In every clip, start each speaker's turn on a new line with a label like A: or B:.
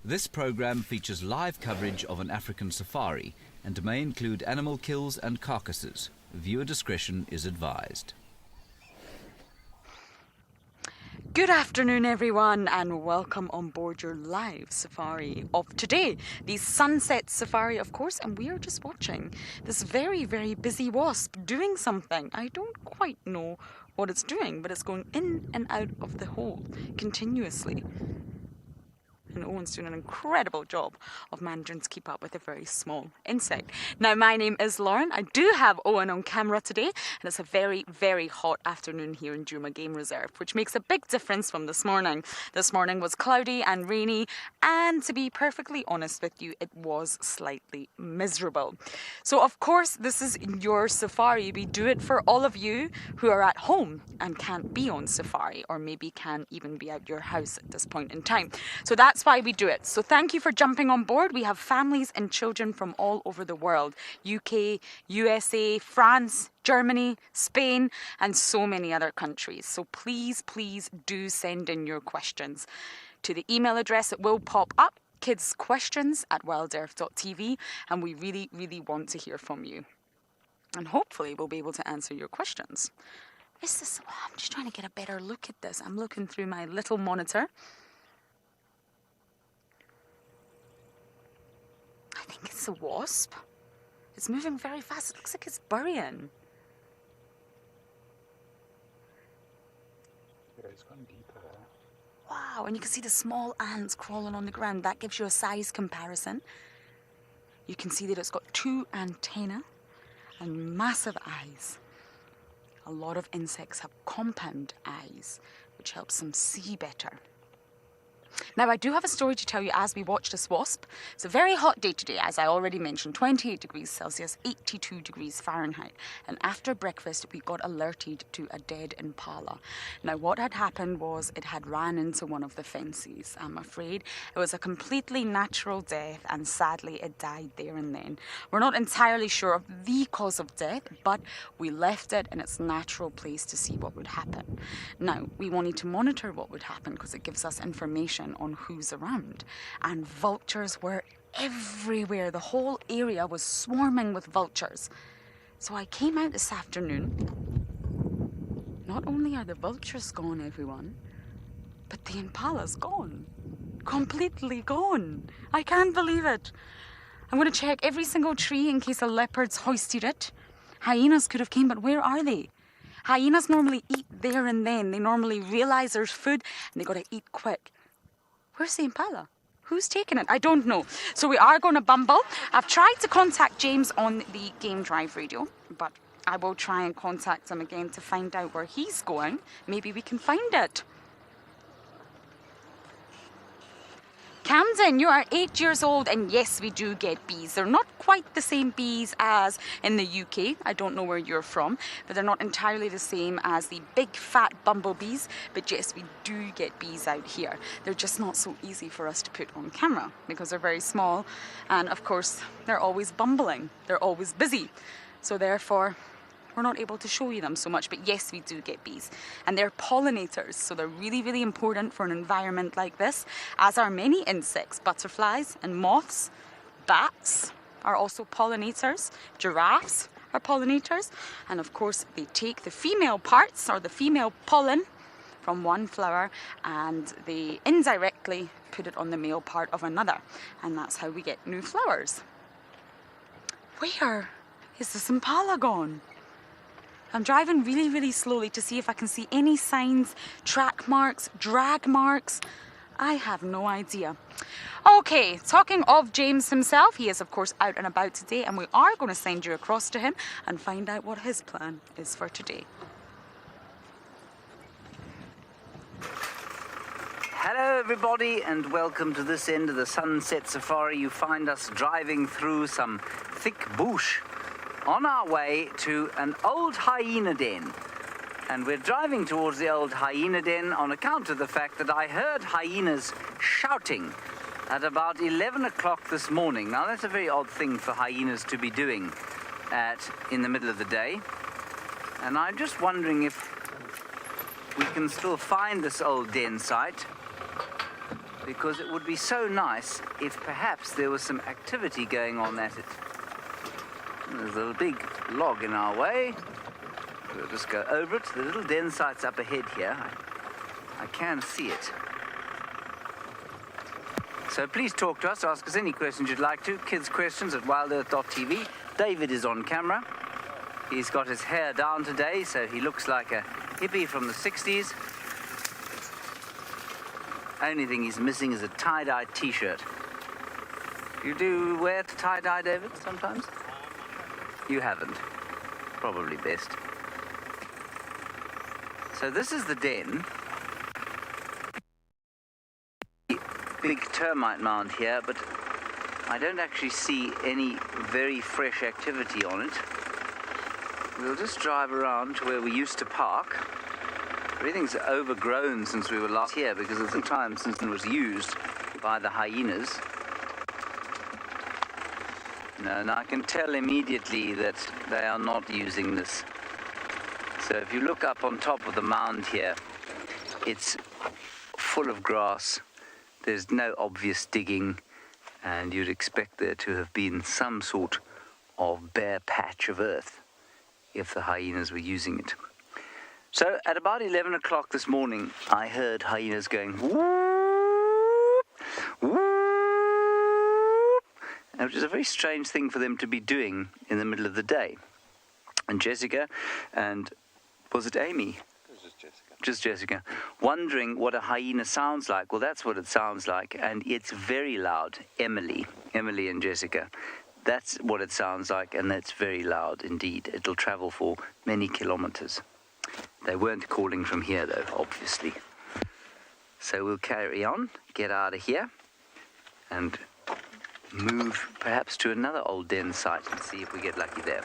A: This program features live coverage of an African safari and may include animal kills and carcasses. Viewer discretion is advised.
B: Good afternoon, everyone, and welcome on board your live safari of today, the sunset safari, of course, and we are just watching this very, very busy wasp doing something. I don't quite know what it's doing, but it's going in and out of the hole continuously. And Owen's doing an incredible job of managing to keep up with a very small insect. Now, my name is Lauren. I do have Owen on camera today, and it's a very, very hot afternoon here in Djuma Game Reserve, which makes a big difference from this morning. This morning was cloudy and rainy, and to be perfectly honest with you, it was slightly miserable. So, of course, this is your safari. We do it for all of you who are at home and can't be on safari, or maybe can't even be at your house at this point in time. So that's why we do it. So thank you for jumping on board. We have families and children from all over the world. UK, USA, France, Germany, Spain, and so many other countries. So please, please do send in your questions to the email address that will pop up, kidsquestions@wildearth.tv, and we really, really want to hear from you. And hopefully we'll be able to answer your questions. I'm just trying to get a better look at this. I'm looking through my little monitor. I think it's a wasp. It's moving very fast. It looks like it's burying.
C: Yeah, it's gone deeper there.
B: Wow, and you can see the small ants crawling on the ground. That gives you a size comparison. You can see that it's got 2 antennae and massive eyes. A lot of insects have compound eyes, which helps them see better. Now, I do have a story to tell you as we watch this wasp. It's a very hot day today, as I already mentioned, 28 degrees Celsius, 82 degrees Fahrenheit. And after breakfast, we got alerted to a dead Impala. Now, what had happened was it had ran into one of the fences. I'm afraid it was a completely natural death, and sadly, it died there and then. We're not entirely sure of the cause of death, but we left it in its natural place to see what would happen. Now, we wanted to monitor what would happen because it gives us information on who's around, and vultures were everywhere. The whole area was swarming with vultures. So I came out this afternoon. Not only are the vultures gone, everyone, but the Impala's gone. Completely gone. I can't believe it. I'm going to check every single tree in case a leopard's hoisted it. Hyenas could have came, but where are they? Hyenas normally eat there and then. They normally realize there's food and they got to eat quick. Where's the Impala? Who's taking it? I don't know. So we are going to bumble. I've tried to contact James on the Game Drive radio, but I will try and contact him again to find out where he's going. Maybe we can find it. Camden, you are 8 years old, and yes, we do get bees. They're not quite the same bees as in the UK. I don't know where you're from, but they're not entirely the same as the big fat bumblebees. But yes, we do get bees out here. They're just not so easy for us to put on camera because they're very small, and of course, they're always bumbling. They're always busy. So therefore, we're not able to show you them so much, but yes, we do get bees. And they're pollinators, so they're really, really important for an environment like this, as are many insects. Butterflies and moths, bats are also pollinators, giraffes are pollinators, and of course they take the female parts, or the female pollen, from one flower, and they indirectly put it on the male part of another, and that's how we get new flowers. Where is this Impala gone? I'm driving really, really slowly to see if I can see any signs, track marks, drag marks. I have no idea. Okay, talking of James himself, he is of course out and about today, and we are going to send you across to him and find out what his plan is for today.
D: Hello everybody, and welcome to this end of the Sunset Safari. You find us driving through some thick bush on our way to an old hyena den. And we're driving towards the old hyena den on account of the fact that I heard hyenas shouting at about 11 o'clock this morning. Now that's a very odd thing for hyenas to be doing in the middle of the day. And I'm just wondering if we can still find this old den site. because it would be so nice if perhaps there was some activity going on at it. There's a big log in our way. We'll just go over it. The little den site's up ahead here. I can see it. So please talk to us, ask us any questions you'd like to. Kids' questions at WildEarth.tv. David is on camera. He's got his hair down today, so he looks like a hippie from the 60s. Only thing he's missing is a tie-dye t-shirt. You do wear tie-dye, David, sometimes? You haven't. Probably best. So this is the den. Big termite mound here, but I don't actually see any very fresh activity on it. We'll just drive around to where we used to park. Everything's overgrown since we were last here because of the time since it was used by the hyenas. No, and I can tell immediately that they are not using this. So if you look up on top of the mound here, it's full of grass. There's no obvious digging, and you'd expect there to have been some sort of bare patch of earth if the hyenas were using it. So at about 11 o'clock this morning, I heard hyenas going whoop, whoop, which is a very strange thing for them to be doing in the middle of the day. And Jessica and, was it Amy? Just Jessica, wondering what a hyena sounds like. Well, that's what it sounds like, and it's very loud. Emily and Jessica, that's what it sounds like, and that's very loud indeed. It'll travel for many kilometers. They weren't calling from here, though, obviously. So we'll carry on, get out of here, and move perhaps to another old den site and see if we get lucky there.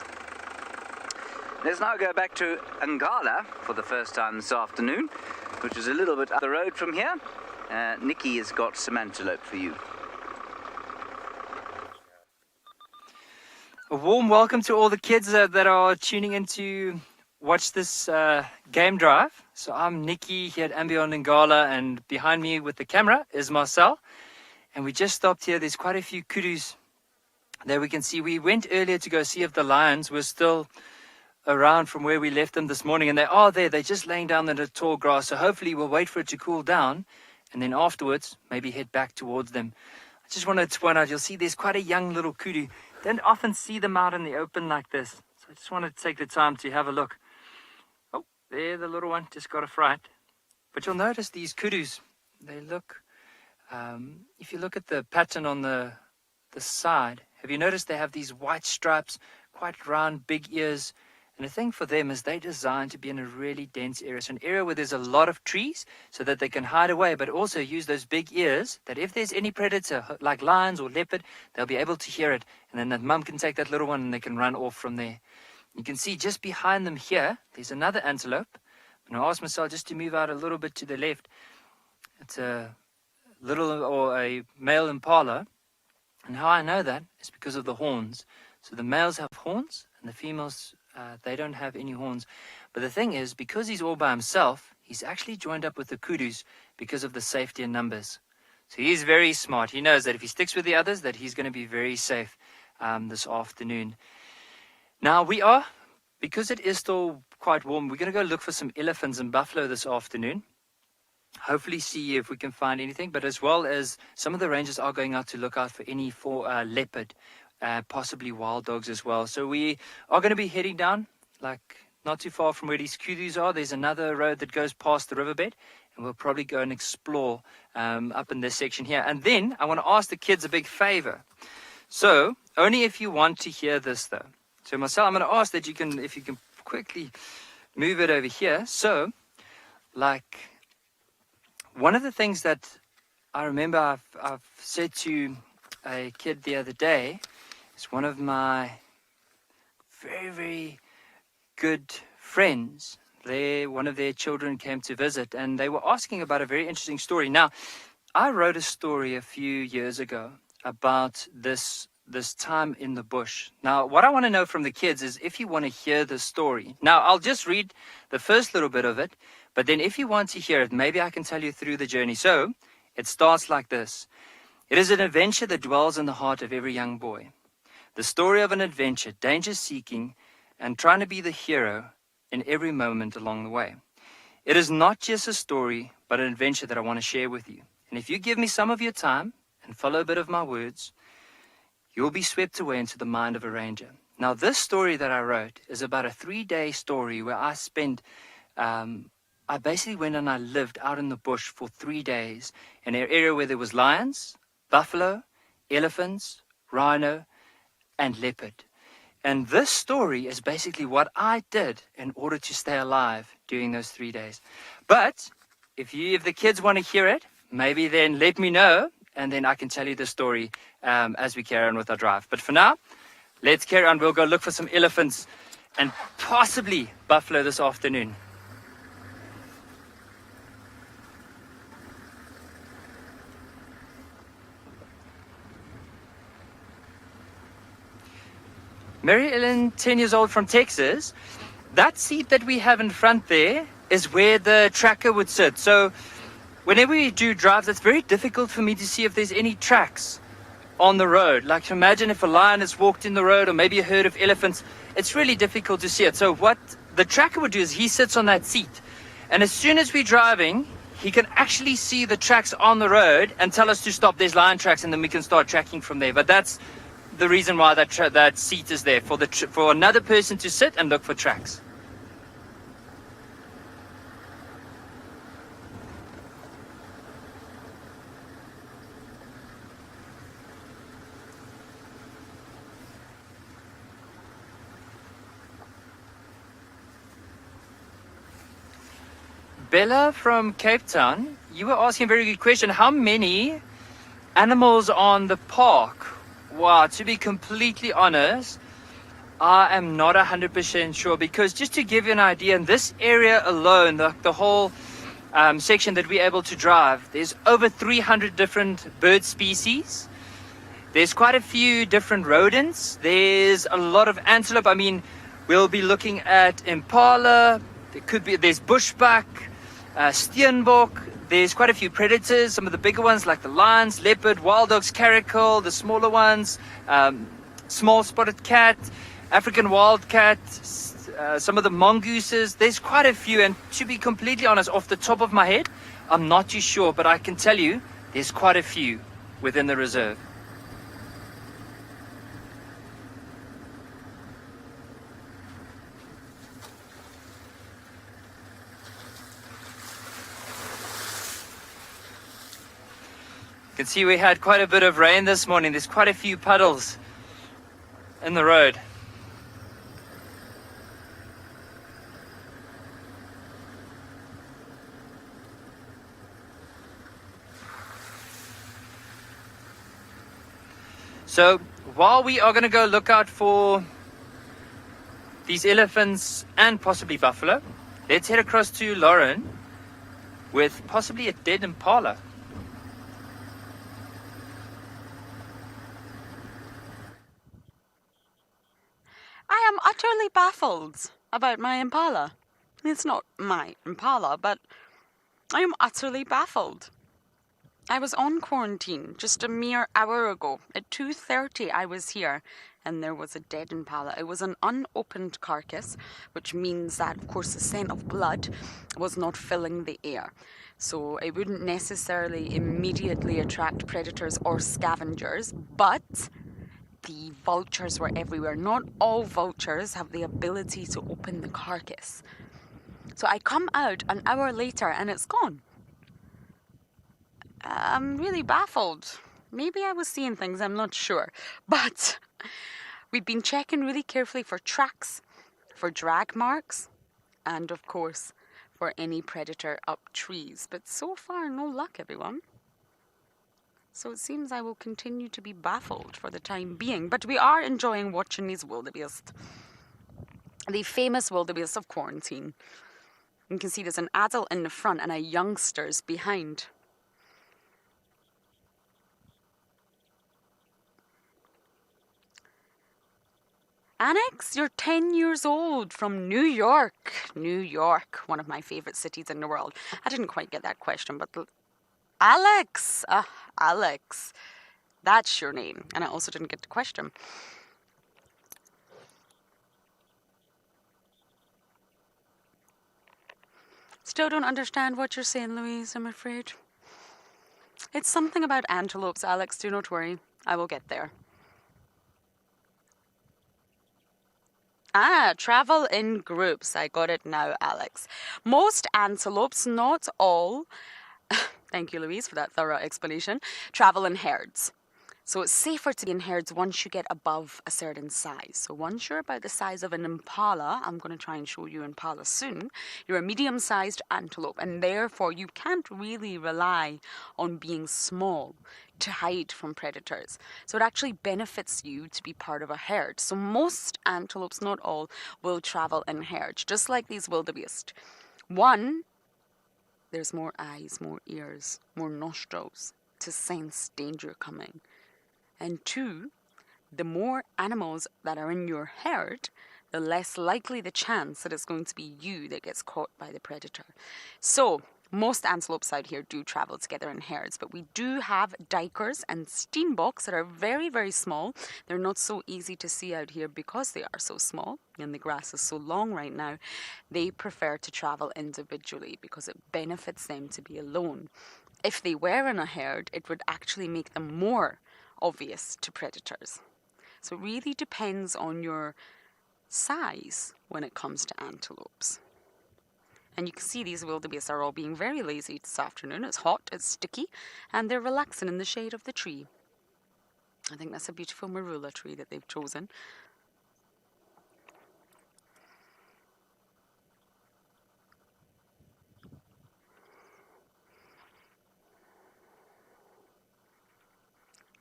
D: Let's now go back to Ngala for the first time this afternoon, which is a little bit up the road from here. Nikki has got some antelope for you.
C: A warm welcome to all the kids that are tuning in to watch this game drive. So I'm Nikki here at andBeyond Ngala, and behind me with the camera is Marcel. And we just stopped here. There's quite a few kudus there we can see. We went earlier to go see if the lions were still around from where we left them this morning, and they are there. They're just laying down in the tall grass, so hopefully we'll wait for it to cool down, and then afterwards maybe head back towards them. I just wanted to point out, you'll see there's quite a young little kudu. Don't often see them out in the open like this, so I just wanted to take the time to have a look. Oh, there the little one just got a fright. But you'll notice these kudus, they look, if you look at the pattern on the side, have you noticed they have these white stripes, quite round, big ears? And the thing for them is they're designed to be in a really dense area. So an area where there's a lot of trees so that they can hide away, but also use those big ears that if there's any predator like lions or leopard, they'll be able to hear it. And then the mum can take that little one and they can run off from there. You can see just behind them here, there's another antelope. And I asked myself just to move out a little bit to the left. It's a male Impala. And how I know that is because of the horns. So the males have horns and the females they don't have any horns. But the thing is, because he's all by himself, he's actually joined up with the kudus because of the safety in numbers. So he's very smart. He knows that if he sticks with the others, that he's going to be very safe this afternoon. Now because it is still quite warm, we're going to go look for some elephants and buffalo this afternoon. Hopefully see if we can find anything, but as well as some of the rangers are going out to look out for any leopard, possibly wild dogs as well. So we are going to be heading down, like not too far from where these kudus are. There's another road that goes past the riverbed, and we'll probably go and explore up in this section here. And then I want to ask the kids a big favor. So only if you want to hear this, though. So Marcel, I'm going to ask that if you can quickly move it over here. So, like, one of the things that I remember I've said to a kid the other day, is one of my very, very good friends. One of their children came to visit, and they were asking about a very interesting story. Now, I wrote a story a few years ago about this time in the bush. Now, what I want to know from the kids is if you want to hear the story. Now, I'll just read the first little bit of it, but then if you want to hear it, maybe I can tell you through the journey. So, It starts like this. It is an adventure that dwells in the heart of every young boy. The story of an adventure, danger-seeking, and trying to be the hero in every moment along the way. It is not just a story, but an adventure that I want to share with you. And if you give me some of your time and follow a bit of my words, you'll be swept away into the mind of a ranger. Now, this story that I wrote is about a 3-day story where I spent, I basically went and I lived out in the bush for 3 days in an area where there was lions, buffalo, elephants, rhino, and leopard. And this story is basically what I did in order to stay alive during those 3 days. But if the kids want to hear it, maybe then let me know, and then I can tell you the story as we carry on with our drive. But for now, let's carry on. We'll go look for some elephants and possibly buffalo this afternoon. Mary Ellen, 10 years old from Texas. That seat that we have in front there is where the tracker would sit. So whenever we do drives, it's very difficult for me to see if there's any tracks on the road. Like, imagine if a lion has walked in the road or maybe a herd of elephants. It's really difficult to see it. So what the tracker would do is he sits on that seat. And as soon as we're driving, he can actually see the tracks on the road and tell us to stop. There's lion tracks, and then we can start tracking from there. But that's the reason why that seat is there, for another person to sit and look for tracks. Bella from Cape Town, you were asking a very good question. How many animals on the park? Wow, to be completely honest, I am not 100% sure, because just to give you an idea, in this area alone, the whole section that we're able to drive, there's over 300 different bird species. There's quite a few different rodents. There's a lot of antelope. I mean, we'll be looking at Impala. There's bushbuck, steenbok. There's quite a few predators, some of the bigger ones like the lions, leopard, wild dogs, caracal, the smaller ones, small spotted cat, African wildcat, some of the mongooses. There's quite a few, and to be completely honest, off the top of my head, I'm not too sure, but I can tell you there's quite a few within the reserve. You can see we had quite a bit of rain this morning. There's quite a few puddles in the road. So while we are going to go look out for these elephants and possibly buffalo, let's head across to Lauren with possibly a dead impala.
B: I am utterly baffled about my Impala. It's not my Impala, but I am utterly baffled. I was on quarantine just a mere hour ago. At 2:30 I was here, and there was a dead Impala. It was an unopened carcass, which means that, of course, the scent of blood was not filling the air. So it wouldn't necessarily immediately attract predators or scavengers, but the vultures were everywhere. Not all vultures have the ability to open the carcass. So I come out an hour later and it's gone. I'm really baffled. Maybe I was seeing things, I'm not sure. But we've been checking really carefully for tracks, for drag marks, and of course for any predator up trees. But so far, no luck, everyone. So it seems I will continue to be baffled for the time being. But we are enjoying watching these wildebeest. The famous wildebeest of quarantine. You can see there's an adult in the front and a youngsters behind. Annex, you're 10 years old from New York. New York, one of my favorite cities in the world. I didn't quite get that question, but Alex! Alex. That's your name. And I also didn't get to question. Still don't understand what you're saying, Louise, I'm afraid. It's something about antelopes, Alex. Do not worry. I will get there. Travel in groups. I got it now, Alex. Most antelopes, not all, thank you, Louise, for that thorough explanation, travel in herds. So it's safer to be in herds once you get above a certain size. So once you're about the size of an impala, I'm going to try and show you impala soon, you're a medium-sized antelope, and therefore you can't really rely on being small to hide from predators. So it actually benefits you to be part of a herd. So most antelopes, not all, will travel in herds, just like these wildebeest. One, there's more eyes, more ears, more nostrils to sense danger coming. And two, the more animals that are in your herd, the less likely the chance that it's going to be you that gets caught by the predator. So most antelopes out here do travel together in herds, but we do have duikers and steenboks that are very, very small. They're not so easy to see out here because they are so small and the grass is so long right now. They prefer to travel individually because it benefits them to be alone. If they were in a herd, it would actually make them more obvious to predators. So it really depends on your size when it comes to antelopes. And you can see these wildebeest are all being very lazy this afternoon. It's hot, it's sticky, and they're relaxing in the shade of the tree. I think that's a beautiful marula tree that they've chosen.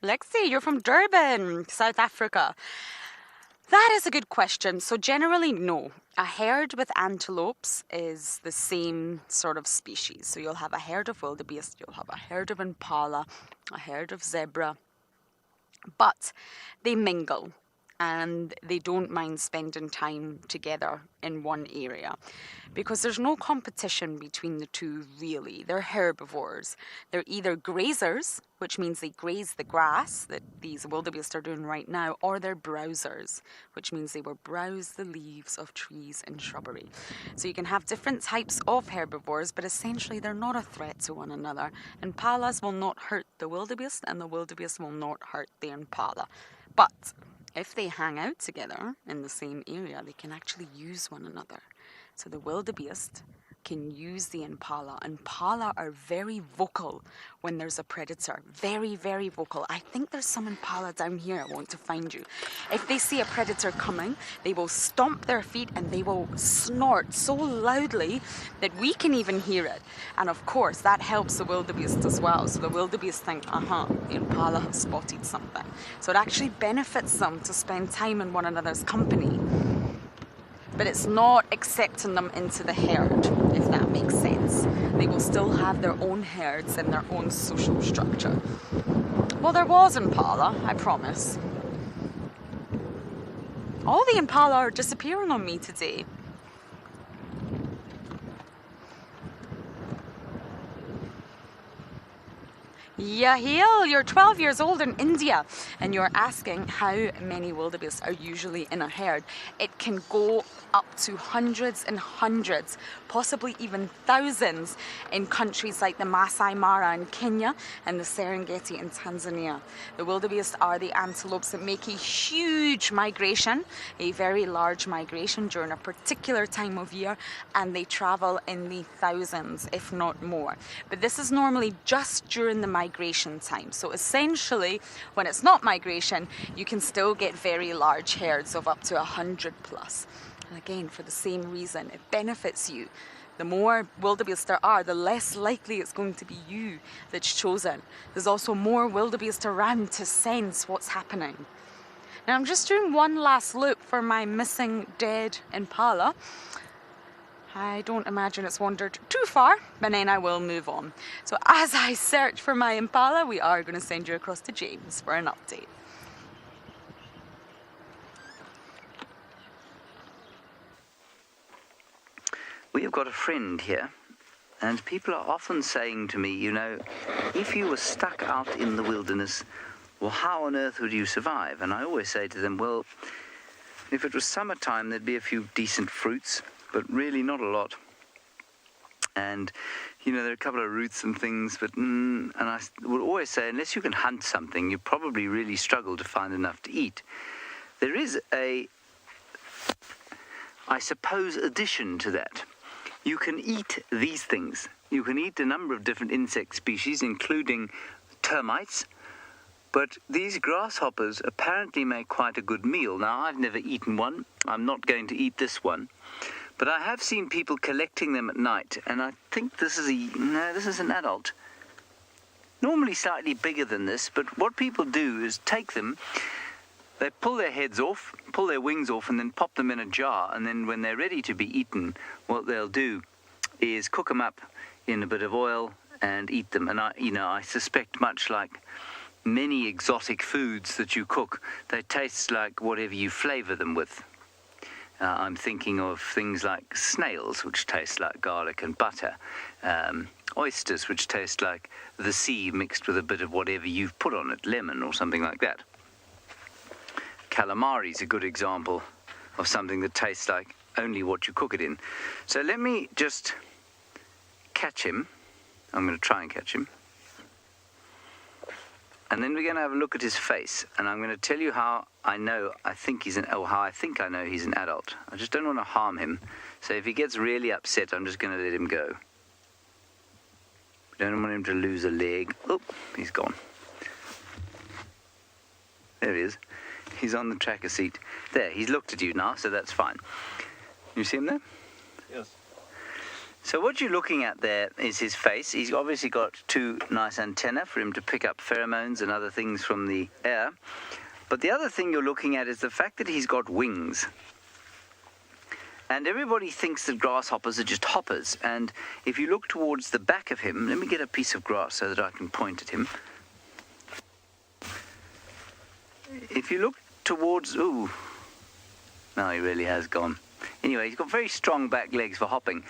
B: Lexi, you're from Durban, South Africa. That is a good question. So generally, no. A herd with antelopes is the same sort of species. So you'll have a herd of wildebeest, you'll have a herd of impala, a herd of zebra. But they mingle and they don't mind spending time together in one area because there's no competition between the two really. They're herbivores. They're either grazers, which means they graze the grass that these wildebeest are doing right now, or they're browsers, which means they will browse the leaves of trees and shrubbery. So you can have different types of herbivores, but essentially they're not a threat to one another. Impalas will not hurt the wildebeest and the wildebeest will not hurt the impala. But if they hang out together in the same area, they can actually use one another. So the wildebeest can use the impala. Impala are very vocal when there's a predator. Very, very vocal. I think there's some impala down here I want to find you. If they see a predator coming, they will stomp their feet and they will snort so loudly that we can even hear it. And of course, that helps the wildebeest as well. So the wildebeest think, the impala has spotted something. So it actually benefits them to spend time in one another's company. But it's not accepting them into the herd, if that makes sense. They will still have their own herds and their own social structure. Well, there was impala, I promise. All the impala are disappearing on me today. Yahil, you're 12 years old in India and you're asking how many wildebeest are usually in a herd. It can go up to hundreds and hundreds, possibly even thousands in countries like the Masai Mara in Kenya and the Serengeti in Tanzania. The wildebeest are the antelopes that make a huge migration, a very large migration during a particular time of year, and they travel in the thousands, if not more. But this is normally just during the migration time. So essentially, when it's not migration, you can still get very large herds of up to 100 plus. And again, for the same reason, it benefits you. The more wildebeest there are, the less likely it's going to be you that's chosen. There's also more wildebeest around to sense what's happening. Now I'm just doing one last look for my missing dead impala. I don't imagine it's wandered too far, but then I will move on. So as I search for my impala, we are going to send you across to James for an update.
D: We have got a friend here, And people are often saying to me, you know, if you were stuck out in the wilderness, well, how on earth would you survive? And I always say to them, well, if it was summertime, there'd be a few decent fruits, but really not a lot. And, you know, there are a couple of roots and things, but, and I would always say, unless you can hunt something, you probably really struggle to find enough to eat. There is a, I suppose, addition to that. You can eat these things. You can eat a number of different insect species, including termites, but these grasshoppers apparently make quite a good meal. Now, I've never eaten one. I'm not going to eat this one. But I have seen people collecting them at night, and I think this is this is an adult. Normally slightly bigger than this, but what people do is take them, they pull their heads off, pull their wings off, and then pop them in a jar, and then when they're ready to be eaten, what they'll do is cook them up in a bit of oil and eat them. And I suspect, much like many exotic foods that you cook, they taste like whatever you flavor them with. I'm thinking of things like snails, which taste like garlic and butter, oysters, which taste like the sea mixed with a bit of whatever you've put on it, lemon or something like that. Calamari is a good example of something that tastes like only what you cook it in. So let me just catch him. I'm going to try and catch him. And then we're going to have a look at his face, and I'm going to tell you how I know I think he's an adult. I just don't want to harm him. So if he gets really upset, I'm just going to let him go. We don't want him to lose a leg. Oh, he's gone. There he is. He's on the tracker seat. There, he's looked at you now, so that's fine. You see him there?
E: Yes.
D: So what you're looking at there is his face. He's obviously got two nice antennae for him to pick up pheromones and other things from the air. But the other thing you're looking at is the fact that he's got wings. And everybody thinks that grasshoppers are just hoppers. And if you look towards the back of him, let me get a piece of grass so that I can point at him. If you look towards... Ooh. No, he really has gone. Anyway, he's got very strong back legs for hopping.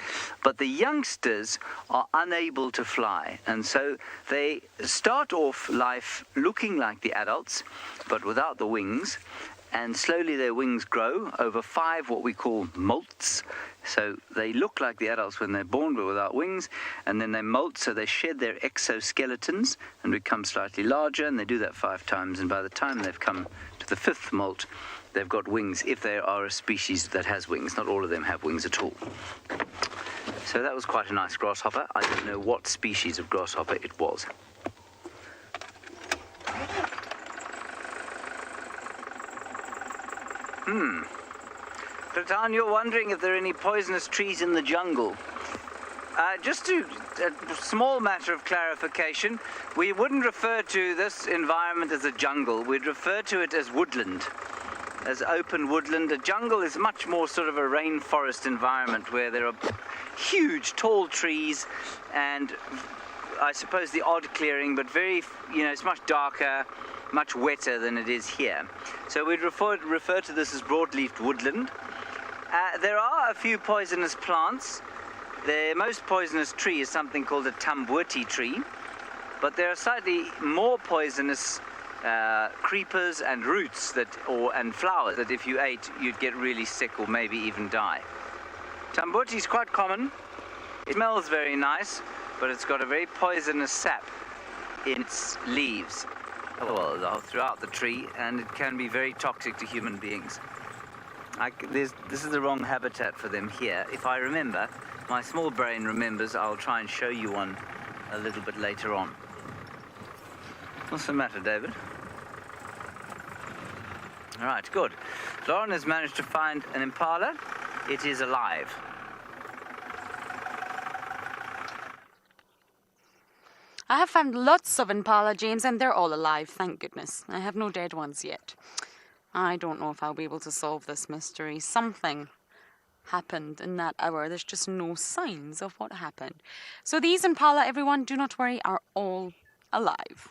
D: But the youngsters are unable to fly. And so they start off life looking like the adults, but without the wings. And slowly their wings grow over 5 what we call molts. So they look like the adults when they're born, but without wings. And then they molt, so they shed their exoskeletons and become slightly larger. And they do that 5 times. And by the time they've come to the 5th molt, they've got wings, if they are a species that has wings. Not all of them have wings at all. So that was quite a nice grasshopper. I don't know what species of grasshopper it was. Platan, you're wondering if there are any poisonous trees in the jungle. Just a small matter of clarification, we wouldn't refer to this environment as a jungle. We'd refer to it as woodland. As open woodland. A jungle is much more sort of a rainforest environment where there are huge tall trees and I suppose the odd clearing, but very, it's much darker, much wetter than it is here. So we'd refer to this as broadleafed woodland. There are a few poisonous plants. The most poisonous tree is something called a tambwiti tree, but there are slightly more poisonous creepers and roots and flowers that if you ate you'd get really sick or maybe even die. Tambwiti is quite common. It smells very nice, but it's got a very poisonous sap in its leaves, throughout the tree, and it can be very toxic to human beings. This is the wrong habitat for them here. If I remember, my small brain remembers, I'll try and show you one a little bit later on. What's the matter, David? All right, good. Lauren has managed to find an impala. It is alive.
B: I have found lots of impala, James, and they're all alive, thank goodness. I have no dead ones yet. I don't know if I'll be able to solve this mystery. Something happened in that hour. There's just no signs of what happened. So these impala, everyone, do not worry, are all alive.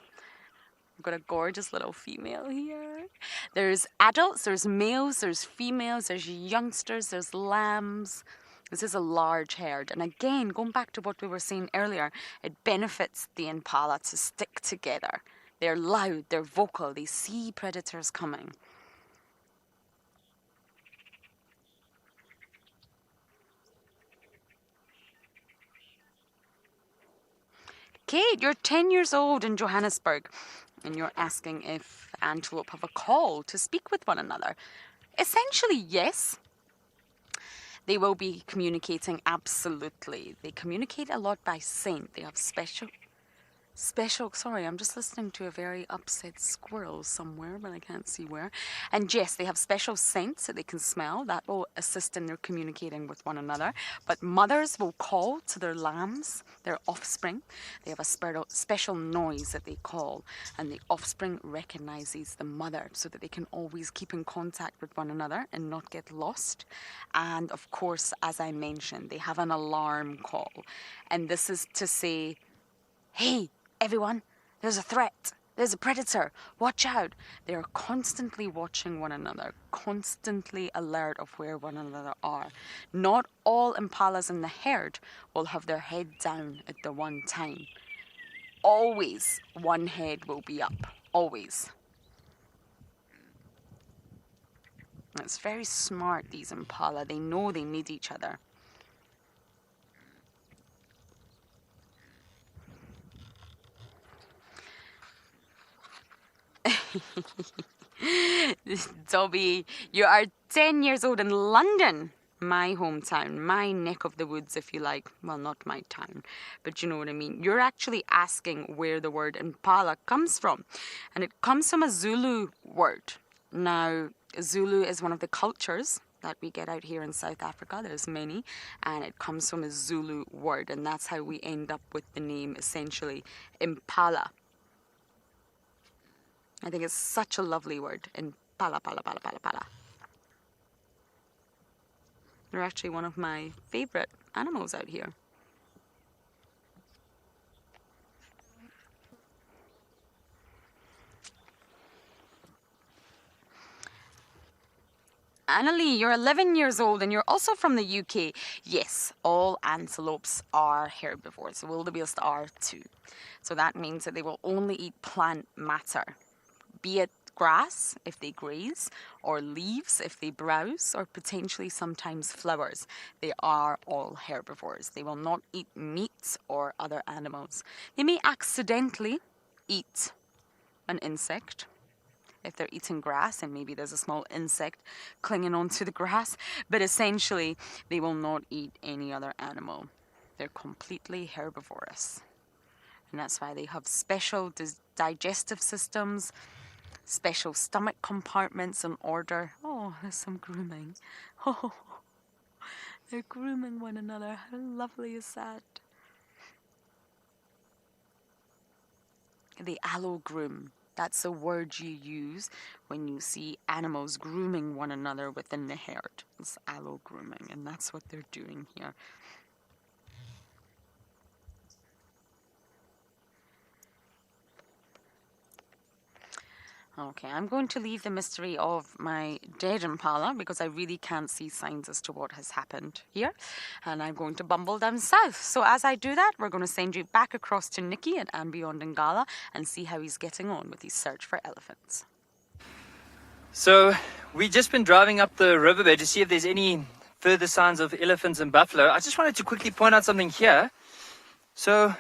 B: I've got a gorgeous little female here. There's adults, there's males, there's females, there's youngsters, there's lambs. This is a large herd. And again, going back to what we were saying earlier, it benefits the impala to stick together. They're loud, they're vocal, they see predators coming. Kate, you're 10 years old in Johannesburg, and you're asking if antelope have a call to speak with one another. Essentially, yes. They will be communicating, absolutely. They communicate a lot by scent. They have special, sorry, I'm just listening to a very upset squirrel somewhere, but I can't see where. And yes, they have special scents that they can smell. That will assist in their communicating with one another. But mothers will call to their lambs, their offspring. They have a special noise that they call, and the offspring recognizes the mother so that they can always keep in contact with one another and not get lost. And of course, as I mentioned, they have an alarm call. And this is to say, hey, everyone, there's a threat. There's a predator. Watch out. They are constantly watching one another, constantly alert of where one another are. Not all impalas in the herd will have their head down at the one time. Always one head will be up. Always. It's very smart, these impala. They know they need each other. Dobby, you are 10 years old in London, my hometown, my neck of the woods, if you like. Well, not my town, but you know what I mean. You're actually asking where the word impala comes from, and it comes from a Zulu word. Now, Zulu is one of the cultures that we get out here in South Africa. There's many, and it comes from a Zulu word, and that's how we end up with the name, essentially, impala. I think it's such a lovely word. Impala, pala, pala, pala, pala. They're actually one of my favorite animals out here. Annalie, you're 11 years old and you're also from the UK. Yes, all antelopes are herbivores. Wildebeest are too. So that means that they will only eat plant matter. Be it grass if they graze, or leaves if they browse, or potentially sometimes flowers. They are all herbivores. They will not eat meat or other animals. They may accidentally eat an insect if they're eating grass and maybe there's a small insect clinging onto the grass, but essentially they will not eat any other animal. They're completely herbivorous. And that's why they have special digestive systems, special stomach compartments in order. Oh, there's some grooming. Oh, they're grooming one another. How lovely is that? The allogroom. That's a word you use when you see animals grooming one another within the herd. It's allogrooming, and that's what they're doing here. Okay, I'm going to leave the mystery of my dead impala because I really can't see signs as to what has happened here. And I'm going to bumble down south. So as I do that, we're going to send you back across to Nikki at andBeyond in Ngala and see how he's getting on with his search for elephants.
C: So we've just been driving up the riverbed to see if there's any further signs of elephants and buffalo. I just wanted to quickly point out something here. So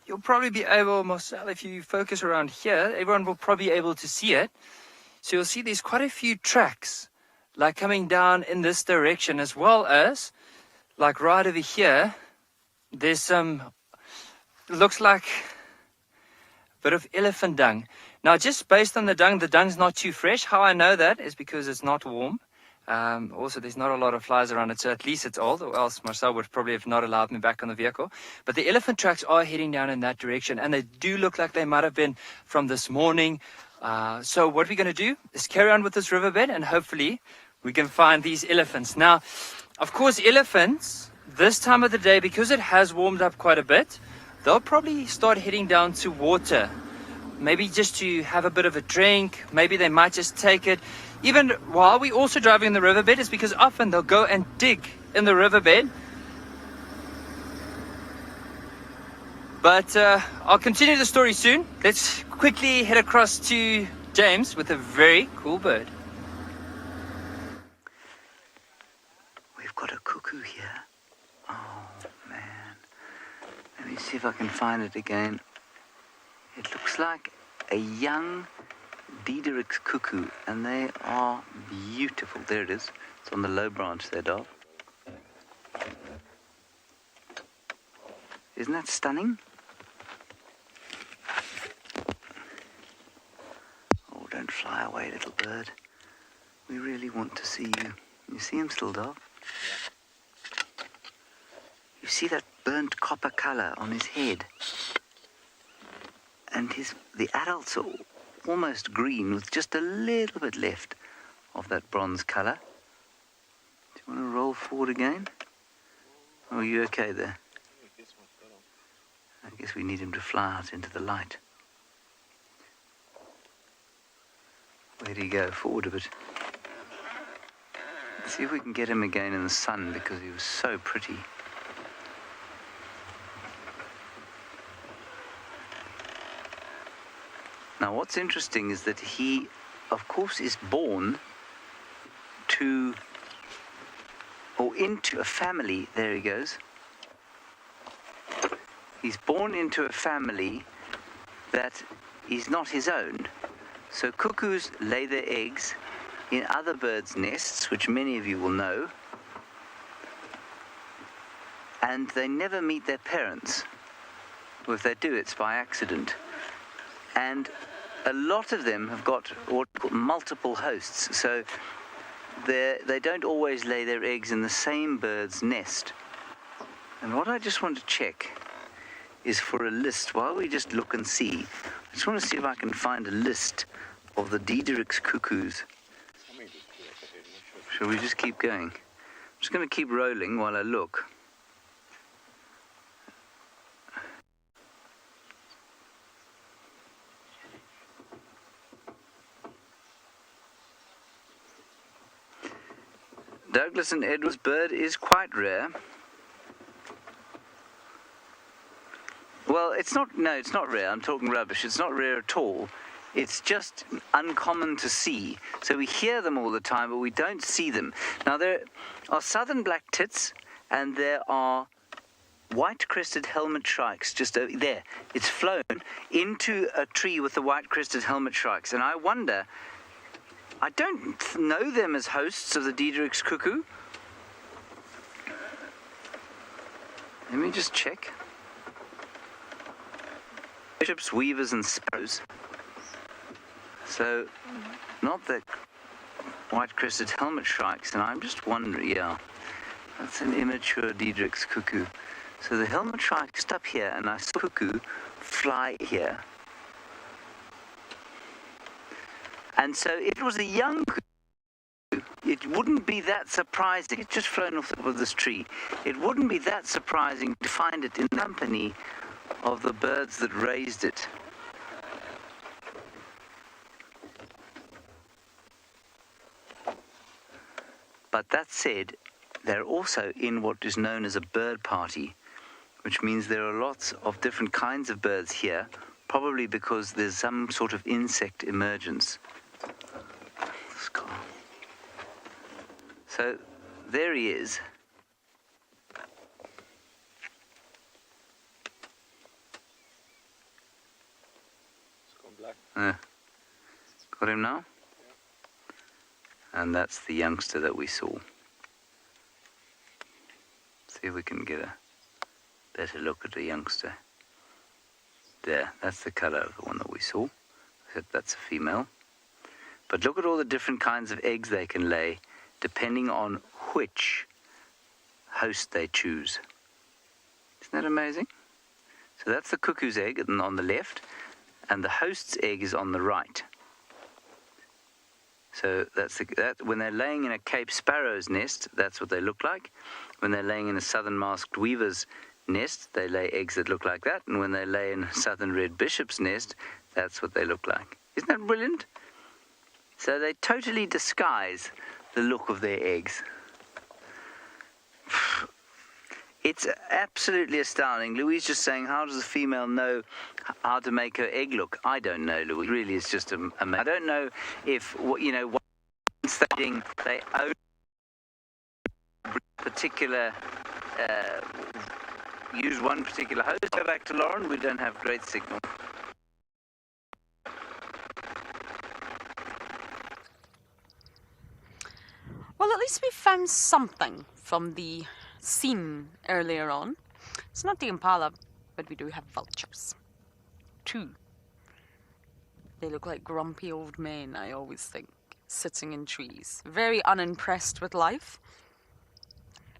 C: you'll probably be able, Marcel, if you focus around here, everyone will probably be able to see it. So you'll see there's quite a few tracks, like coming down in this direction, as well as, like right over here, there's some, looks like a bit of elephant dung. Now, just based on the dung's not too fresh. How I know that is because it's not warm. Also, there's not a lot of flies around it, so at least it's old, or else Marcel would probably have not allowed me back on the vehicle. But the elephant tracks are heading down in that direction, and they do look like they might have been from this morning. So what we're going to do is carry on with this riverbed, and hopefully we can find these elephants. Now, of course, elephants, this time of the day, because it has warmed up quite a bit, they'll probably start heading down to water. Maybe just to have a bit of a drink. Maybe they might just take it. Even while we're also driving the riverbed, is because often they'll go and dig in the riverbed. But I'll continue the story soon. Let's quickly head across to James with a very cool bird.
D: We've got a cuckoo here. Oh, man. Let me see if I can find it again. It looks like a young Diederik's cuckoo, and they are beautiful. There it is. It's on the low branch there, Dov. Isn't that stunning? Oh, don't fly away, little bird. We really want to see you. You see him still, Dov? You see that burnt copper color on his head? And the adults are almost green with just a little bit left of that bronze color. Do you want to roll forward again? Oh, are you okay there? I guess we need him to fly out into the light. Where do you go? Forward a bit. Let's see if we can get him again in the sun, because he was so pretty. Now, what's interesting is that he, of course, is born to, or into a family. There he goes. He's born into a family that is not his own. So cuckoos lay their eggs in other birds' nests, which many of you will know, and they never meet their parents. Or if they do, it's by accident. And a lot of them have got what are called multiple hosts, so they don't always lay their eggs in the same bird's nest. And what I just want to check is for a list. While we just look and see, I just want to see if I can find a list of the Diederik's cuckoos. Shall we just keep going? I'm just going to keep rolling while I look. Douglas and Edward's bird is quite rare. Well, it's not rare. I'm talking rubbish. It's not rare at all. It's just uncommon to see. So we hear them all the time, but we don't see them. Now, there are southern black tits, and there are white-crested helmet shrikes just over there. It's flown into a tree with the white-crested helmet shrikes, and I wonder, I don't know them as hosts of the Diederik's cuckoo. Let me just check. Bishops, weavers, and sparrows. So, not the white-crested helmet shrikes, and I'm just wondering, yeah, that's an immature Diederik's cuckoo. So the helmet shrike is up here, and I saw cuckoo fly here. And so it was a young cuckoo. It wouldn't be that surprising. It's just flown off of this tree. It wouldn't be that surprising to find it in company of the birds that raised it. But that said, they're also in what is known as a bird party, which means there are lots of different kinds of birds here, probably because there's some sort of insect emergence. So there he is. Got him now? And that's the youngster that we saw. See if we can get a better look at the youngster. There, that's the color of the one that we saw. That's a female. But look at all the different kinds of eggs they can lay, depending on which host they choose. Isn't that amazing? So that's the cuckoo's egg on the left, and the host's egg is on the right. So when they're laying in a Cape Sparrow's nest, that's what they look like. When they're laying in a southern masked weaver's nest, they lay eggs that look like that. And when they lay in a southern red bishop's nest, that's what they look like. Isn't that brilliant? So they totally disguise the look of their eggs. It's absolutely astounding. Louise just saying, how does a female know how to make her egg look? I don't know, Louise. Really, it's just I don't know if, you know, once they own particular, use one particular hose. Go back to Lauren. We don't have great signal.
B: Well, at least we found something from the scene earlier on. It's not the Impala, but we do have vultures. 2. They look like grumpy old men, I always think, sitting in trees. Very unimpressed with life.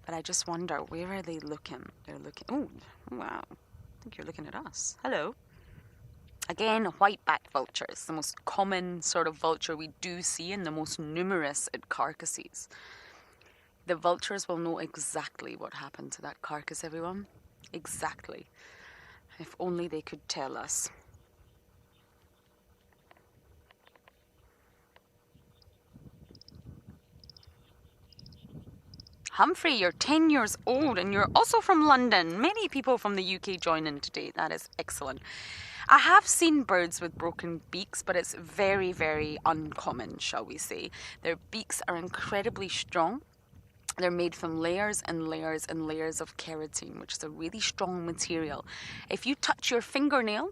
B: But I just wonder, where are they looking? They're looking... Oh, wow. I think you're looking at us. Hello. Again, white-backed vultures, the most common sort of vulture we do see and the most numerous at carcasses. The vultures will know exactly what happened to that carcass, everyone. Exactly. If only they could tell us. Humphrey, you're 10 years old and you're also from London. Many people from the UK join in today. That is excellent. I have seen birds with broken beaks, but it's very, very uncommon, shall we say. Their beaks are incredibly strong. They're made from layers and layers and layers of keratin, which is a really strong material. If you touch your fingernail,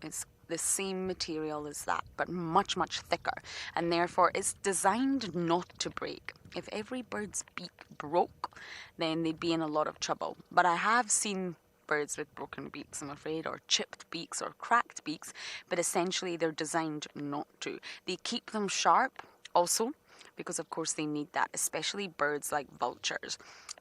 B: it's the same material as that, but much, much thicker. And therefore, it's designed not to break. If every bird's beak broke, then they'd be in a lot of trouble. But I have seen birds with broken beaks, I'm afraid, or chipped beaks or cracked beaks, but essentially they're designed not to. They keep them sharp also, because of course they need that, especially birds like vultures.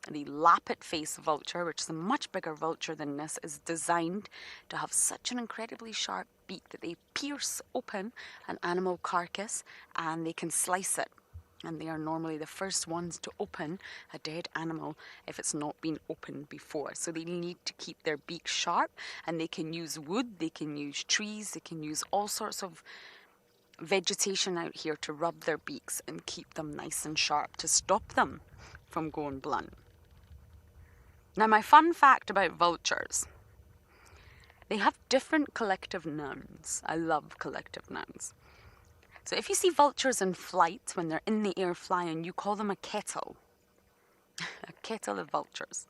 B: The lappet face vulture, which is a much bigger vulture than this, is designed to have such an incredibly sharp beak that they pierce open an animal carcass and they can slice it. And they are normally the first ones to open a dead animal if it's not been opened before. So they need to keep their beak sharp, and they can use wood, they can use trees, they can use all sorts of vegetation out here to rub their beaks and keep them nice and sharp to stop them from going blunt. Now, my fun fact about vultures, they have different collective nouns. I love collective nouns. So if you see vultures in flight, when they're in the air flying, you call them a kettle. A kettle of vultures.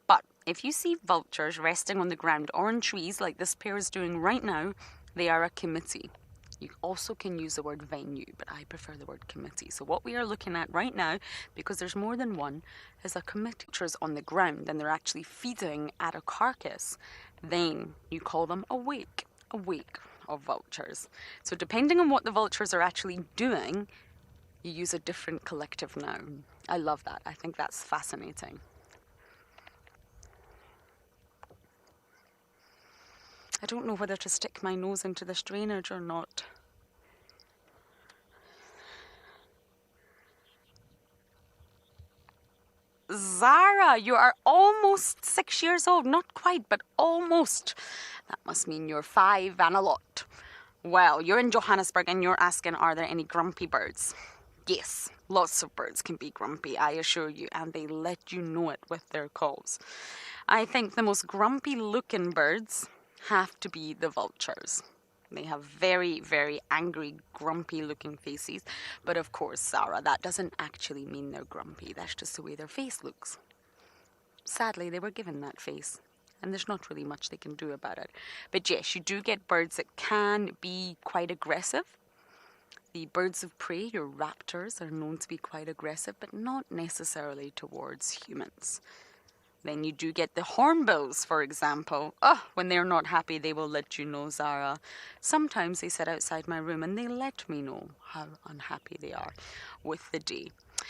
B: But if you see vultures resting on the ground or in trees like this pair is doing right now, they are a committee. You also can use the word venue, but I prefer the word committee. So what we are looking at right now, because there's more than one, is a committee. Vultures on the ground and they're actually feeding at a carcass. Then you call them a wake of vultures. So depending on what the vultures are actually doing, you use a different collective noun. I love that. I think that's fascinating. I don't know whether to stick my nose into this drainage or not. Zara, you are almost 6 years old. Not quite, but almost. That must mean you're 5 and a lot. Well, you're in Johannesburg and you're asking, are there any grumpy birds? Yes, lots of birds can be grumpy, I assure you, and they let you know it with their calls. I think the most grumpy looking birds have to be the vultures. They have very, very angry, grumpy looking faces. But of course, Sarah, that doesn't actually mean they're grumpy. That's just the way their face looks. Sadly, they were given that face, and there's not really much they can do about it. But yes, you do get birds that can be quite aggressive. The birds of prey, your raptors, are known to be quite aggressive, but not necessarily towards humans. Then you do get the hornbills, for example. Oh, when they're not happy, they will let you know, Zara. Sometimes they sit outside my room and they let me know how unhappy they are with the day.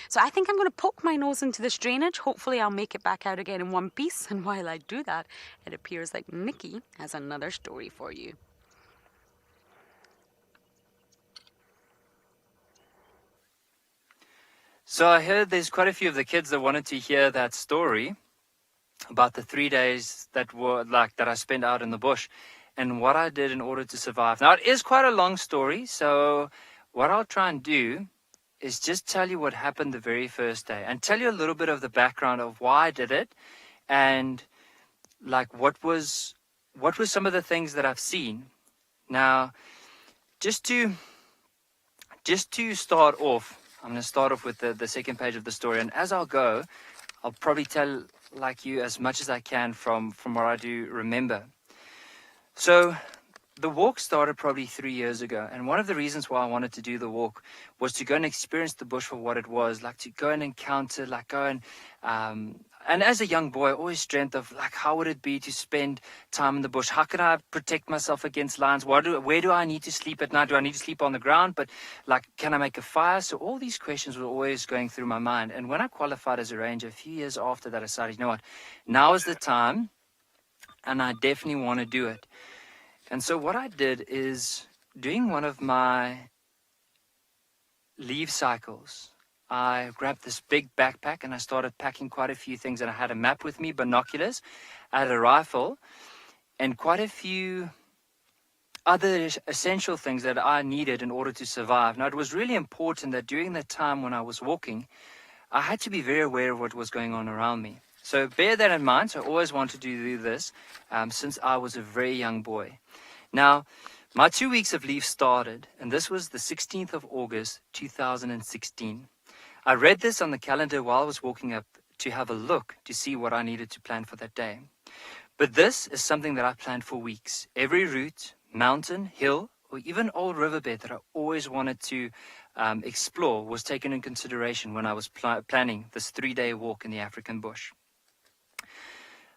B: So I think I'm going to poke my nose into this drainage. Hopefully I'll make it back out again in one piece. And while I do that, it appears like Nikki has another story for you.
C: So I heard there's quite a few of the kids that wanted to hear that story about the 3 days that I spent out in the bush and what I did in order to survive. Now, it is quite a long story, so what I'll try and do is just tell you what happened the very first day and tell you a little bit of the background of why I did it and like what was some of the things that I've seen. Now, just to start off, I'm going to start off with the second page of the story, and as I'll go, I'll probably tell like you as much as I can from what I do remember. So the walk started probably 3 years ago, and one of the reasons why I wanted to do the walk was to go and experience the bush for what it was, like to go and encounter, like go and as a young boy, I always dreamt of like how would it be to spend time in the bush? How could I protect myself against lions? Where do I need to sleep at night? Do I need to sleep on the ground? But like, can I make a fire? So all these questions were always going through my mind. And when I qualified as a ranger, a few years after that, I decided, you know what, now is the time, and I definitely want to do it. And so what I did is, during one of my leave cycles, I grabbed this big backpack and I started packing quite a few things. And I had a map with me, binoculars, I had a rifle, and quite a few other essential things that I needed in order to survive. Now, it was really important that during the time when I was walking, I had to be very aware of what was going on around me. So bear that in mind. So I always wanted to do this since I was a very young boy. Now, my 2 weeks of leave started, and this was the 16th of August, 2016. I read this on the calendar while I was walking up to have a look to see what I needed to plan for that day. But this is something that I planned for weeks. Every route, mountain, hill, or even old riverbed that I always wanted to explore was taken in consideration when I was planning this 3-day walk in the African bush.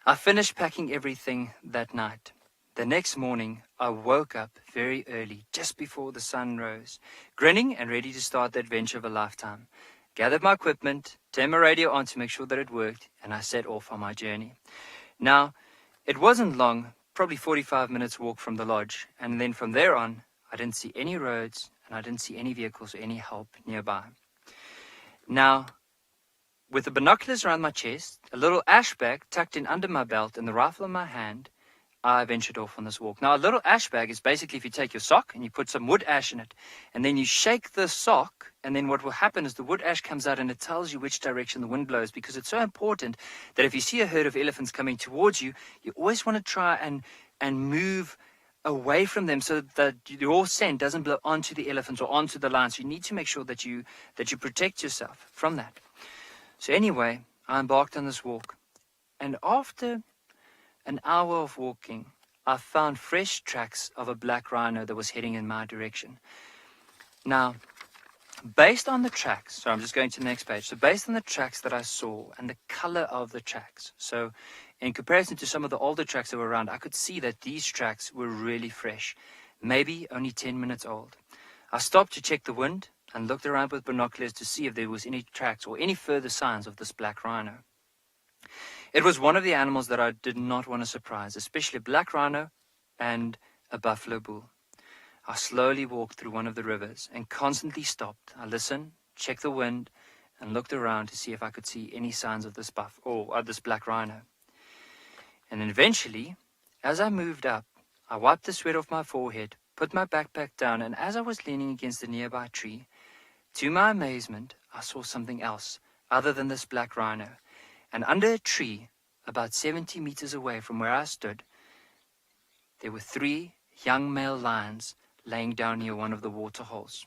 C: I finished packing everything that night. The next morning, I woke up very early, just before the sun rose, grinning and ready to start the adventure of a lifetime. Gathered my equipment, turned my radio on to make sure that it worked, and I set off on my journey. Now, it wasn't long, probably 45 minutes walk from the lodge, and then from there on, I didn't see any roads, and I didn't see any vehicles or any help nearby. Now, with the binoculars around my chest, a little ash bag tucked in under my belt, and the rifle in my hand, I ventured off on this walk. Now, a little ash bag is basically if you take your sock and you put some wood ash in it, and then you shake the sock, and then what will happen is the wood ash comes out and it tells you which direction the wind blows, because it's so important that if you see a herd of elephants coming towards you, you always want to try and move away from them so that your scent doesn't blow onto the elephants or onto the lions. So you need to make sure that you protect yourself from that. So anyway, I embarked on this walk, and after an hour of walking, I found fresh tracks of a black rhino that was heading in my direction. Now, based on the tracks, so I'm just going to the next page. So based on the tracks that I saw and the color of the tracks, so in comparison to some of the older tracks that were around, I could see that these tracks were really fresh, maybe only 10 minutes old. I stopped to check the wind and looked around with binoculars to see if there was any tracks or any further signs of this black rhino. It was one of the animals that I did not want to surprise, especially a black rhino and a buffalo bull. I slowly walked through one of the rivers and constantly stopped. I listened, checked the wind, and looked around to see if I could see any signs of this this black rhino. And then eventually, as I moved up, I wiped the sweat off my forehead, put my backpack down, and as I was leaning against a nearby tree, to my amazement, I saw something else other than this black rhino. And under a tree, about 70 meters away from where I stood, there were 3 young male lions laying down near one of the water holes.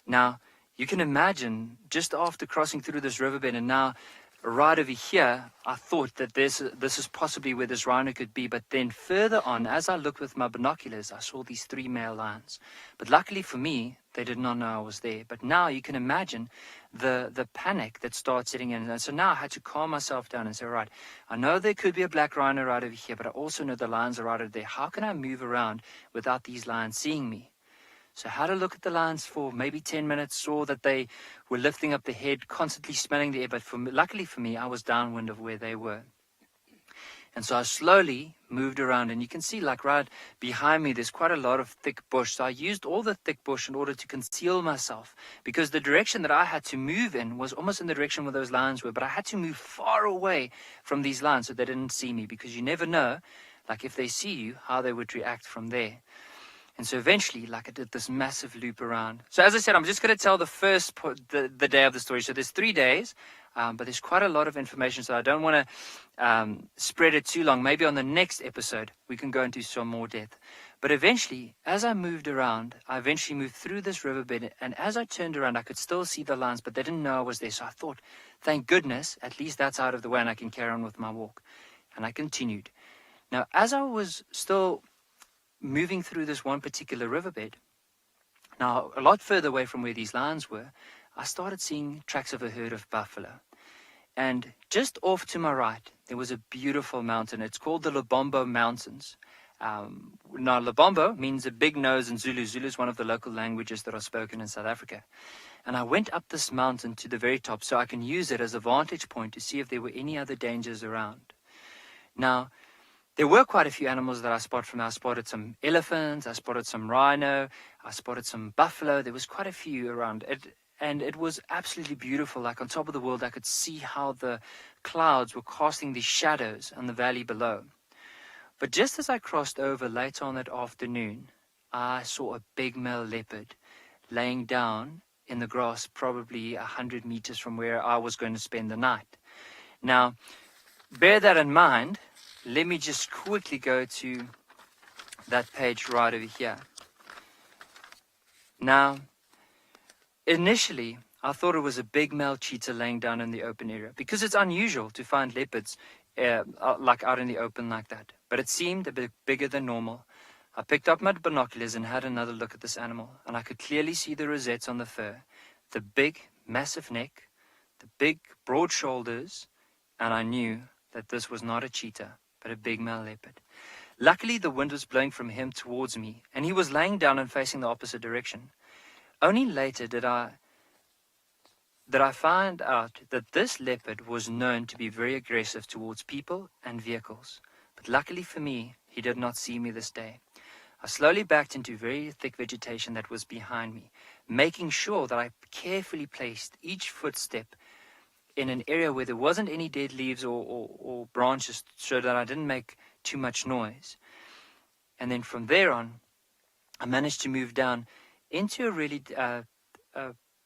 C: Now, you can imagine, just after crossing through this riverbed, and now right over here, I thought that this is possibly where this rhino could be. But then further on, as I looked with my binoculars, I saw these 3 male lions. But luckily for me, they did not know I was there. But now you can imagine the panic that starts setting in. And so now I had to calm myself down and say, right, I know there could be a black rhino right over here, but I also know the lions are right over there. How can I move around without these lions seeing me? So I had a look at the lions for maybe 10 minutes, saw that they were lifting up the head, constantly smelling the air, but luckily for me, I was downwind of where they were. And so I slowly moved around, and you can see like right behind me, there's quite a lot of thick bush. So I used all the thick bush in order to conceal myself, because the direction that I had to move in was almost in the direction where those lions were, but I had to move far away from these lions so they didn't see me, because you never know, like if they see you, how they would react from there. And so eventually, like, I did this massive loop around. So as I said, I'm just going to tell the first the day of the story. So there's 3 days, but there's quite a lot of information, so I don't want to spread it too long. Maybe on the next episode, we can go into some more depth. But eventually, as I moved around, I eventually moved through this riverbed, and as I turned around, I could still see the lions, but they didn't know I was there. So I thought, thank goodness, at least that's out of the way, and I can carry on with my walk. And I continued. Now, as I was still moving through this one particular riverbed, now a lot further away from where these lions were, I started seeing tracks of a herd of buffalo. And just off to my right, there was a beautiful mountain. It's called the Lubombo Mountains. Now, Lubombo means a big nose in Zulu. Zulu is one of the local languages that are spoken in South Africa. And I went up this mountain to the very top so I can use it as a vantage point to see if there were any other dangers around. Now, there were quite a few animals that I spotted from there. I spotted some elephants, I spotted some rhino, I spotted some buffalo. There was quite a few around it, and it was absolutely beautiful. Like on top of the world, I could see how the clouds were casting these shadows on the valley below. But just as I crossed over later on that afternoon, I saw a big male leopard laying down in the grass, probably 100 meters from where I was going to spend the night. Now, bear that in mind. Let me just quickly go to that page right over here. Now, initially, I thought it was a big male cheetah laying down in the open area, because it's unusual to find leopards like out in the open like that. But it seemed a bit bigger than normal. I picked up my binoculars and had another look at this animal, and I could clearly see the rosettes on the fur, the big, massive neck, the big, broad shoulders, and I knew that this was not a cheetah, but a big male leopard. Luckily, the wind was blowing from him towards me, and he was laying down and facing the opposite direction. Only later did I find out that this leopard was known to be very aggressive towards people and vehicles. But luckily for me, he did not see me this day. I slowly backed into very thick vegetation that was behind me, making sure that I carefully placed each footstep in an area where there wasn't any dead leaves or branches, so that I didn't make too much noise. And then from there on, I managed to move down into a really,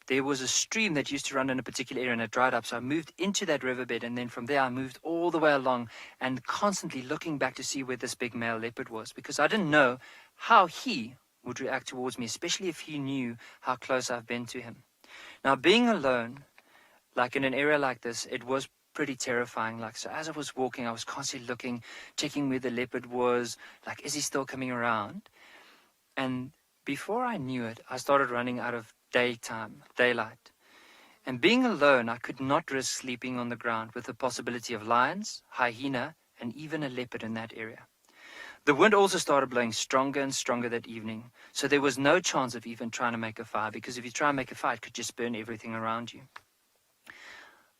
C: there was a stream that used to run in a particular area and it dried up. So I moved into that riverbed, and then from there I moved all the way along and constantly looking back to see where this big male leopard was, because I didn't know how he would react towards me, especially if he knew how close I've been to him. Now, being alone, like in an area like this, it was pretty terrifying. Like, so as I was walking, I was constantly looking, checking where the leopard was, like, is he still coming around? And before I knew it, I started running out of daylight. And being alone, I could not risk sleeping on the ground with the possibility of lions, hyena, and even a leopard in that area. The wind also started blowing stronger and stronger that evening, so there was no chance of even trying to make a fire, because if you try and make a fire, it could just burn everything around you.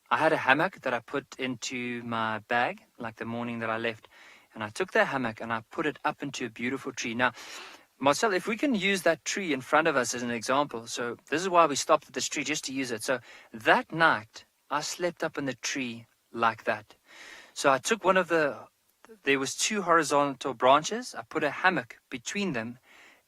C: I had a hammock that I put into my bag, like the morning that I left, and I took that hammock and I put it up into a beautiful tree. Now, Marcel, if we can use that tree in front of us as an example, so this is why we stopped at this tree, just to use it. So that night, I slept up in the tree like that. So I took there was 2 horizontal branches, I put a hammock between them,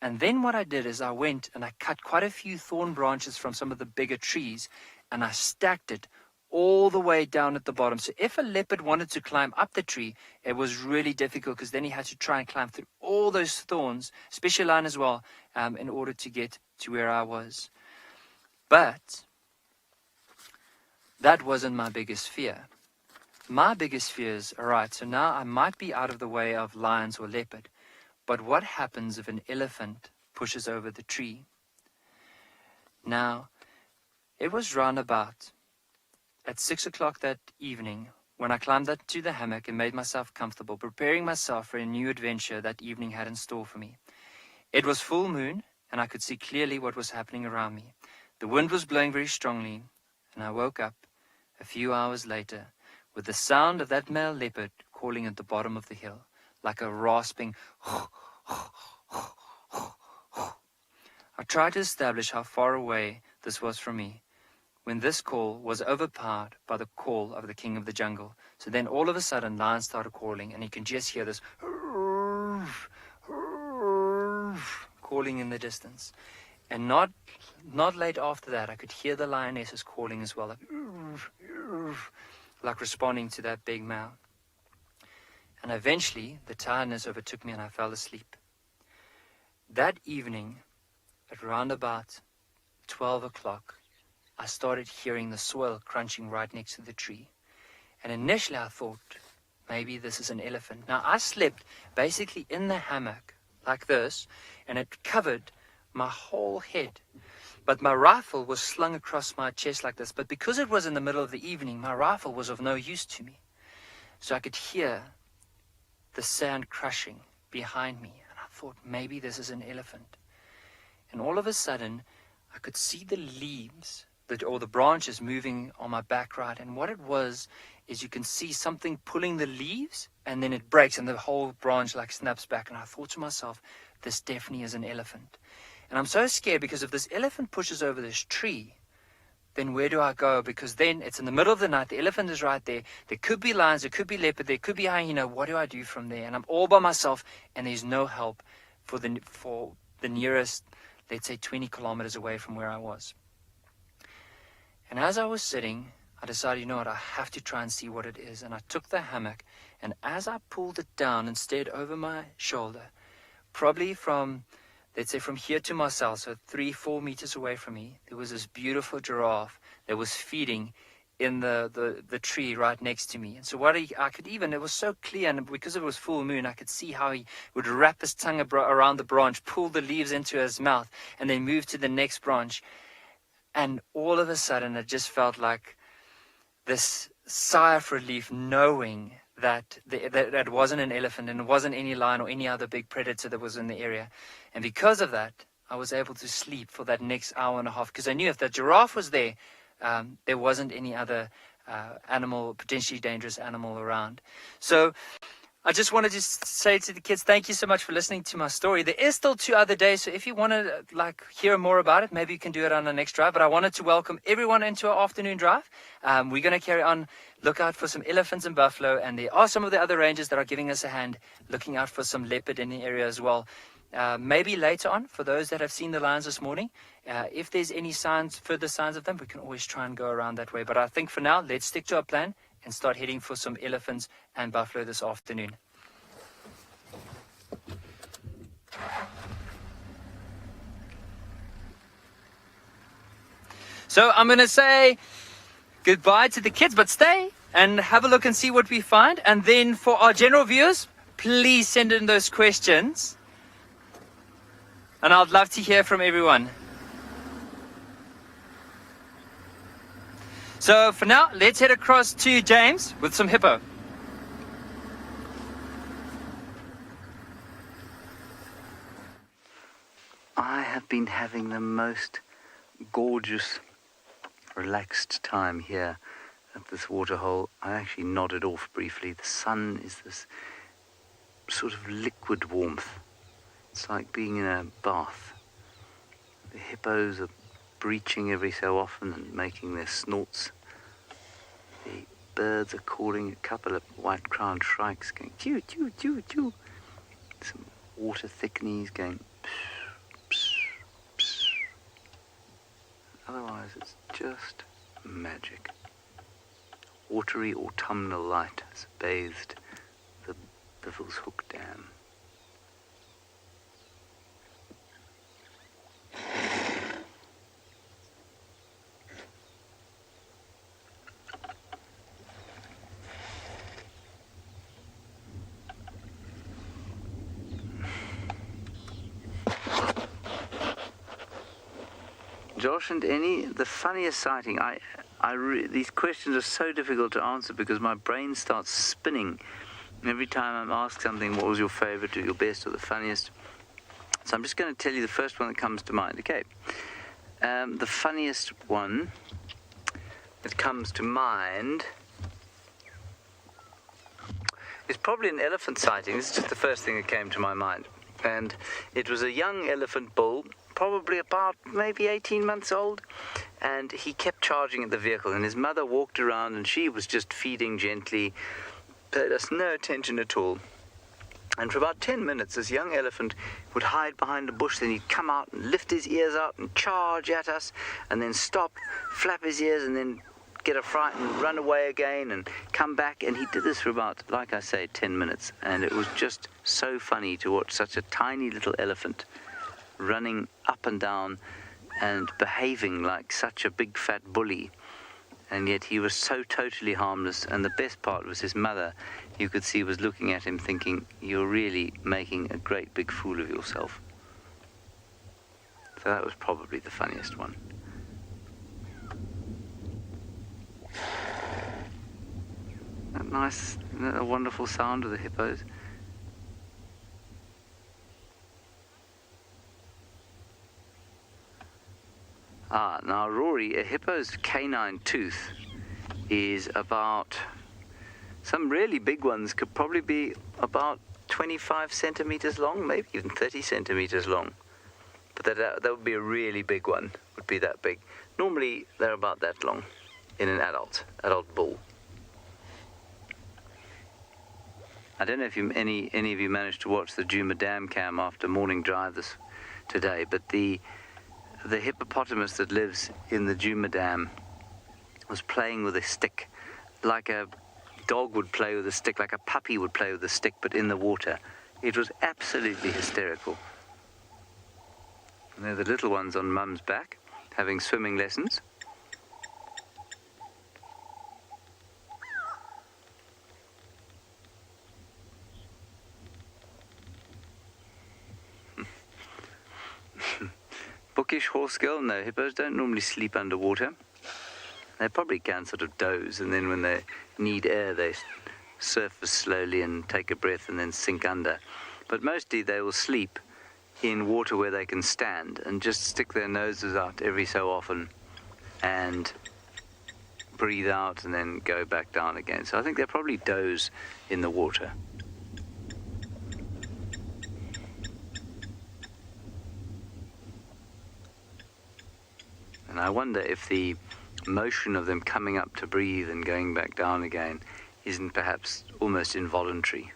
C: and then what I did is I went and I cut quite a few thorn branches from some of the bigger trees, and I stacked it all the way down at the bottom. So if a leopard wanted to climb up the tree, it was really difficult, because then he had to try and climb through all those thorns, especially lion as well, in order to get to where I was. But that wasn't my biggest fear. My biggest fear is, all right, so now I might be out of the way of lions or leopard, but what happens if an elephant pushes over the tree? Now, it was round about at 6 o'clock that evening when I climbed up to the hammock and made myself comfortable, preparing myself for a new adventure that evening had in store for me. It was full moon, and I could see clearly what was happening around me. The wind was blowing very strongly, and I woke up a few hours later with the sound of that male leopard calling at the bottom of the hill, like a rasping. I tried to establish how far away this was from me, when this call was overpowered by the call of the king of the jungle. So then all of a sudden, lions started calling, and you can just hear this calling calling in the distance. And not late after that, I could hear the lionesses calling as well, like responding to that big male. And eventually, the tiredness overtook me and I fell asleep. That evening, at round about 12 o'clock, I started hearing the soil crunching right next to the tree. And initially I thought, maybe this is an elephant. Now, I slept basically in the hammock like this, and it covered my whole head. But my rifle was slung across my chest like this. But because it was in the middle of the evening, my rifle was of no use to me. So I could hear the sand crushing behind me. And I thought, maybe this is an elephant. And all of a sudden, I could see the leaves, or the branches moving on my back right. And what it was is you can see something pulling the leaves, and then it breaks, and the whole branch like snaps back. And I thought to myself, this definitely is an elephant. And I'm so scared, because if this elephant pushes over this tree, then where do I go? Because then it's in the middle of the night, the elephant is right there. There could be lions, there could be leopard, there could be hyena. What do I do from there? And I'm all by myself, and there's no help for the nearest, let's say 20 kilometers away from where I was. And as I was sitting, I decided, you know what, I have to try and see what it is. And I took the hammock, and as I pulled it down and stared over my shoulder, probably from, let's say from here to my cell, so 3-4 meters away from me, there was this beautiful giraffe that was feeding in the tree right next to me. And so I could even, it was so clear, and because it was full moon, I could see how he would wrap his tongue around the branch, pull the leaves into his mouth, and then move to the next branch. And all of a sudden, it just felt like this sigh of relief, knowing that it wasn't an elephant and it wasn't any lion or any other big predator that was in the area. And because of that, I was able to sleep for that next hour and a half, because I knew if the giraffe was there, there wasn't any other animal, potentially dangerous animal around. So I just wanted to say to the kids, thank you so much for listening to my story. There is still 2 other days, so if you want to hear more about it, maybe you can do it on the next drive. But I wanted to welcome everyone into our afternoon drive. We're going to carry on, look out for some elephants and buffalo, and there are some of the other rangers that are giving us a hand, looking out for some leopard in the area as well. Maybe later on, for those that have seen the lions this morning, if there's any further signs of them, we can always try and go around that way. But I think for now, let's stick to our plan and start heading for some elephants and buffalo this afternoon. So I'm going to say goodbye to the kids, but stay and have a look and see what we find. And then for our general viewers, please send in those questions. And I'd love to hear from everyone. So for now, let's head across to James with some hippo.
D: I have been having the most gorgeous, relaxed time here at this waterhole. I actually nodded off briefly. The sun is this sort of liquid warmth. It's like being in a bath. The hippos are breaching every so often and making their snorts. The birds are calling, a couple of white-crowned shrikes going choo, choo, choo, choo. Some water thickneys going psh, psh, psh. Otherwise it's just magic. Watery autumnal light has bathed the Bivels Hook Dam. Josh and Annie, the funniest sighting. These questions are so difficult to answer because my brain starts spinning every time I'm asked something. What was your favorite or your best or the funniest? So I'm just going to tell you the first one that comes to mind. Okay, the funniest one that comes to mind is probably an elephant sighting. This is just the first thing that came to my mind, and it was a young elephant bull, probably about maybe 18 months old, and he kept charging at the vehicle, and his mother walked around and she was just feeding gently, paid us no attention at all. And for about 10 minutes, this young elephant would hide behind a bush, then he'd come out and lift his ears out and charge at us, and then stop, flap his ears, and then get a fright and run away again and come back. And he did this for about, like I say, 10 minutes. And it was just so funny to watch such a tiny little elephant running up and down and behaving like such a big fat bully. And yet he was so totally harmless. And the best part was his mother, you could see, was looking at him thinking, you're really making a great big fool of yourself. So that was probably the funniest one. That nice, isn't that a wonderful sound of the hippos? Now Rory, a hippo's canine tooth is about, some really big ones could probably be about 25 centimeters long, maybe even 30 centimeters long. But that would be a really big one, would be that big. Normally they're about that long in an adult bull. I don't know if any of you managed to watch the Djuma Dam cam after morning drive today, but the hippopotamus that lives in the Djuma Dam was playing with a stick like a dog would play with a stick, like a puppy would play with a stick, but in the water. It was absolutely hysterical. And they're the little ones on Mum's back, having swimming lessons. Bookish horse girl? No, hippos don't normally sleep underwater. They probably can sort of doze, and then when they need air, they surface slowly and take a breath and then sink under. But mostly they will sleep in water where they can stand and just stick their noses out every so often and breathe out and then go back down again. So I think they probably doze in the water. And I wonder if the motion of them coming up to breathe and going back down again isn't perhaps almost involuntary.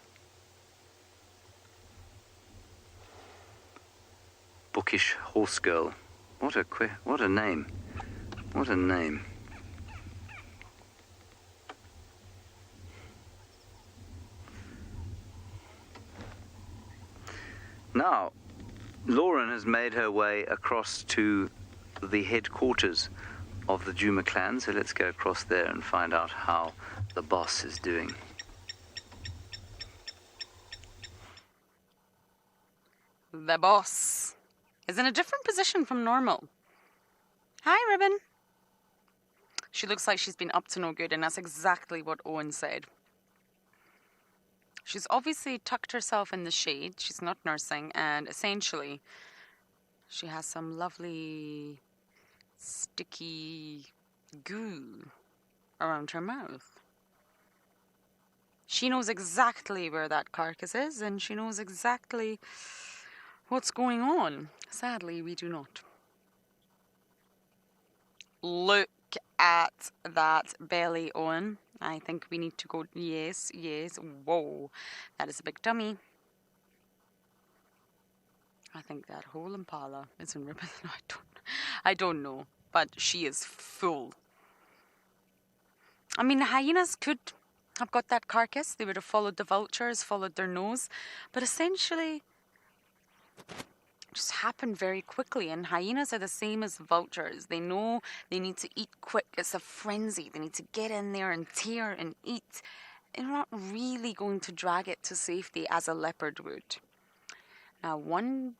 D: Bookish horse girl. What a name. What a name. Now, Lauren has made her way across to the headquarters of the Djuma clan, so let's go across there and find out how the boss is doing.
B: The boss is in a different position from normal. Hi, Ribbon. She looks like she's been up to no good, and that's exactly what Owen said. She's obviously tucked herself in the shade. She's not nursing, and essentially she has some lovely sticky goo around her mouth. She knows exactly where that carcass is, and she knows exactly what's going on. Sadly, we do not. Look at that belly, Owen. I think we need to go. Yes, yes. Whoa, that is a big tummy. I think that whole Impala is in ribbon. I don't know, but she is full. I mean, the hyenas could have got that carcass. They would have followed the vultures, followed their nose, but essentially it just happened very quickly. And hyenas are the same as vultures. They know they need to eat quick. It's a frenzy. They need to get in there and tear and eat. They're not really going to drag it to safety as a leopard would. Now, wonder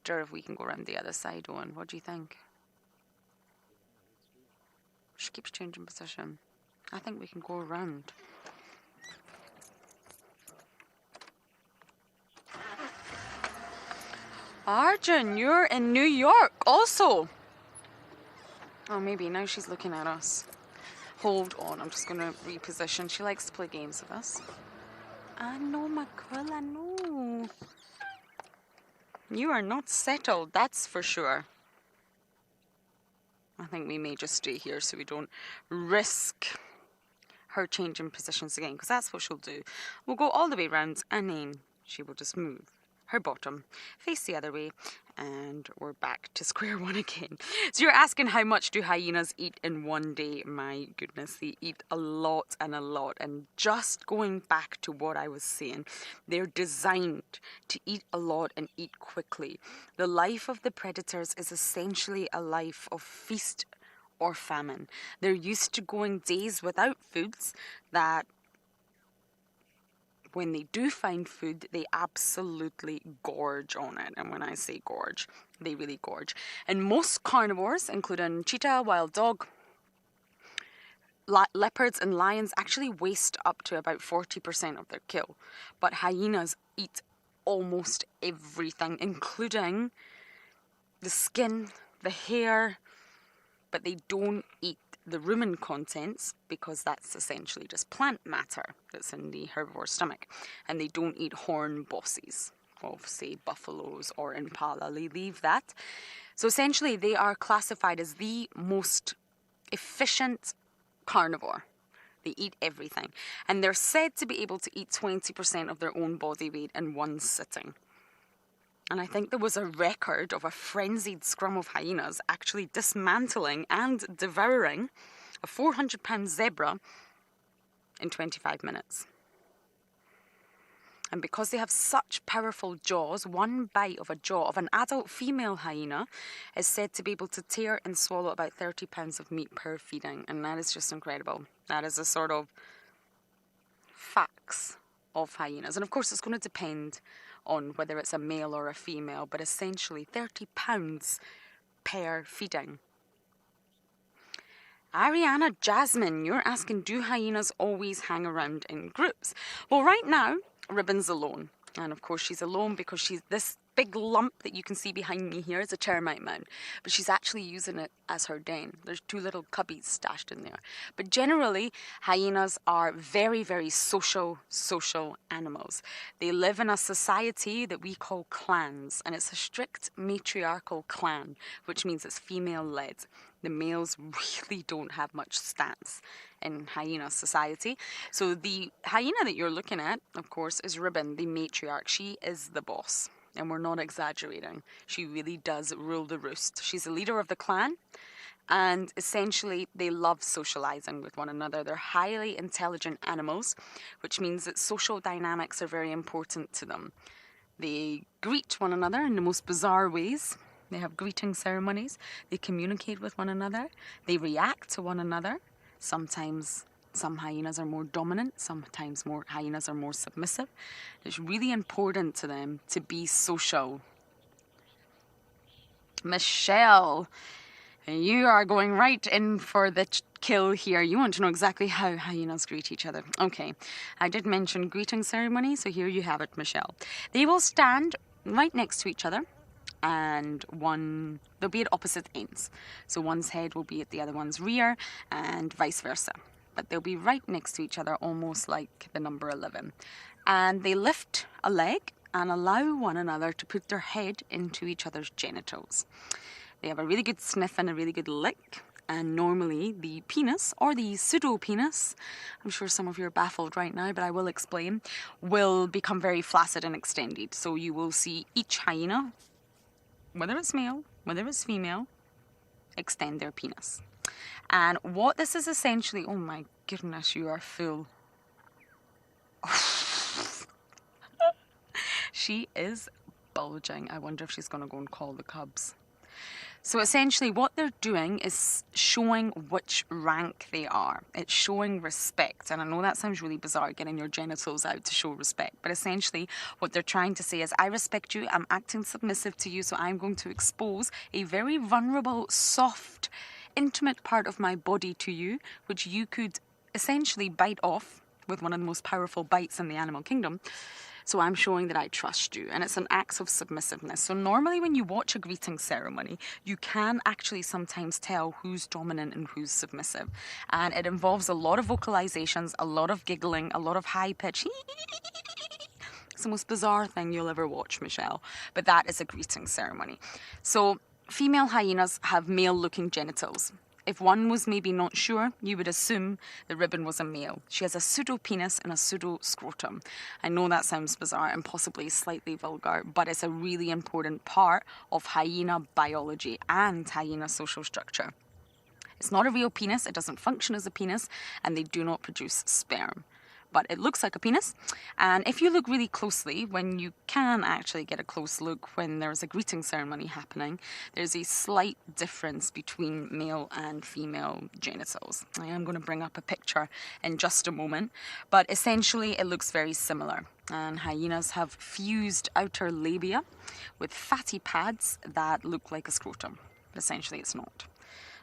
B: if we can go around the other side, Owen. What do you think? She keeps changing position. I think we can go around. Arjun, you're in New York also. Oh, maybe now she's looking at us. Hold on, I'm just going to reposition. She likes to play games with us. I know, my girl, I know. You are not settled, that's for sure. I think we may just stay here so we don't risk her changing positions again, because that's what she'll do. We'll go all the way around and then she will just move her bottom, face the other way, and we're back to square one again. So you're asking, how much do hyenas eat in one day? My goodness, they eat a lot and a lot. And just going back to what I was saying, they're designed to eat a lot and eat quickly. The life of the predators is essentially a life of feast or famine. They're used to going days without foods that when they do find food, they absolutely gorge on it. And when I say gorge, they really gorge. And most carnivores, including cheetah, wild dog, leopards and lions, actually waste up to about 40% of their kill. But hyenas eat almost everything, including the skin, the hair, but they don't eat the rumen contents because that's essentially just plant matter that's in the herbivore stomach. And they don't eat horn bosses of, say, buffaloes or impala. They leave that. So essentially they are classified as the most efficient carnivore. They eat everything. And they're said to be able to eat 20% of their own body weight in one sitting. And I think there was a record of a frenzied scrum of hyenas actually dismantling and devouring a 400-pound zebra in 25 minutes. And because they have such powerful jaws, one bite of a jaw of an adult female hyena is said to be able to tear and swallow about 30 pounds of meat per feeding. And that is just incredible. That is a sort of facts of hyenas. And of course, it's going to depend on whether it's a male or a female, but essentially 30 pounds per feeding. Ariana Jasmine, you're asking, do hyenas always hang around in groups? Well, right now, Ribbon's alone. And of course, she's alone because she's this big lump that you can see behind me here is a termite mound. But she's actually using it as her den. There's two little cubbies stashed in there. But generally, hyenas are very, very social animals. They live in a society that we call clans. And it's a strict matriarchal clan, which means it's female-led. The males really don't have much stance in hyena society. So the hyena that you're looking at, of course, is Ribbon, the matriarch. She is the boss. And we're not exaggerating. She really does rule the roost. She's the leader of the clan. And essentially, they love socializing with one another. They're highly intelligent animals, which means that social dynamics are very important to them. They greet one another in the most bizarre ways. They have greeting ceremonies. They communicate with one another. They react to one another. Sometimes some hyenas are more dominant. Sometimes more hyenas are more submissive. It's really important to them to be social. Michelle, you are going right in for the kill here. You want to know exactly how hyenas greet each other. Okay, I did mention greeting ceremony, so here you have it, Michelle. They will stand right next to each other. And they'll be at opposite ends. So one's head will be at the other one's rear and vice versa. But they'll be right next to each other, almost like the number 11. And they lift a leg and allow one another to put their head into each other's genitals. They have a really good sniff and a really good lick. And normally the penis, or the pseudo-penis, I'm sure some of you are baffled right now, but I will explain, will become very flaccid and extended. So you will see each hyena, whether it's male, whether it's female, extend their penis. And what this is essentially, oh my goodness, you are full. She is bulging. I wonder if she's going to go and call the cubs. So essentially what they're doing is showing which rank they are. It's showing respect. And I know that sounds really bizarre, getting your genitals out to show respect. But essentially what they're trying to say is, I respect you, I'm acting submissive to you, so I'm going to expose a very vulnerable, soft, intimate part of my body to you, which you could essentially bite off with one of the most powerful bites in the animal kingdom. So I'm showing that I trust you, and it's an act of submissiveness. So normally when you watch a greeting ceremony, you can actually sometimes tell who's dominant and who's submissive. And it involves a lot of vocalizations, a lot of giggling, a lot of high pitch. It's the most bizarre thing you'll ever watch, Michelle. But that is a greeting ceremony. So female hyenas have male-looking genitals. if one was maybe not sure, you would assume the ribbon was a male. She has a pseudo-penis and a pseudo-scrotum. I know that sounds bizarre and possibly slightly vulgar, but it's a really important part of hyena biology and hyena social structure. It's not a real penis, it doesn't function as a penis, and they do not produce sperm. But it looks like a penis, and if you look really closely, when you can actually get a close look when there's a greeting ceremony happening, there's a slight difference between male and female genitals. I am going to bring up a picture in just a moment, but essentially it looks very similar. And hyenas have fused outer labia with fatty pads that look like a scrotum, but essentially it's not.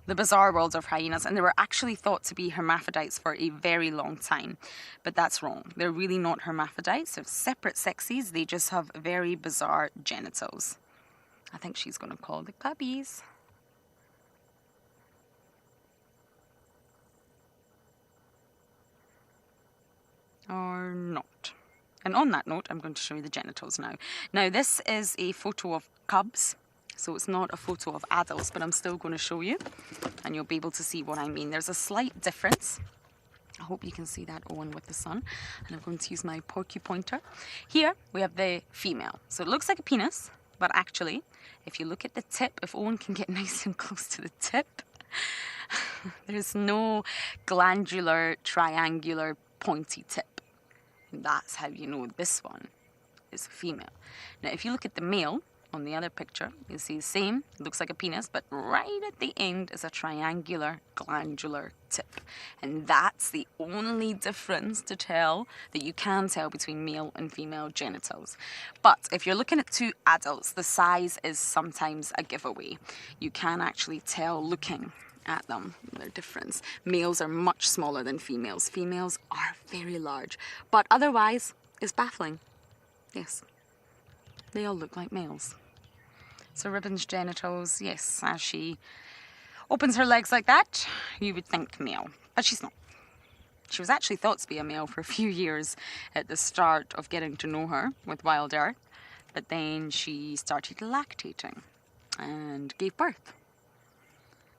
B: The bizarre world of hyenas, and they were actually thought to be hermaphrodites for a very long time, but that's wrong. They're really not hermaphrodites, they're separate sexes, they just have very bizarre genitals. I think she's going to call the cubbies. Or not. And on that note, I'm going to show you the genitals now. Now, this is a photo of cubs. So it's not a photo of adults, but I'm still going to show you, and you'll be able to see what I mean. There's a slight difference. I hope you can see that, Owen, with the sun. And I'm going to use my porcue pointer. Here we have the female. So it looks like a penis, but actually, if you look at the tip, if Owen can get nice and close to the tip, there's no glandular, triangular, pointy tip. And that's how you know this one is a female. Now, if you look at the male, on the other picture, you see the same, it looks like a penis, but right at the end is a triangular glandular tip. And that's the only difference to tell that you can tell between male and female genitals. But if you're looking at two adults, the size is sometimes a giveaway. You can actually tell looking at them, their difference. Males are much smaller than females. Females are very large, but otherwise it's baffling. Yes, they all look like males. So Ribbon's genitals, yes, as she opens her legs like that, you would think male, but she's not. She was actually thought to be a male for a few years at the start of getting to know her with WildEarth, but then she started lactating and gave birth.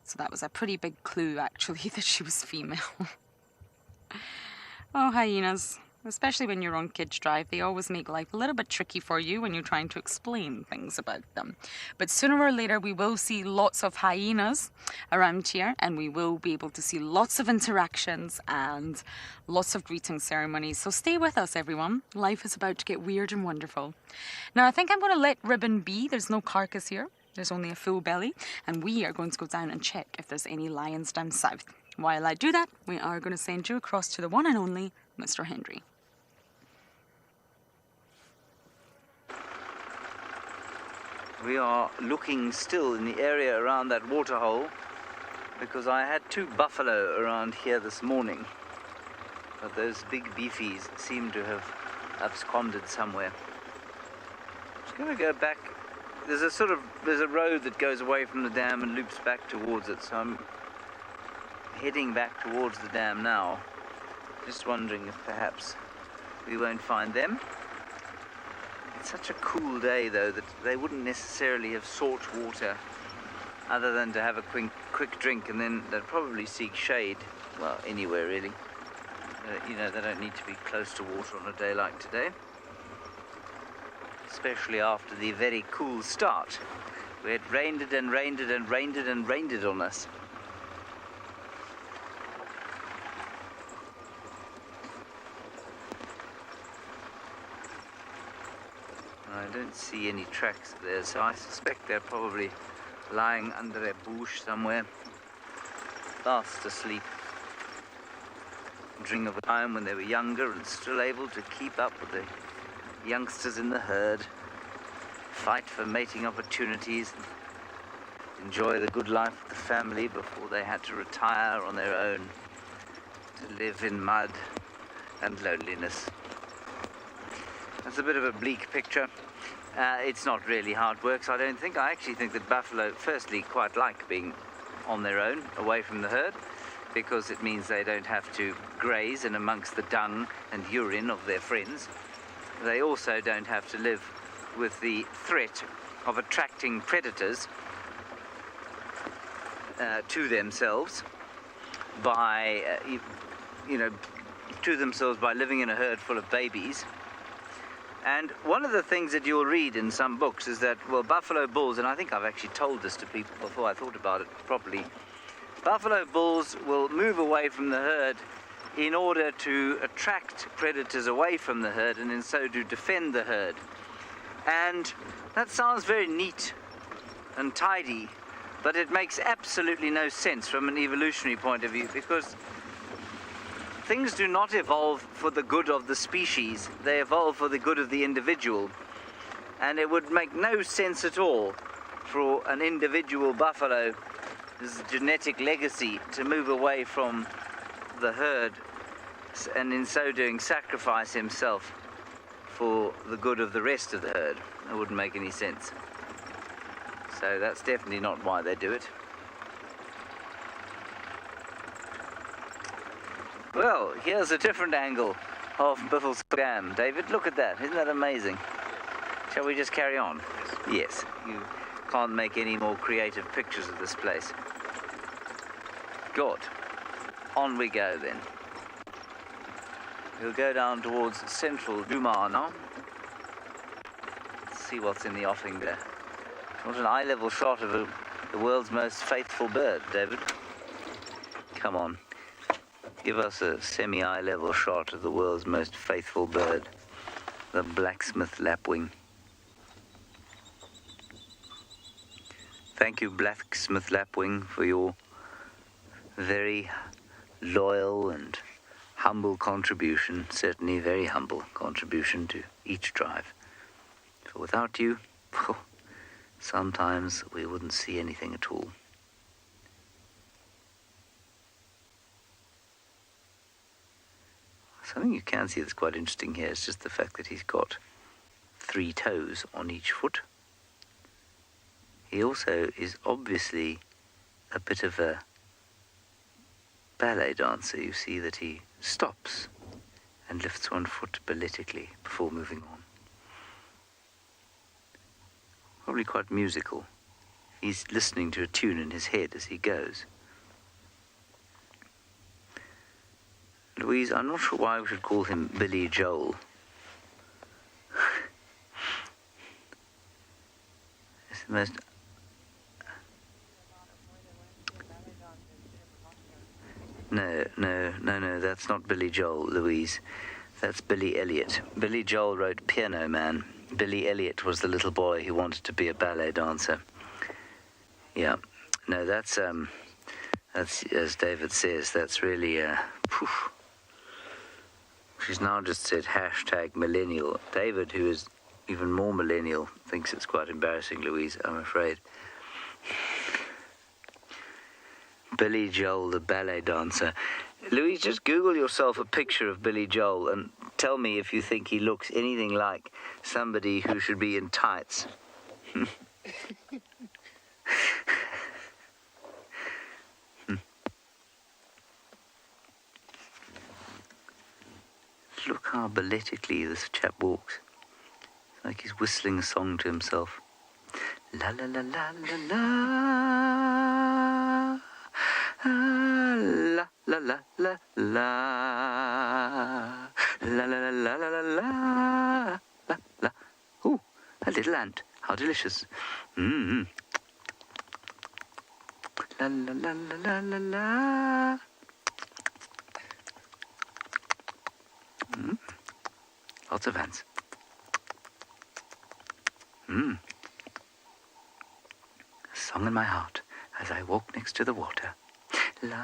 B: So that was a pretty big clue, actually, that she was female. Oh, hyenas. Especially when you're on Kids Drive, they always make life a little bit tricky for you when you're trying to explain things about them. But sooner or later, we will see lots of hyenas around here, and we will be able to see lots of interactions and lots of greeting ceremonies. So stay with us, everyone. Life is about to get weird and wonderful. Now, I think I'm going to let Ribbon be. There's no carcass here. There's only a full belly, and we are going to go down and check if there's any lions down south. While I do that, we are going to send you across to the one and only Mr. Henry.
D: We are looking still in the area around that waterhole because I had two buffalo around here this morning, but those big beefies seem to have absconded somewhere. I'm just going to go back. There's a road that goes away from the dam and loops back towards it, so I'm heading back towards the dam now, just wondering if perhaps we won't find them. It's such a cool day, though, that they wouldn't necessarily have sought water other than to have a quick drink, and then they'd probably seek shade, well, anywhere really. You know, they don't need to be close to water on a day like today, especially after the very cool start where it rained it and rained it and rained it and rained it on us. I don't see any tracks there, so I suspect they're probably lying under a bush somewhere, fast asleep. Dreaming of a time when they were younger and still able to keep up with the youngsters in the herd, fight for mating opportunities, and enjoy the good life of the family before they had to retire on their own to live in mud and loneliness. That's a bit of a bleak picture. It's not really hard work, so I don't think. I actually think that buffalo, firstly, quite like being on their own, away from the herd, because it means they don't have to graze in amongst the dung and urine of their friends. They also don't have to live with the threat of attracting predators to themselves by, to themselves by living in a herd full of babies. And one of the things that you'll read in some books is that, well, buffalo bulls, and I think I've actually told this to people before I thought about it properly, buffalo bulls will move away from the herd in order to attract predators away from the herd, and in so do defend the herd. And that sounds very neat and tidy, but it makes absolutely no sense from an evolutionary point of view, because things do not evolve for the good of the species, they evolve for the good of the individual. And it would make no sense at all for an individual buffalo, his genetic legacy, to move away from the herd and in so doing sacrifice himself for the good of the rest of the herd. It wouldn't make any sense. So that's definitely not why they do it. Well, here's a different angle of Biffle's dam. David, look at that. Isn't that amazing? Shall we just carry on? Yes. You can't make any more creative pictures of this place. Good. On we go then. We'll go down towards central Djuma now. Let's see what's in the offing there. What an eye-level shot of the world's most faithful bird, David. Come on. Give us a semi-eye level shot of the world's most faithful bird, the Blacksmith Lapwing. Thank you, Blacksmith Lapwing, for your very loyal and humble contribution, certainly very humble contribution to each drive. For without you, sometimes we wouldn't see anything at all. Something you can see that's quite interesting here is just the fact that he's got 3 toes on each foot. He also is obviously a bit of a ballet dancer. You see that he stops and lifts one foot balletically before moving on. Probably quite musical. He's listening to a tune in his head as he goes. Louise, I'm not sure why we should call him Billy Joel. It's the most... No, that's not Billy Joel, Louise. That's Billy Elliot. Billy Joel wrote Piano Man. Billy Elliot was the little boy who wanted to be a ballet dancer. Yeah. No, that's as David says, that's really, She's now just said #millennial. David, who is even more millennial, thinks it's quite embarrassing, Louise, I'm afraid. Billy Joel, the ballet dancer. Louise, just Google yourself a picture of Billy Joel and tell me if you think he looks anything like somebody who should be in tights. Look how balletically this chap walks. It's like he's whistling a song to himself. La la la la la la. La la la la la. La la la la la la la la. Ooh, a little ant. How delicious. Mmm. La la la la la la la. Lots of ants. A song in my heart as I walk next to the water. La,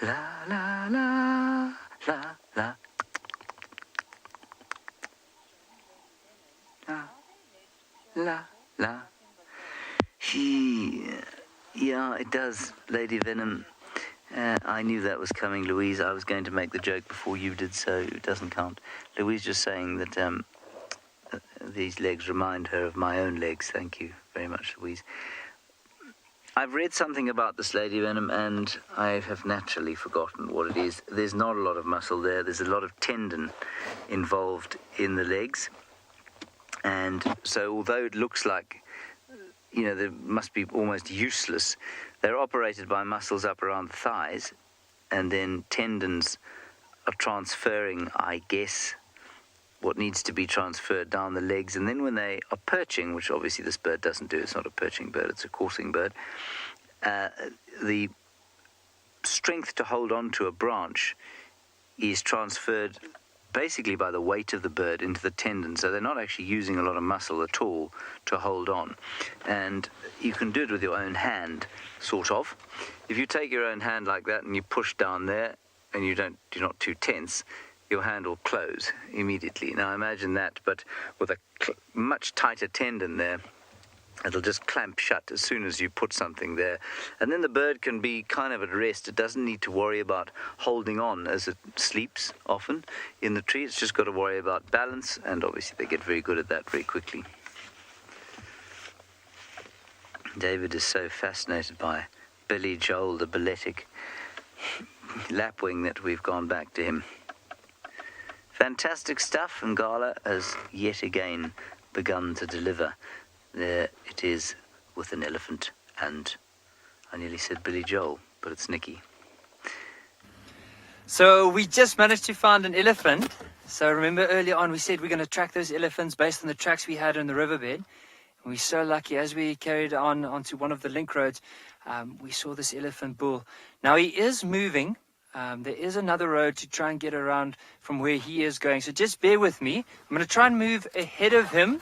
D: la, la, la, la, la. La, la, la. Yeah, it does, Lady Venom. I knew that was coming, Louise. I was going to make the joke before you did, so it doesn't count. Louise just saying that these legs remind her of my own legs. Thank you very much, Louise. I've read something about this Lady Venom, and I have naturally forgotten what it is. There's not a lot of muscle there. There's a lot of tendon involved in the legs. And so although it looks like they must be almost useless. They're operated by muscles up around the thighs, and then tendons are transferring, I guess, what needs to be transferred down the legs. And then when they are perching, which obviously this bird doesn't do, it's not a perching bird, it's a coursing bird, the strength to hold on to a branch is transferred basically by the weight of the bird into the tendon, so they're not actually using a lot of muscle at all to hold on. And you can do it with your own hand, sort of. If you take your own hand like that and you push down there and you're not too tense, your hand will close immediately. Now imagine that, but with a much tighter tendon there, it'll just clamp shut as soon as you put something there. And then the bird can be kind of at rest. It doesn't need to worry about holding on as it sleeps often in the tree. It's just got to worry about balance, and obviously they get very good at that very quickly. David is so fascinated by Billy Joel, the balletic lapwing, that we've gone back to him. Fantastic stuff, and Ngala has yet again begun to deliver. There it is with an elephant, and I nearly said Billy Joel, but it's Nicky.
C: So we just managed to find an elephant. So remember earlier on we said we're going to track those elephants based on the tracks we had in the riverbed. And we're so lucky, as we carried on onto one of the link roads, we saw this elephant bull. Now he is moving. There is another road to try and get around from where he is going. So just bear with me. I'm going to try and move ahead of him.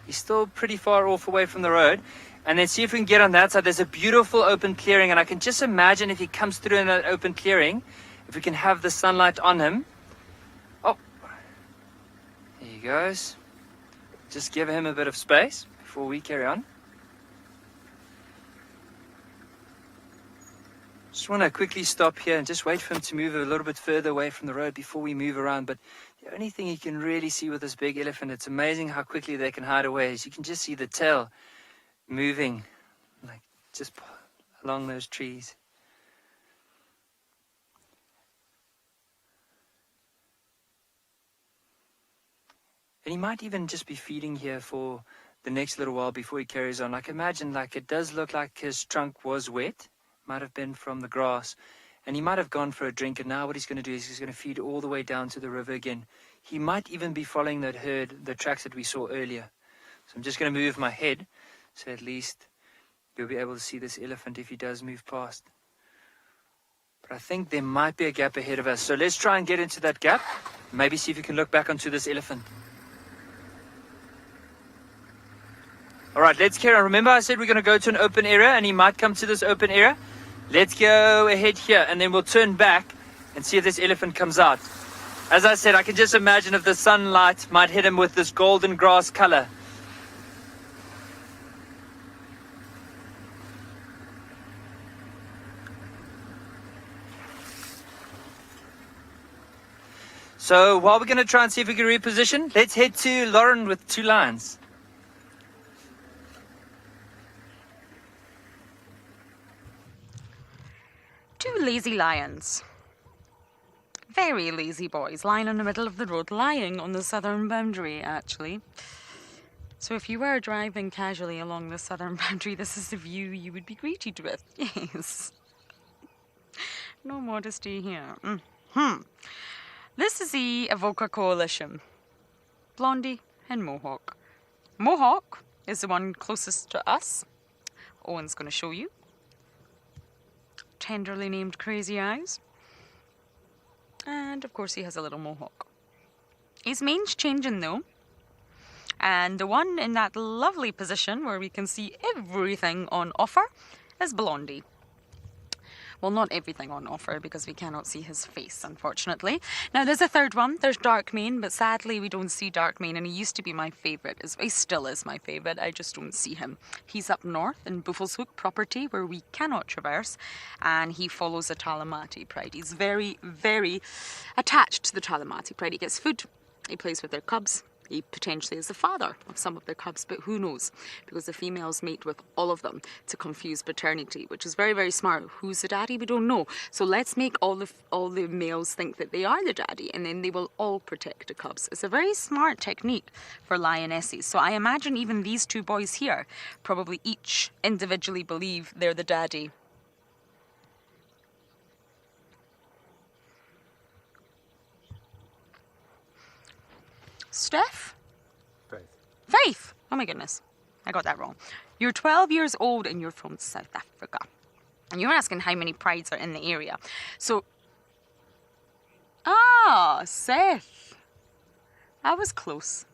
C: He's still pretty far off away from the road. And then see if we can get on that side. There's a beautiful open clearing. And I can just imagine if he comes through in that open clearing, if we can have the sunlight on him. Oh, there he goes. Just give him a bit of space before we carry on. Just want to quickly stop here and just wait for him to move a little bit further away from the road before we move around. But the only thing you can really see with this big elephant, it's amazing how quickly they can hide away. As you can just see the tail moving, like just along those trees. And he might even just be feeding here for the next little while before he carries on. Like imagine, like it does look like his trunk was wet. Might have been from the grass, and he might have gone for a drink, and now what he's going to do is he's going to feed all the way down to the river again. He might even be following that herd, the tracks that we saw earlier. So I'm just going to move my head, so at least you'll be able to see this elephant if he does move past. But I think there might be a gap ahead of us, so let's try and get into that gap, maybe see if we can look back onto this elephant. All right, let's carry on. Remember I said we're going to go to an open area, and he might come to this open area. Let's go ahead here, and then we'll turn back and see if this elephant comes out. As I said, I can just imagine if the sunlight might hit him with this golden grass color. So while we're going to try and see if we can reposition, let's head to Lauren with 2 lions.
B: Two lazy lions. Very lazy boys, lying in the middle of the road, lying on the southern boundary, actually. So if you were driving casually along the southern boundary, this is the view you would be greeted with. Yes. No modesty here. This is the Avoca Coalition. Blondie and Mohawk. Mohawk is the one closest to us. Owen's going to show you. Tenderly named Crazy Eyes. And of course he has a little mohawk. His mane's changing though. And the one in that lovely position where we can see everything on offer is Blondie. Well, not everything on offer because we cannot see his face, unfortunately. Now, there's a third one. There's Darkmane, but sadly we don't see Darkmane, and he used to be my favourite. He still is my favourite. I just don't see him. He's up north in Buffelshoek property where we cannot traverse, and he follows the Talamati Pride. He's very, very attached to the Talamati Pride. He gets food. He plays with their cubs. He potentially is the father of some of their cubs, but who knows? Because the females mate with all of them to confuse paternity, which is very, very smart. Who's the daddy? We don't know. So let's make all the males think that they are the daddy, and then they will all protect the cubs. It's a very smart technique for lionesses. So I imagine even these two boys here probably each individually believe they're the daddy. Steph? Faith! Oh my goodness, I got that wrong. You're 12 years old and you're from South Africa. And you're asking how many prides are in the area. So, Seth. I was close.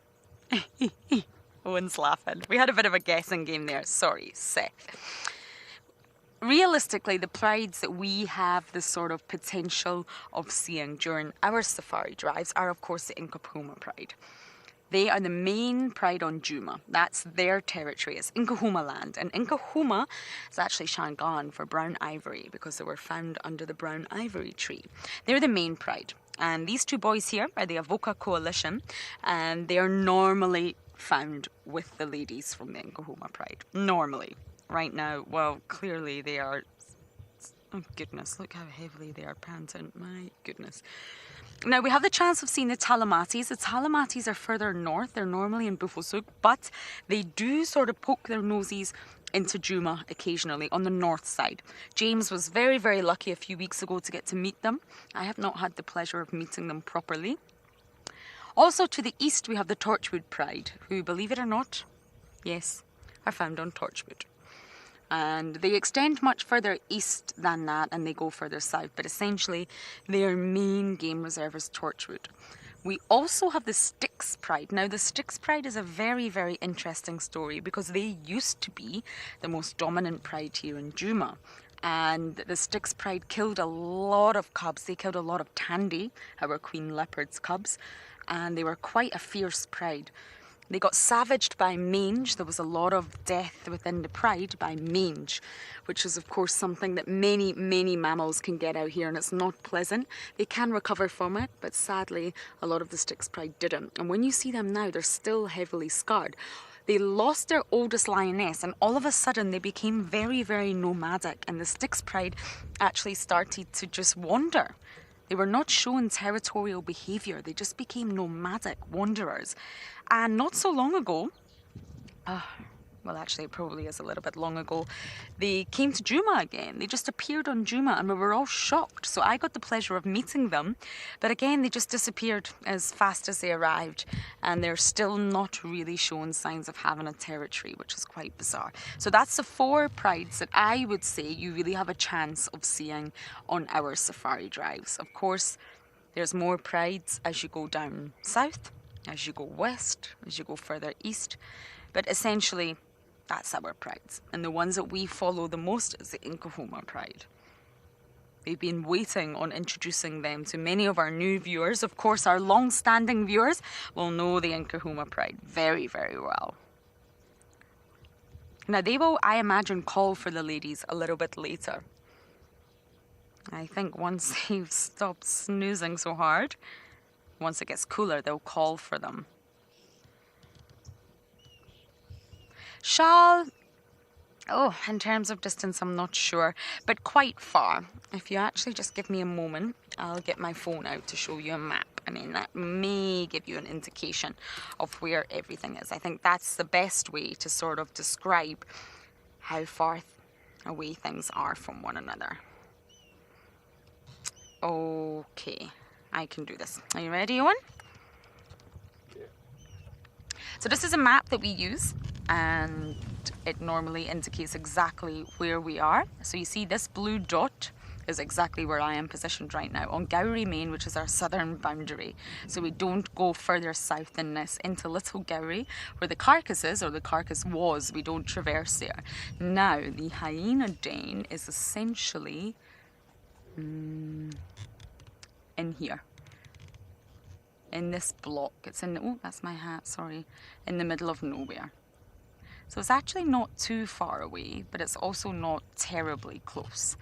B: Owen's laughing. We had a bit of a guessing game there. Sorry, Seth. Realistically, the prides that we have the sort of potential of seeing during our safari drives are, of course, the Nkahuma Pride. They are the main pride on Djuma. That's their territory. It's Nkahuma land. And Nkahuma is actually Shangaan for brown ivory because they were found under the brown ivory tree. They're the main pride. And these two boys here are the Avoca Coalition, and they are normally found with the ladies from the Nkahuma Pride. Normally. Right now, well, clearly they are... Oh, goodness, look how heavily they are panting. My goodness. Now, we have the chance of seeing the Talamatis. The Talamatis are further north. They're normally in Buffelshoek, but they do sort of poke their noses into Djuma occasionally on the north side. James was very, very lucky a few weeks ago to get to meet them. I have not had the pleasure of meeting them properly. Also to the east, we have the Torchwood Pride, who, believe it or not, yes, are found on Torchwood. And they extend much further east than that, and they go further south. But essentially, their main game reserve is Torchwood. We also have the Styx Pride. Now, the Styx Pride is a very, very interesting story because they used to be the most dominant pride here in Djuma. And the Styx Pride killed a lot of cubs. They killed a lot of Tandy, our queen leopard's cubs. And they were quite a fierce pride. They got savaged by mange. There was a lot of death within the pride by mange, which is of course something that many, many mammals can get out here, and it's not pleasant. They can recover from it, but sadly a lot of the Styx Pride didn't. And when you see them now, they're still heavily scarred. They lost their oldest lioness, and all of a sudden they became very, very nomadic, and the Styx Pride actually started to just wander. They were not showing territorial behaviour, they just became nomadic wanderers. And not so long ago, well actually it probably is a little bit long ago, they came to Djuma again. They just appeared on Djuma and we were all shocked. So I got the pleasure of meeting them, but again they just disappeared as fast as they arrived, and they're still not really showing signs of having a territory, which is quite bizarre. So that's the 4 prides that I would say you really have a chance of seeing on our safari drives. Of course, there's more prides as you go down south, as you go west, as you go further east, but essentially that's our prides. And the ones that we follow the most is the Nkahuma Pride. We've been waiting on introducing them to many of our new viewers. Of course, our long-standing viewers will know the Nkahuma Pride very, very well. Now, they will, I imagine, call for the ladies a little bit later. I think once they've stopped snoozing so hard, once it gets cooler, they'll call for them. In terms of distance, I'm not sure, but quite far. If you actually just give me a moment, I'll get my phone out to show you a map, and then that may give you an indication of where everything is. I think that's the best way to sort of describe how far away things are from one another. Okay, I can do this. Are you ready, Owen? Yeah. So this is a map that we use, and it normally indicates exactly where we are. So you see this blue dot is exactly where I am positioned right now, on Gowrie Main, which is our southern boundary. So we don't go further south than this into Little Gowrie, where the carcass is, or the carcass was. We don't traverse there. Now, the hyena den is essentially in here. In this block. It's in, oh, that's my hat, sorry. In the middle of nowhere. So it's actually not too far away, but it's also not terribly close.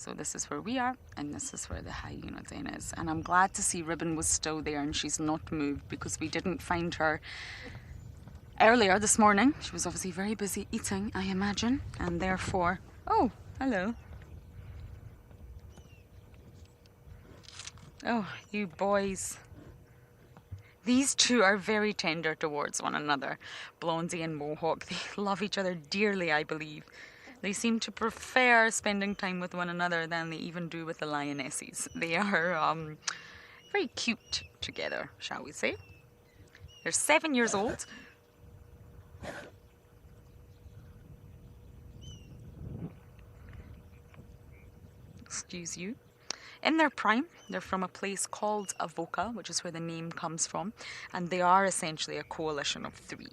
B: So this is where we are, and this is where the hyena den is. And I'm glad to see Ribbon was still there and she's not moved, because we didn't find her earlier this morning. She was obviously very busy eating, I imagine, and therefore... Oh, hello. Oh, you boys. These two are very tender towards one another, Blondie and Mohawk. They love each other dearly, I believe. They seem to prefer spending time with one another than they even do with the lionesses. They are very cute together, shall we say. They're 7 years old. Excuse you. In their prime, they're from a place called Avoca, which is where the name comes from, and they are essentially a coalition of 3.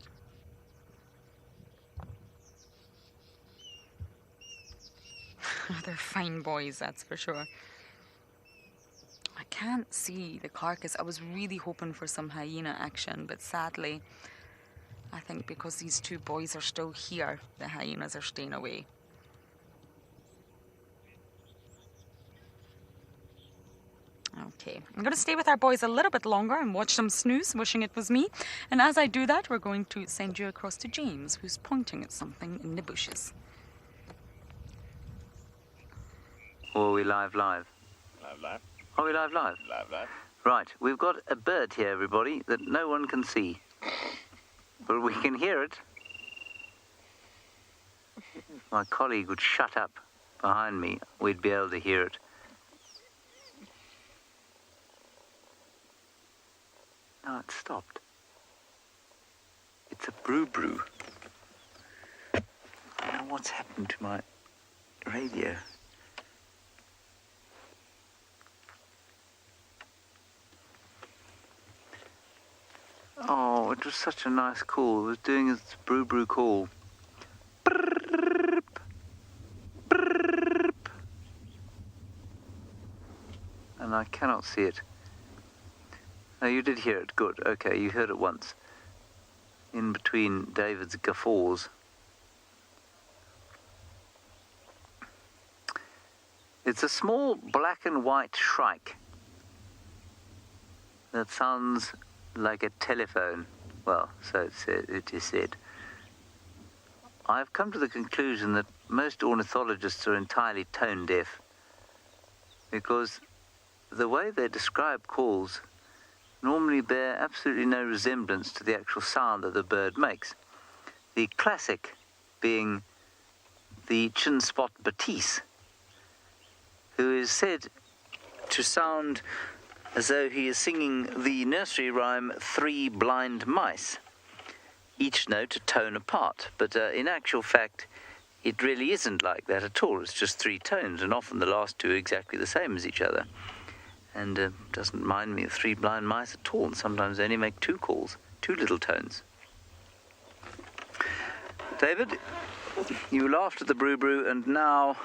B: They're fine boys, that's for sure. I can't see the carcass. I was really hoping for some hyena action, but sadly, I think because these 2 boys are still here, the hyenas are staying away. Okay, I'm going to stay with our boys a little bit longer and watch them snooze, wishing it was me. And as I do that, we're going to send you across to James, who's pointing at something in the bushes.
D: Or are we live?
E: Live.
D: Are we live?
E: Live.
D: Right, we've got a bird here, everybody, that no one can see. But we can hear it. If my colleague would shut up behind me, we'd be able to hear it. No, it stopped. It's a brew. I don't know what's happened to my radio. Oh, it was such a nice call. It was doing its brew call. Brrrp, brrrp. And I cannot see it. Oh, you did hear it. Good. Okay, you heard it once. In between David's guffaws. It's a small black and white shrike that sounds like a telephone. Well, so it is said. I've come to the conclusion that most ornithologists are entirely tone deaf, because the way they describe calls normally bear absolutely no resemblance to the actual sound that the bird makes. The classic being the chin spot batisse, who is said to sound as though he is singing the nursery rhyme 3 Blind Mice, each note a tone apart. But in actual fact, it really isn't like that at all. It's just 3 tones, and often the last 2 are exactly the same as each other. And doesn't mind me of 3 blind mice at all, and sometimes they only make 2 calls, 2 little tones. David, you laughed at the brew, and now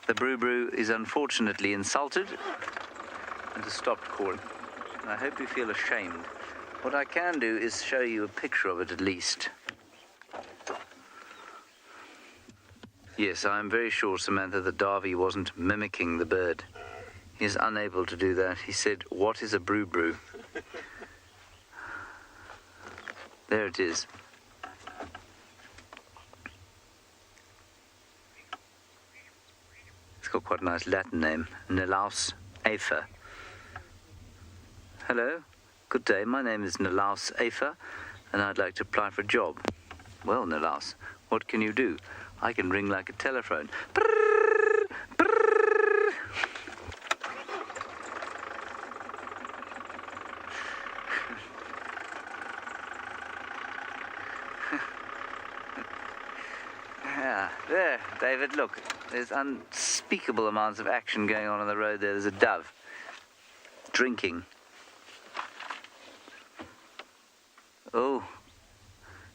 D: the brew is unfortunately insulted and has stopped calling. And I hope you feel ashamed. What I can do is show you a picture of it at least. Yes, I'm very sure, Samantha, that Darby wasn't mimicking the bird. He is unable to do that. He said, "What is a brew?" There it is. It's got quite a nice Latin name, Nelaus Afer. Hello, good day. My name is Nelaus Afer, and I'd like to apply for a job. Well, Nelaus, what can you do? I can ring like a telephone. There, David, look. There's unspeakable amounts of action going on the road there. There's a dove drinking. Oh,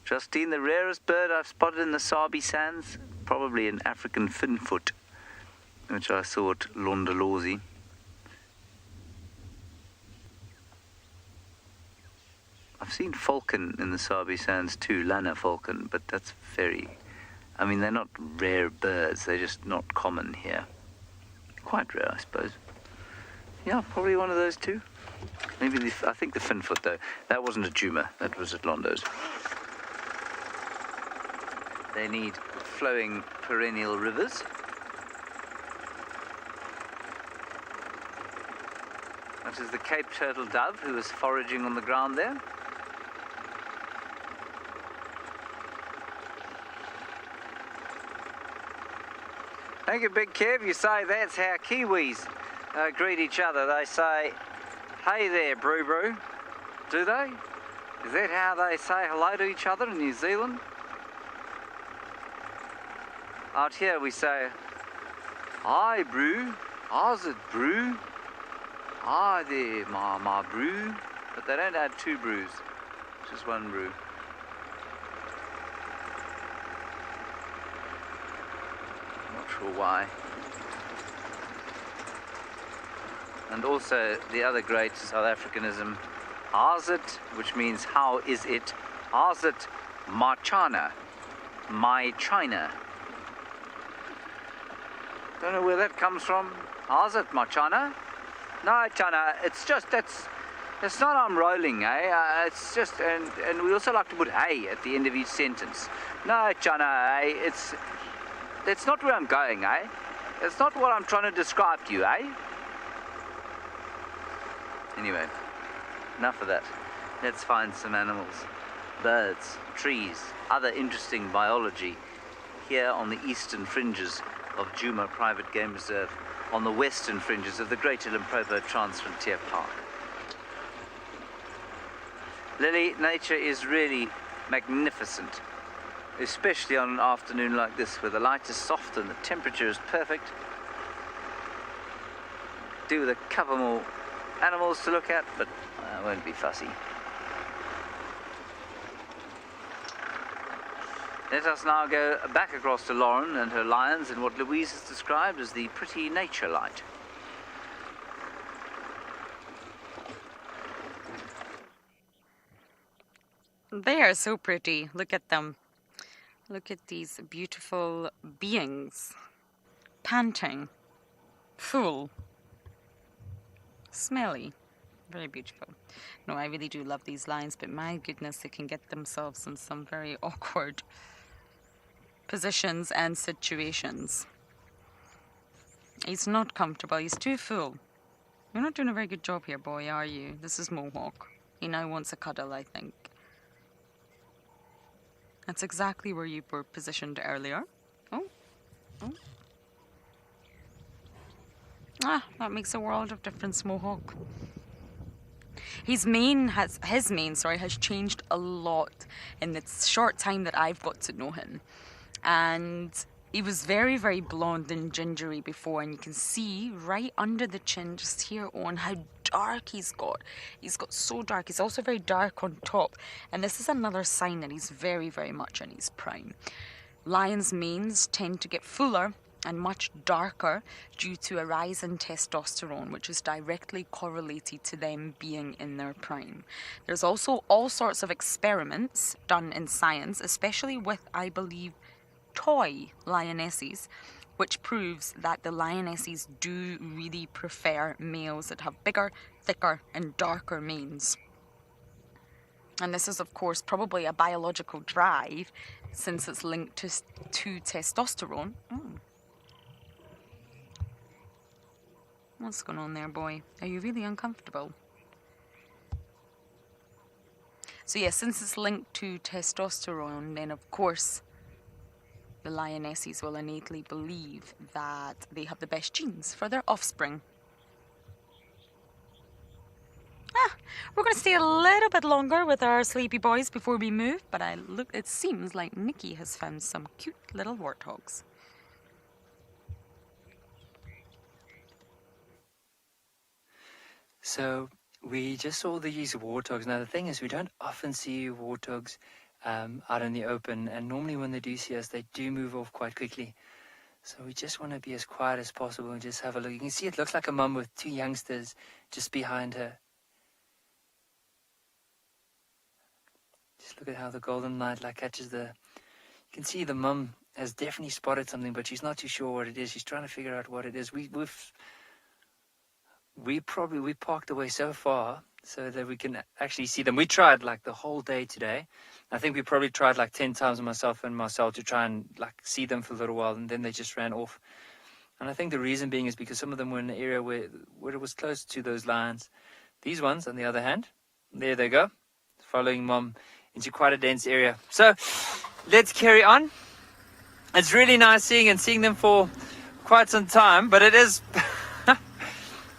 D: Justine, the rarest bird I've spotted in the Sabi Sands, probably an African finfoot, which I saw at Londolozi. I've seen falcon in the Sabi Sands too, Lana falcon, but that's very... I mean, they're not rare birds, they're just not common here. quite rare, I suppose. Yeah, probably one of those two. Maybe I think the finfoot, though. That wasn't a Djuma, that was at Londo's. They need flowing perennial rivers. That is the Cape turtle dove who is foraging on the ground there. Thank you, Big Kev. You say that's how Kiwis greet each other. They say, "Hey there, brew." Do they? Is that how they say hello to each other in New Zealand? Out here we say, "Hi, brew. How's it, brew? Hi there, my brew." But they don't add two brews, just one brew. Not sure why. And also the other great South Africanism, "How's it?" which means how is it? How's it, my China? My China. Don't know where that comes from. How's it, my China? No, China, it's not I'm rolling, eh? It's just, and we also like to put "hey" at the end of each sentence. No, China, eh? That's not where I'm going, eh? It's not what I'm trying to describe to you, eh? Anyway, enough of that. Let's find some animals, birds, trees, other interesting biology here on the eastern fringes of Djuma Private Game Reserve, on the western fringes of the Greater Limpopo Transfrontier Park. Lily, nature is really magnificent, especially on an afternoon like this where the light is soft and the temperature is perfect. Do with a couple more animals to look at, but I won't be fussy. Let us now go back across to Lauren and her lions in what Louise has described as the pretty nature light.
B: They are so pretty. Look at them. Look at these beautiful beings. Panting. Full. Smelly. Very beautiful. No, I really do love these lions, but my goodness, they can get themselves in some very awkward positions and situations. He's not comfortable. He's too full. You're not doing a very good job here, boy, are you? This is Mohawk. He now wants a cuddle, I think. That's exactly where you were positioned earlier. Oh. Ah, that makes a world of difference, Mohawk. His mane has changed a lot in the short time that I've got to know him. And he was very, very blonde and gingery before, and you can see right under the chin, just here on, how dark he's got. He's got so dark. He's also very dark on top, and this is another sign that he's very, very much in his prime. Lions' manes tend to get fuller and much darker due to a rise in testosterone, which is directly correlated to them being in their prime. There's also all sorts of experiments done in science, especially with, I believe, toy lionesses, which proves that the lionesses do really prefer males that have bigger, thicker, and darker manes. And this is, of course, probably a biological drive, since it's linked to testosterone. What's going on there, boy? Are you really uncomfortable? So yes, since it's linked to testosterone, then of course the lionesses will innately believe that they have the best genes for their offspring. We're going to stay a little bit longer with our sleepy boys before we move, but it seems like Nikki has found some cute little warthogs.
C: So we just saw these warthogs. Now the thing is, we don't often see warthogs out in the open, and normally when they do see us, they do move off quite quickly. So we just want to be as quiet as possible and just have a look. You can see it looks like a mum with two youngsters just behind her. Just look at how the golden light catches the... You can see the mum has definitely spotted something, but she's not too sure what it is. She's trying to figure out what it is. We parked away so far so that we can actually see them. We tried like the whole day today. I think we probably tried like 10 times, myself and Marcel, to try and like see them for a little while, and then they just ran off. And I think the reason being is because some of them were in an area where it was close to those lions. These ones, on the other hand, there they go, following Mom into quite a dense area. So let's carry on. It's really nice seeing them for quite some time, but it is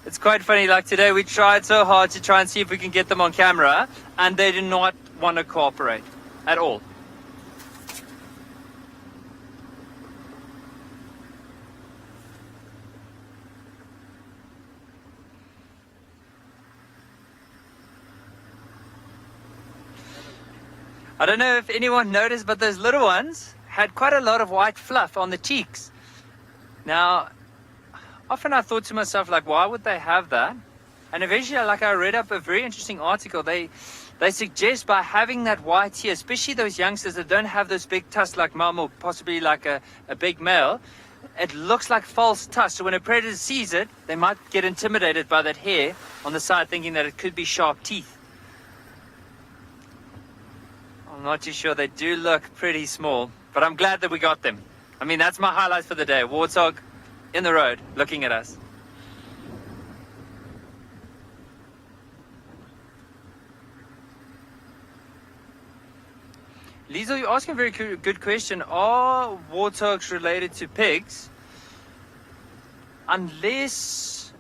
C: it's quite funny. Like today we tried so hard to try and see if we can get them on camera, and they do not want to cooperate at all. I don't know if anyone noticed, but those little ones had quite a lot of white fluff on the cheeks. Now, often I thought to myself, like, why would they have that? And eventually, like, I read up a very interesting article. They suggest by having that white here, especially those youngsters that don't have those big tusks like Mum or possibly like a big male, it looks like false tusks. So when a predator sees it, they might get intimidated by that hair on the side, thinking that it could be sharp teeth. I'm not too sure. They do look pretty small, but I'm glad that we got them. I mean, that's my highlight for the day. Warthog in the road looking at us. Lisa, you're asking a very good question. Are warthogs related to pigs? Unless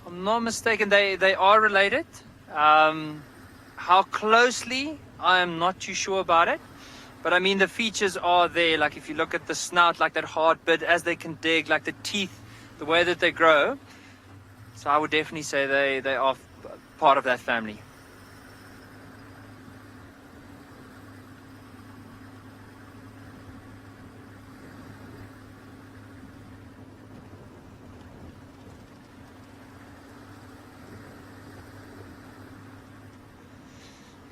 C: I'm not mistaken, they are related. How closely, I am not too sure about it. But I mean, the features are there. Like if you look at the snout, like that hard bit as they can dig, like the teeth, the way that they grow. So I would definitely say they are part of that family.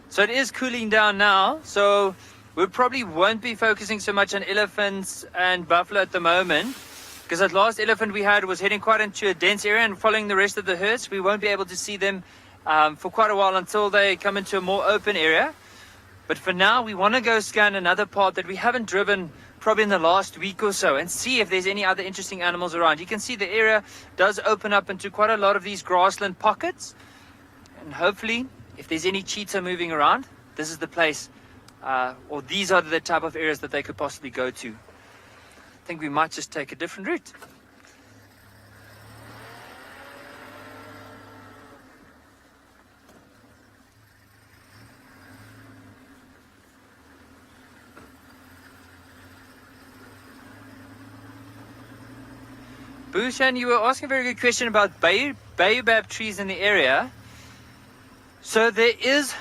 C: So it is cooling down now, so we probably won't be focusing so much on elephants and buffalo at the moment, because that last elephant we had was heading quite into a dense area and following the rest of the herds. We won't be able to see them for quite a while until they come into a more open area. But for now, we want to go scan another part that we haven't driven probably in the last week or so and see if there's any other interesting animals around. You can see the area does open up into quite a lot of these grassland pockets, and hopefully, if there's any cheetah moving around, this is the place, or these are the type of areas that they could possibly go to. I think we might just take a different route. Bushan, you were asking a very good question about baobab trees in the area. So there is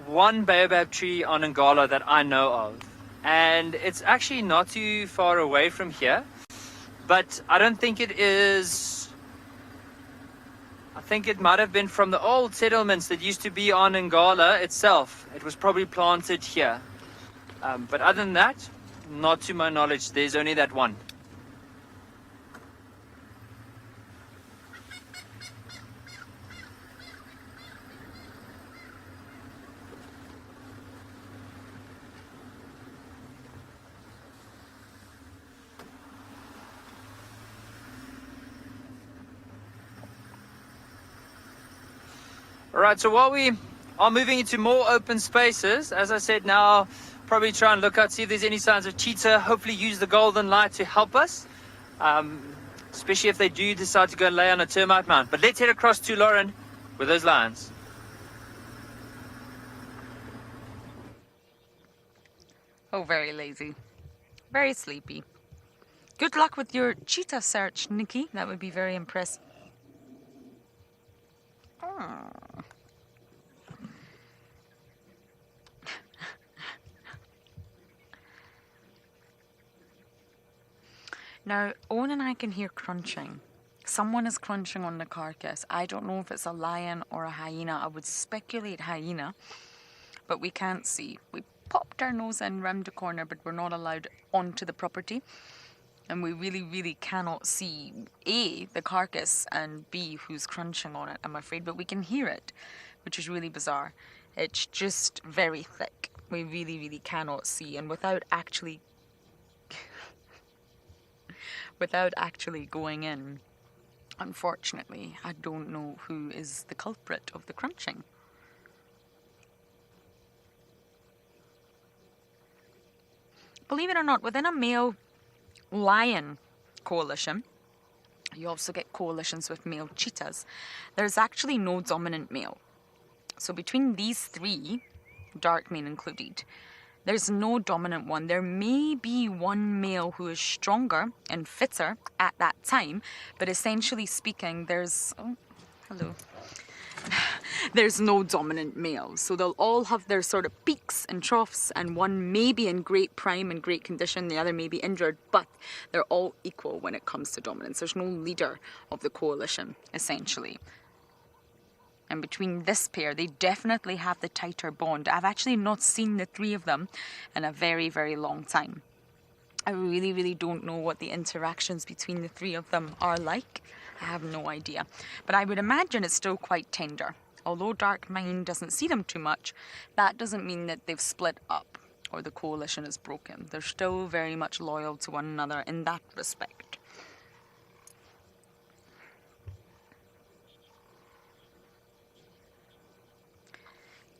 C: one baobab tree on Ngala that I know of, and it's actually not too far away from here, but I don't think it is. I think it might have been from the old settlements that used to be on Ngala itself. It was probably planted here, but other than that, not to my knowledge, there's only that one. Alright, so while we are moving into more open spaces, as I said, now probably try and look out, see if there's any signs of cheetah, hopefully use the golden light to help us, especially if they do decide to go and lay on a termite mound. But let's head across to Lauren with those lions.
B: Oh, very lazy. Very sleepy. Good luck with your cheetah search, Nikki. That would be very impressive. Now, Owen and I can hear crunching. Someone is crunching on the carcass. I don't know if it's a lion or a hyena. I would speculate hyena, but we can't see. We popped our nose in round the corner, but we're not allowed onto the property. And we really, really cannot see, A, the carcass, and B, who's crunching on it, I'm afraid. But we can hear it, which is really bizarre. It's just very thick. We really, really cannot see. And without actually going in, unfortunately, I don't know who is the culprit of the crunching. Believe it or not, within a male lion coalition, you also get coalitions with male cheetahs. There's actually no dominant male. So between these three, dark mane included, there's no dominant one. There may be one male who is stronger and fitter at that time, but essentially speaking, there's no dominant male. So they'll all have their sort of peaks and troughs, and one may be in great prime and great condition, the other may be injured, but they're all equal when it comes to dominance. There's no leader of the coalition, essentially. And between this pair, they definitely have the tighter bond. I've actually not seen the three of them in a very, very long time. I really, really don't know what the interactions between the three of them are like. I have no idea. But I would imagine it's still quite tender. Although Dark Mane doesn't see them too much, that doesn't mean that they've split up or the coalition is broken. They're still very much loyal to one another in that respect.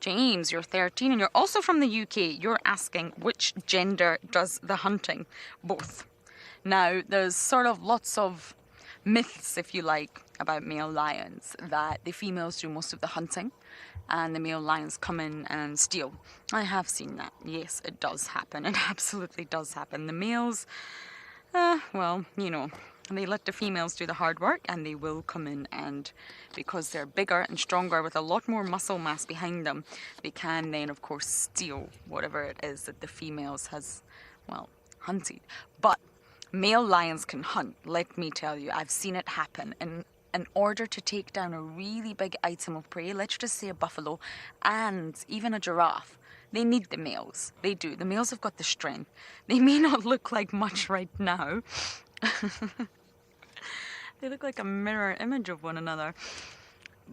B: James, you're 13 and you're also from the UK. You're asking which gender does the hunting? Both. Now, there's sort of lots of myths, if you like, about male lions, that the females do most of the hunting and the male lions come in and steal. I have seen that. Yes, it does happen. It absolutely does happen. The males, well, you know, they let the females do the hard work and they will come in, and because they're bigger and stronger with a lot more muscle mass behind them, they can then, of course, steal whatever it is that the females has, well, hunted. But male lions can hunt, let me tell you. I've seen it happen. And in order to take down a really big item of prey, let's just say a buffalo and even a giraffe, they need the males. They do. The males have got the strength. They may not look like much right now. They look like a mirror image of one another.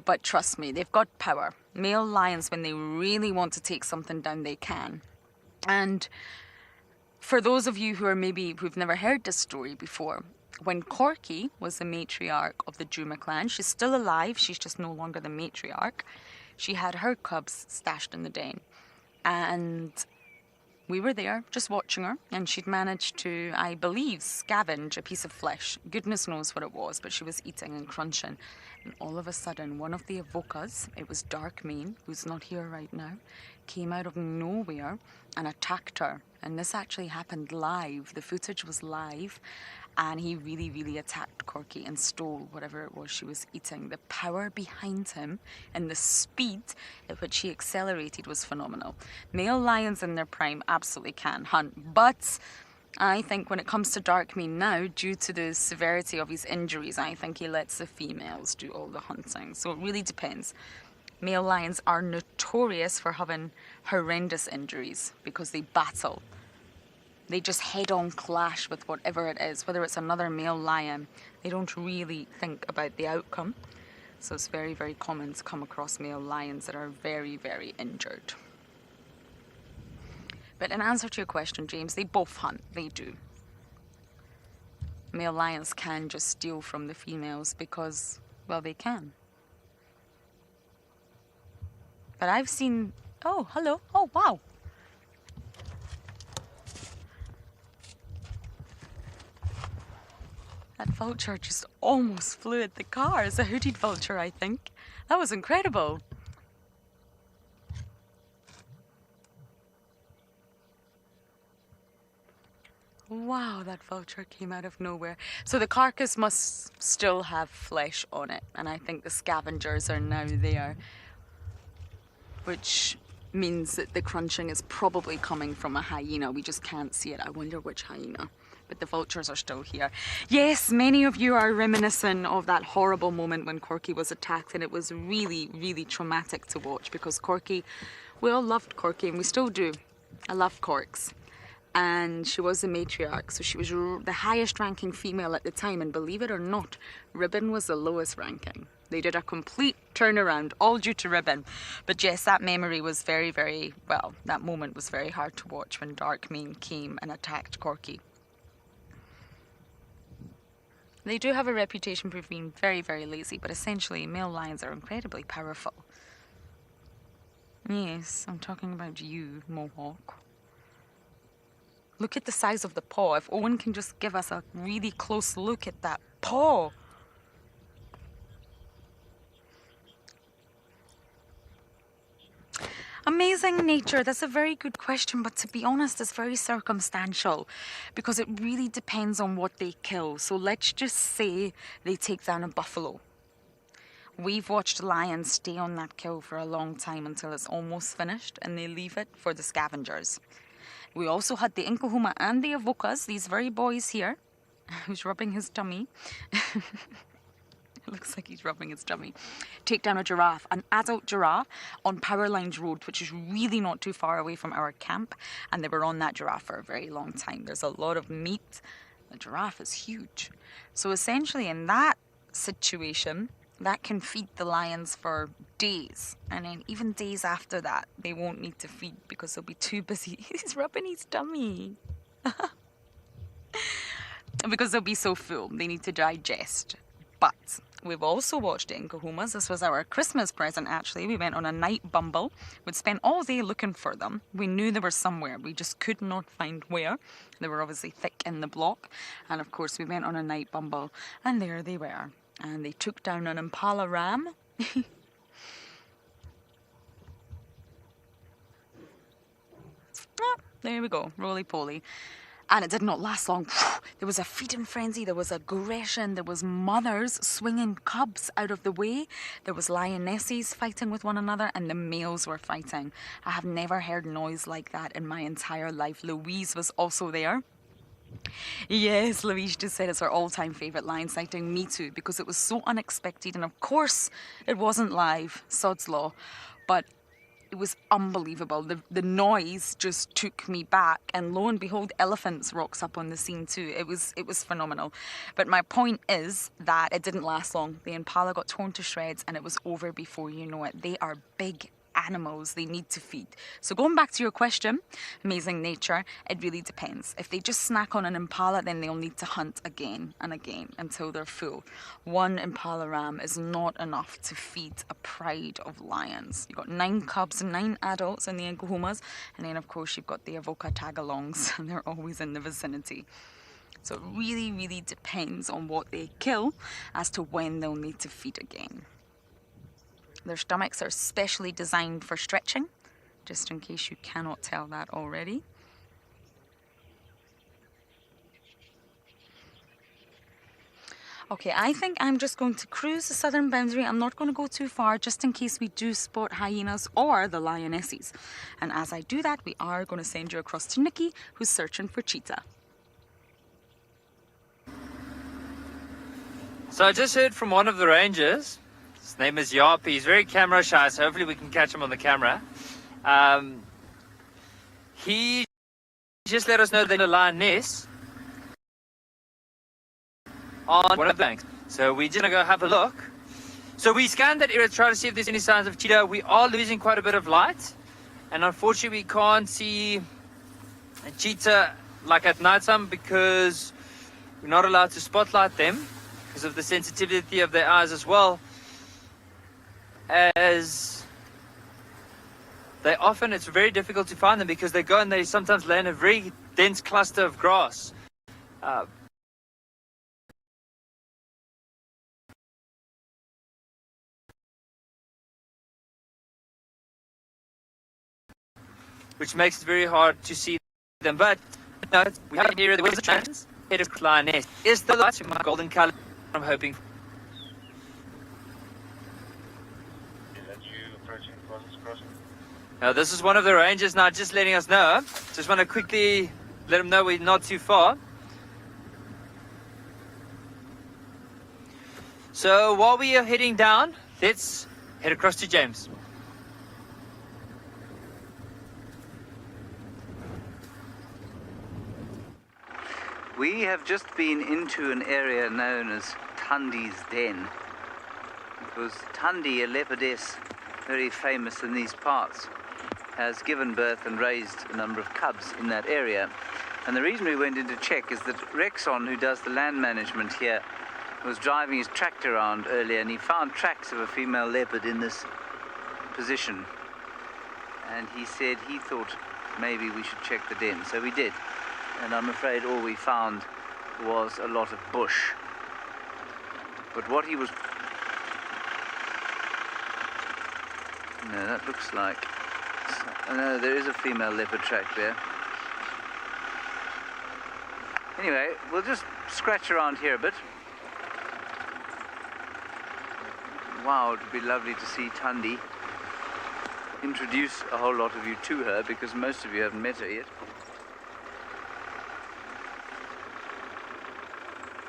B: But trust me, they've got power. Male lions, when they really want to take something down, they can. And for those of you who've never heard this story before, when Corky was the matriarch of the Djuma clan, she's still alive, she's just no longer the matriarch. She had her cubs stashed in the den. And we were there just watching her, and she'd managed to, I believe, scavenge a piece of flesh. Goodness knows what it was, but she was eating and crunching. And all of a sudden, one of the avokas, it was Dark Mane, who's not here right now, came out of nowhere and attacked her. And this actually happened live. The footage was live. And he really, really attacked Corky and stole whatever it was she was eating. The power behind him and the speed at which he accelerated was phenomenal. Male lions in their prime absolutely can hunt. But I think when it comes to Dark Mane now, due to the severity of his injuries, I think he lets the females do all the hunting. So it really depends. Male lions are notorious for having horrendous injuries because they battle. They just head-on clash with whatever it is, whether it's another male lion. They don't really think about the outcome. So it's very, very common to come across male lions that are very, very injured. But in answer to your question, James, they both hunt. They do. Male lions can just steal from the females because, well, they can. But I've seen... Oh, hello. Oh, wow. That vulture just almost flew at the car. It's a hooded vulture, I think. That was incredible. Wow, that vulture came out of nowhere. So the carcass must still have flesh on it. And I think the scavengers are now there. Which means that the crunching is probably coming from a hyena. We just can't see it. I wonder which hyena. But the vultures are still here. Yes, many of you are reminiscent of that horrible moment when Corky was attacked, and it was really, really traumatic to watch because Corky, we all loved Corky and we still do. I love corks. And she was a matriarch, so she was the highest ranking female at the time, and believe it or not, Ribbon was the lowest ranking. They did a complete turnaround, all due to Ribbon. But yes, that memory was very, very, well, that moment was very hard to watch when Darkmane came and attacked Corky. They do have a reputation for being very, very lazy, but essentially male lions are incredibly powerful. Yes, I'm talking about you, Mohawk. Look at the size of the paw. If Owen can just give us a really close look at that paw. Amazing nature. That's a very good question, but to be honest, it's very circumstantial because it really depends on what they kill. So let's just say they take down a buffalo. We've watched lions stay on that kill for a long time until it's almost finished, and they leave it for the scavengers. We also had the Inkahuma and the Avokas, these very boys here, who's rubbing his tummy. It looks like he's rubbing his tummy. Take down a giraffe, an adult giraffe, on Powerlines Road, which is really not too far away from our camp. And they were on that giraffe for a very long time. There's a lot of meat. The giraffe is huge. So essentially in that situation, that can feed the lions for days. And then even days after that, they won't need to feed because they'll be too busy. He's rubbing his tummy. Because they'll be so full. They need to digest. But we've also watched the Inkahumas. This was our Christmas present, actually. We went on a night bumble. We'd spent all day looking for them. We knew they were somewhere. We just could not find where. They were obviously thick in the block. And of course, we went on a night bumble. And there they were. And they took down an Impala ram. There we go, roly-poly. And it did not last long. There was a feeding frenzy, there was aggression, there was mothers swinging cubs out of the way. There was lionesses fighting with one another, and the males were fighting. I have never heard noise like that in my entire life. Louise was also there. Yes, Louise just said it's her all-time favourite lion sighting. Me too, because it was so unexpected, and of course it wasn't live, sod's law, but it was unbelievable. The noise just took me back, and lo and behold, elephants rocks up on the scene too. It was phenomenal. But my point is that it didn't last long. The Impala got torn to shreds, and it was over before you know it. They are big animals, they need to feed. So going back to your question, amazing nature, it really depends. If they just snack on an Impala, then they'll need to hunt again and again until they're full. One Impala ram is not enough to feed a pride of lions. You've got 9 cubs and 9 adults in the Inkahumas, and then of course you've got the Avoca tagalongs, and they're always in the vicinity. So it really, really depends on what they kill as to when they'll need to feed again. Their stomachs are specially designed for stretching, just in case you cannot tell that already. Okay, I think I'm just going to cruise the southern boundary. I'm not going to go too far, just in case we do spot hyenas or the lionesses. And as I do that, we are going to send you across to Nikki, who's searching for cheetah.
C: So I just heard from one of the rangers. His name is Yap. He's very camera shy, so hopefully we can catch him on the camera. He just let us know that the Lioness on one of the banks. So we're just going to go have a look. So we scanned that area to try to see if there's any signs of cheetah. We are losing quite a bit of light. And unfortunately we can't see a cheetah like at nighttime because we're not allowed to spotlight them because of the sensitivity of their eyes as well. As they often, it's very difficult to find them because they go and they sometimes lay in a very dense cluster of grass. Which makes it very hard to see them. But no, we have here, there was a chance. It is Lioness. Is the light in my golden color I'm hoping. Now this is one of the rangers now just letting us know. Just want to quickly let them know we're not too far. So while we are heading down, let's head across to James.
D: We have just been into an area known as Tandi's Den. It was Tandi, a leopardess, very famous in these parts, has given birth and raised a number of cubs in that area. And the reason we went in to check is that Rexon, who does the land management here, was driving his tractor around earlier and he found tracks of a female leopard in this position. And he said he thought maybe we should check the den. So we did. And I'm afraid all we found was a lot of bush. But what he was... No, that looks like... No, there is a female leopard track there. Anyway, we'll just scratch around here a bit. Wow, it would be lovely to see Tandi. Introduce a whole lot of you to her, because most of you haven't met her yet.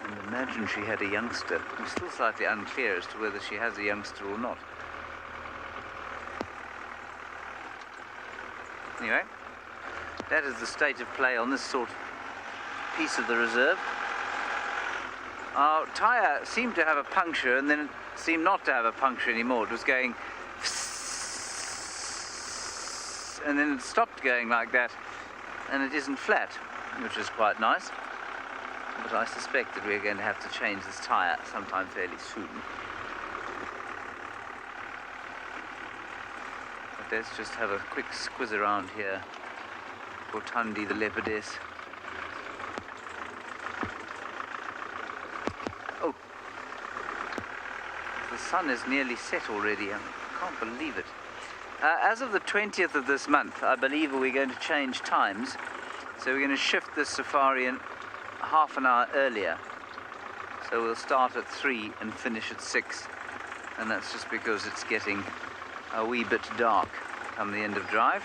D: And imagine she had a youngster. It's still slightly unclear as to whether she has a youngster or not. Anyway, that is the state of play on this sort of piece of the reserve. Our tyre seemed to have a puncture and then it seemed not to have a puncture anymore. It was going and then it stopped going like that, and it isn't flat, which is quite nice. But I suspect that we're going to have to change this tyre sometime fairly soon. But let's just have a quick squiz around here for Tandi the leopardess. Oh, the sun is nearly set already. I can't believe it. As of the 20th of this month, I believe we're going to change times. So we're going to shift this safari in half an hour earlier. So we'll start at 3 and finish at 6. And that's just because it's getting a wee bit dark come the end of drive.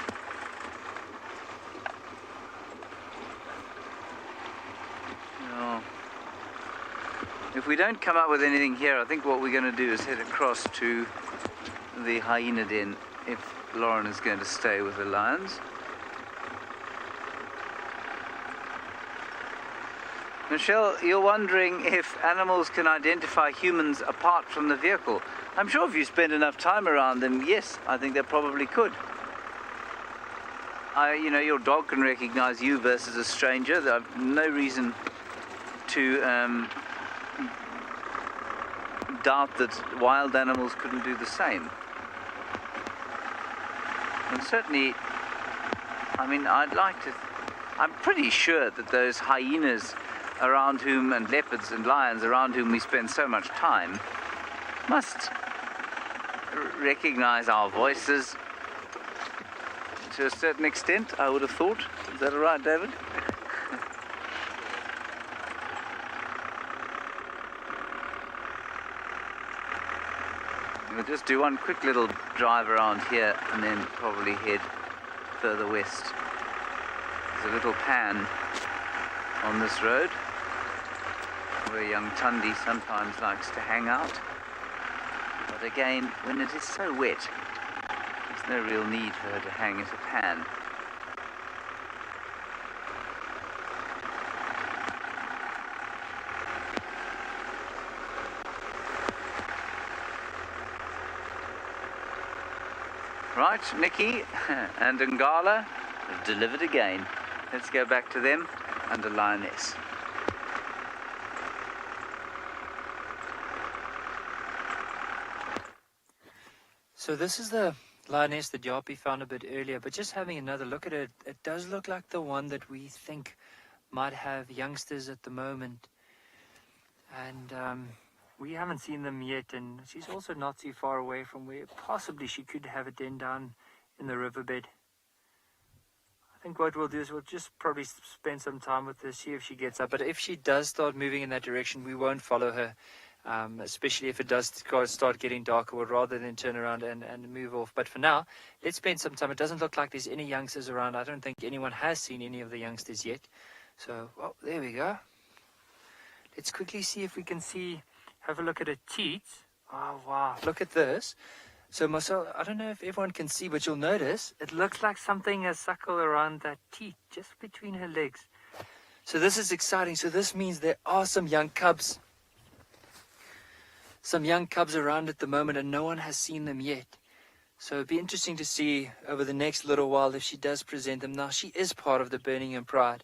D: Oh. If we don't come up with anything here, I think what we're going to do is head across to the hyena den if Lauren is going to stay with the lions. Michelle, you're wondering if animals can identify humans apart from the vehicle. I'm sure if you spend enough time around them, yes, I think they probably could. You know, your dog can recognize you versus a stranger. I've no reason to doubt that wild animals couldn't do the same. And certainly, I mean, I'm pretty sure that those hyenas around whom, and leopards and lions around whom we spend so much time, must recognize our voices to a certain extent, I would have thought. Is that all right, David? We'll just do one quick little drive around here and then probably head further west. There's a little pan on this road where young Tandi sometimes likes to hang out. But again, when it is so wet, there's no real need for her to hang at a pan. Right, Nikki and Ngala have delivered again. Let's go back to them under Lioness.
C: So this is the Lioness that Yapi found a bit earlier, but just having another look at it, it does look like the one that we think might have youngsters at the moment. And we haven't seen them yet, and she's also not too far away from where possibly she could have a den down in the riverbed. I think what we'll do is we'll just probably spend some time with her, see if she gets up. But if she does start moving in that direction, we won't follow her, especially if it does start getting darker. We'd rather than turn around and move off. But for now, let's spend some time. It doesn't look like there's any youngsters around. I don't think anyone has seen any of the youngsters yet. So, well, there we go. Let's quickly see if we can have a look at her teats. Oh, wow. Look at this. So, Marcel, I don't know if everyone can see, but you'll notice it looks like something has suckled around that teat, just between her legs. So this is exciting. So this means there are some young cubs. Some young cubs around at the moment, and no one has seen them yet. So it'd be interesting to see over the next little while if she does present them. Now, she is part of the Birmingham Pride,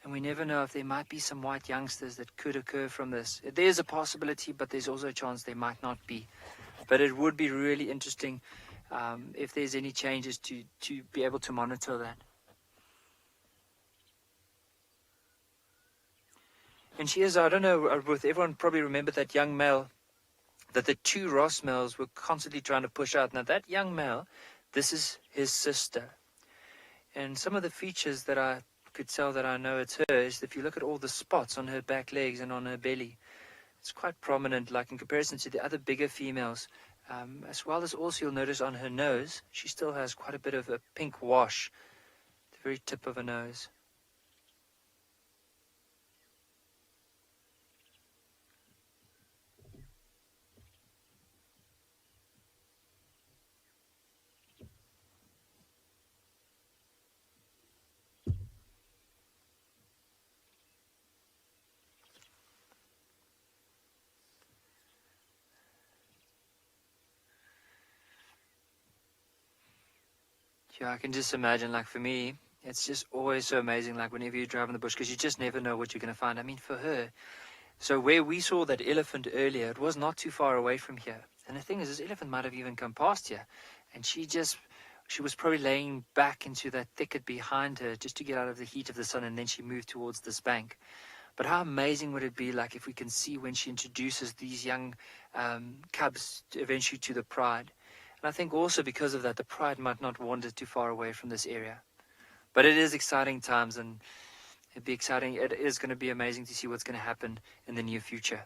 C: and we never know if there might be some white youngsters that could occur from this. There's a possibility, but there's also a chance there might not be. But it would be really interesting if there's any changes to be able to monitor that. And she is, I don't know, with everyone probably remember that young male that the two Ross males were constantly trying to push out. Now that young male, this is his sister. And some of the features that I could tell that I know it's her is if you look at all the spots on her back legs and on her belly, it's quite prominent, like in comparison to the other bigger females. As well as also you'll notice on her nose, she still has quite a bit of a pink wash at the very tip of her nose. Yeah, I can just imagine, like for me, it's just always so amazing, like whenever you drive in the bush, because you just never know what you're going to find. I mean, for her, so where we saw that elephant earlier, it was not too far away from here. And the thing is, this elephant might have even come past here. And she was probably laying back into that thicket behind her just to get out of the heat of the sun, and then she moved towards this bank. But how amazing would it be, like, if we can see when she introduces these young cubs eventually to the Pride. And I think also because of that, the Pride might not wander too far away from this area. But it is exciting times, and it'd be exciting. It is going to be amazing to see what's going to happen in the near future.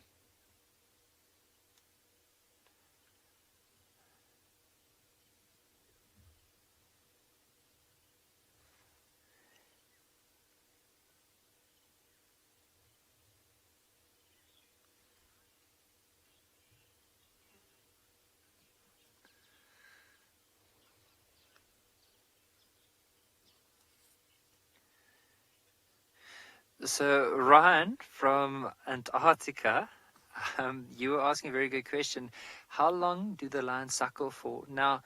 C: So Ryan from Antarctica, you were asking a very good question. How long do the lions suckle for? Now,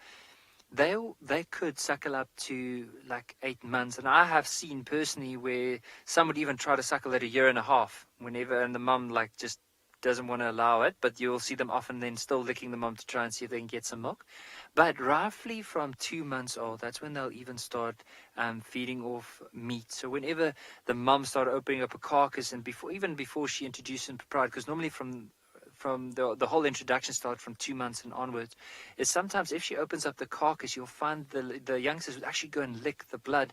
C: they could suckle up to like 8 months, and I have seen personally where some would even try to suckle at 1.5 years whenever, and the mum like just doesn't want to allow it, but you'll see them often then still licking the mum to try and see if they can get some milk. But roughly from 2 months old, that's when they'll even start feeding off meat. So whenever the mum started opening up a carcass, and even before she introduced them to Pride, because normally from the whole introduction starts from 2 months and onwards, is sometimes if she opens up the carcass, you'll find the youngsters would actually go and lick the blood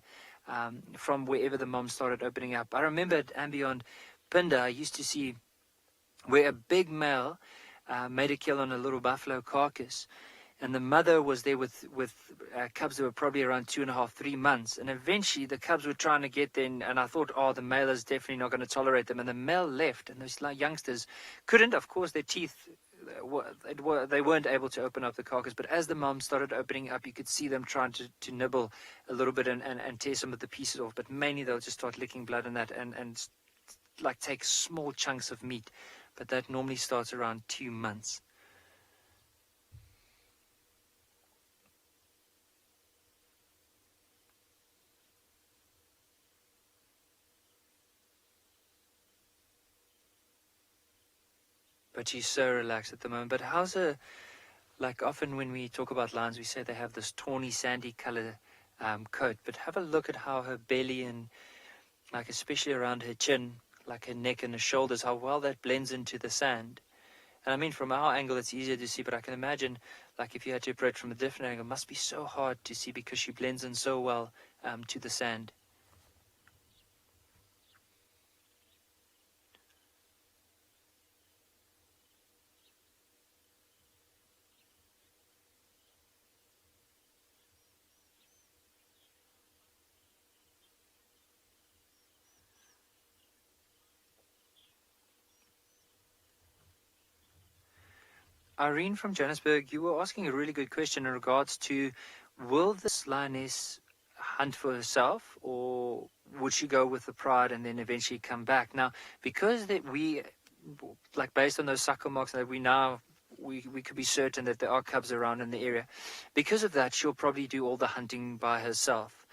C: from wherever the mum started opening up. I remember at andBeyond Pinda, I used to see where a big male made a kill on a little buffalo carcass, and the mother was there with cubs that were probably around 2.5, 3 months, and eventually the cubs were trying to get in, and I thought, oh, the male is definitely not going to tolerate them, and the male left, and those youngsters couldn't, of course, their teeth, they weren't able to open up the carcass, but as the mom started opening up, you could see them trying to nibble a little bit and tear some of the pieces off, but mainly they'll just start licking blood and that, and like take small chunks of meat. But that normally starts around 2 months. But she's so relaxed at the moment. But how's her, like often when we talk about lions, we say they have this tawny, sandy color coat. But have a look at how her belly and, like especially around her chin, like her neck and her shoulders, how well that blends into the sand. And I mean, from our angle, it's easier to see, but I can imagine, like if you had to approach from a different angle, it must be so hard to see because she blends in so well to the sand. Irene from Johannesburg, you were asking a really good question in regards to, will this lioness hunt for herself, or would she go with the Pride and then eventually come back? Now, because that we, like based on those suckle marks that we could be certain that there are cubs around in the area. Because of that, she'll probably do all the hunting by herself.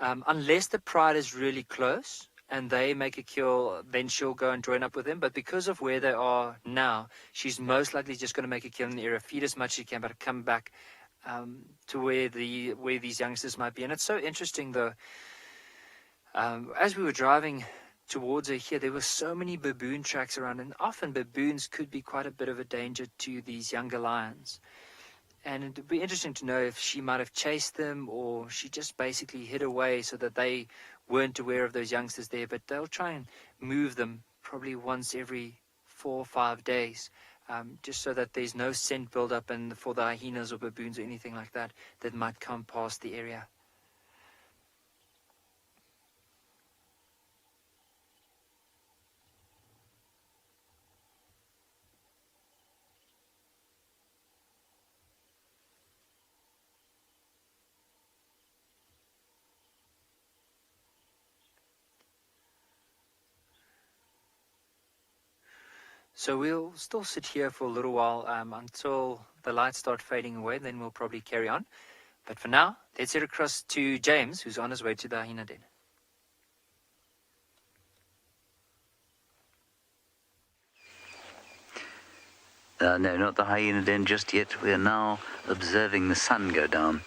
C: Unless the Pride is really close and they make a kill, then she'll go and join up with them. But because of where they are now, she's most likely just going to make a kill in the area, feed as much as she can, but come back to where these youngsters might be. And it's so interesting, though. As we were driving towards her here, there were so many baboon tracks around, and often baboons could be quite a bit of a danger to these younger lions. And it would be interesting to know if she might have chased them or she just basically hid away so that they weren't aware of those youngsters there. But they'll try and move them probably once every 4 or 5 days, just so that there's no scent build-up and for the hyenas or baboons or anything like that that might come past the area. So we'll still sit here for a little while until the lights start fading away, then we'll probably carry on. But for now, let's head across to James, who's on his way to the hyena den.
D: No, not the hyena den just yet. We are now observing the sun go down.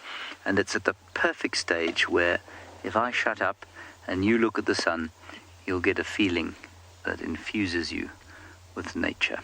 D: And it's at the perfect stage where if I shut up and you look at the sun, you'll get a feeling that infuses you with nature.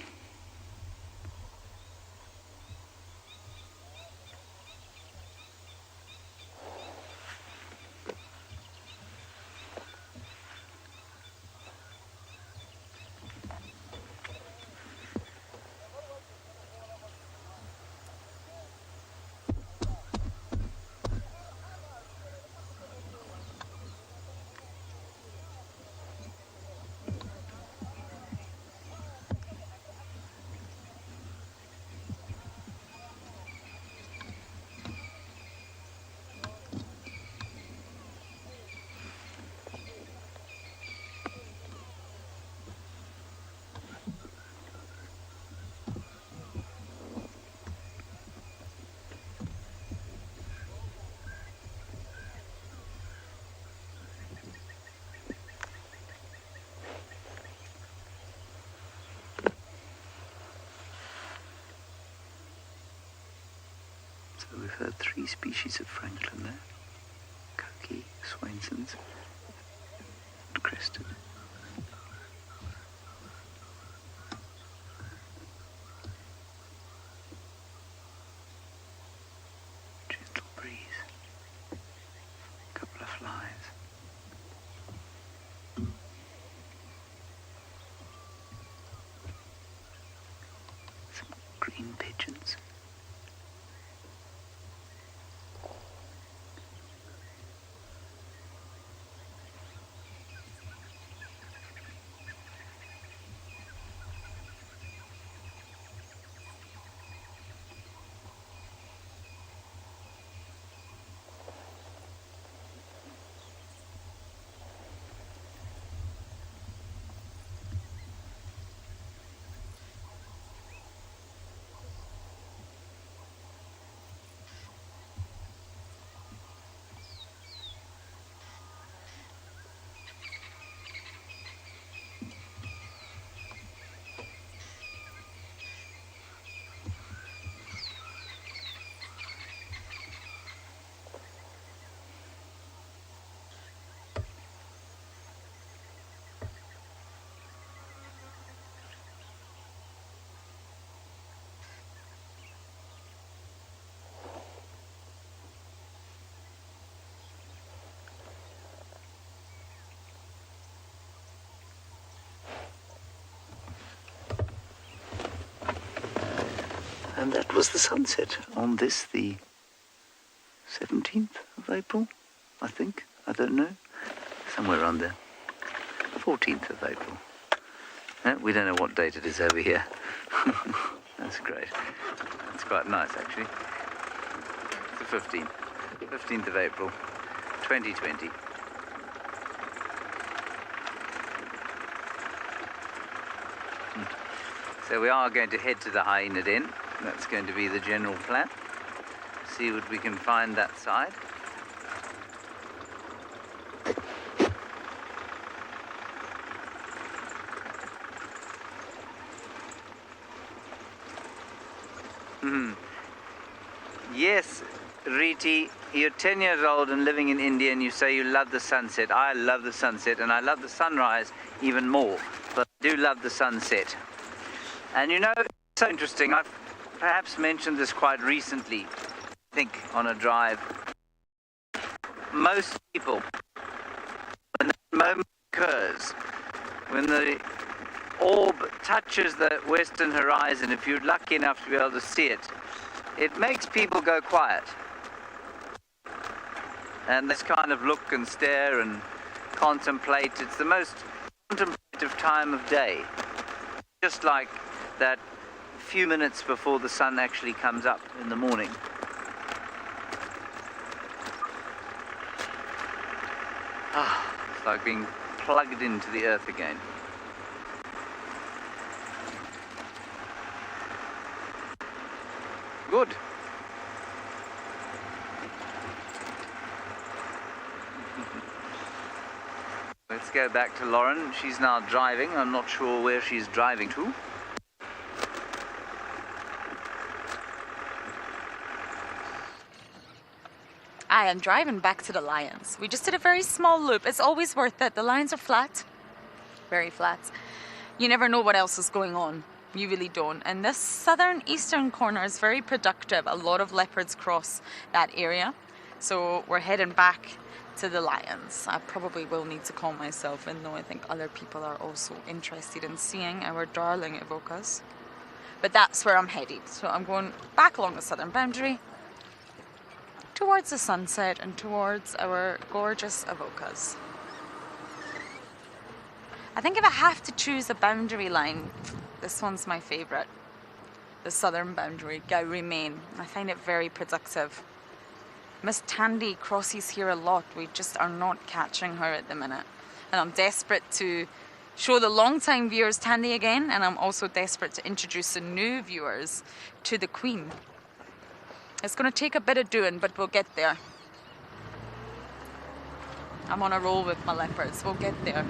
D: So we've heard 3 species of francolin there. Coqui, Swainson's, and crested. Gentle breeze. A couple of flies. Some green pigeons. And that was the sunset on this, the 17th of April, I think. I don't know. Somewhere around there. 14th of April. We don't know what date it is over here. That's great. It's quite nice, actually. It's the 15th. 15th of April, 2020. So we are going to head to the hyena den. That's going to be the general plan. See what we can find that side. Yes, Riti, you're 10 years old and living in India and you say you love the sunset. I love the sunset and I love the sunrise even more, but I do love the sunset. And you know, it's so interesting. I've perhaps mentioned this quite recently, I think, on a drive. Most people, when the moment occurs, when the orb touches the western horizon, if you're lucky enough to be able to see it, it makes people go quiet. And this kind of look and stare and contemplate, it's the most contemplative time of day. Just like that few minutes before the sun actually comes up in the morning. It's like being plugged into the earth again. Good. Let's go back to Lauren. She's now driving. I'm not sure where she's driving to.
B: I am driving back to the lions. We just did a very small loop. It's always worth it. The lions are flat. Very flat. You never know what else is going on. You really don't. And this southern eastern corner is very productive. A lot of leopards cross that area. So we're heading back to the lions. I probably will need to call myself in, though I think other people are also interested in seeing our darling evocas. But that's where I'm headed. So I'm going back along the southern boundary towards the sunset and towards our gorgeous evocas. I think if I have to choose a boundary line, this one's my favourite. The southern boundary, Gowrie Main. I find it very productive. Miss Tandy crosses here a lot. We just are not catching her at the minute. And I'm desperate to show the long-time viewers Tandy again, and I'm also desperate to introduce the new viewers to the Queen. It's going to take a bit of doing, but we'll get there. I'm on a roll with my leopards. We'll get there.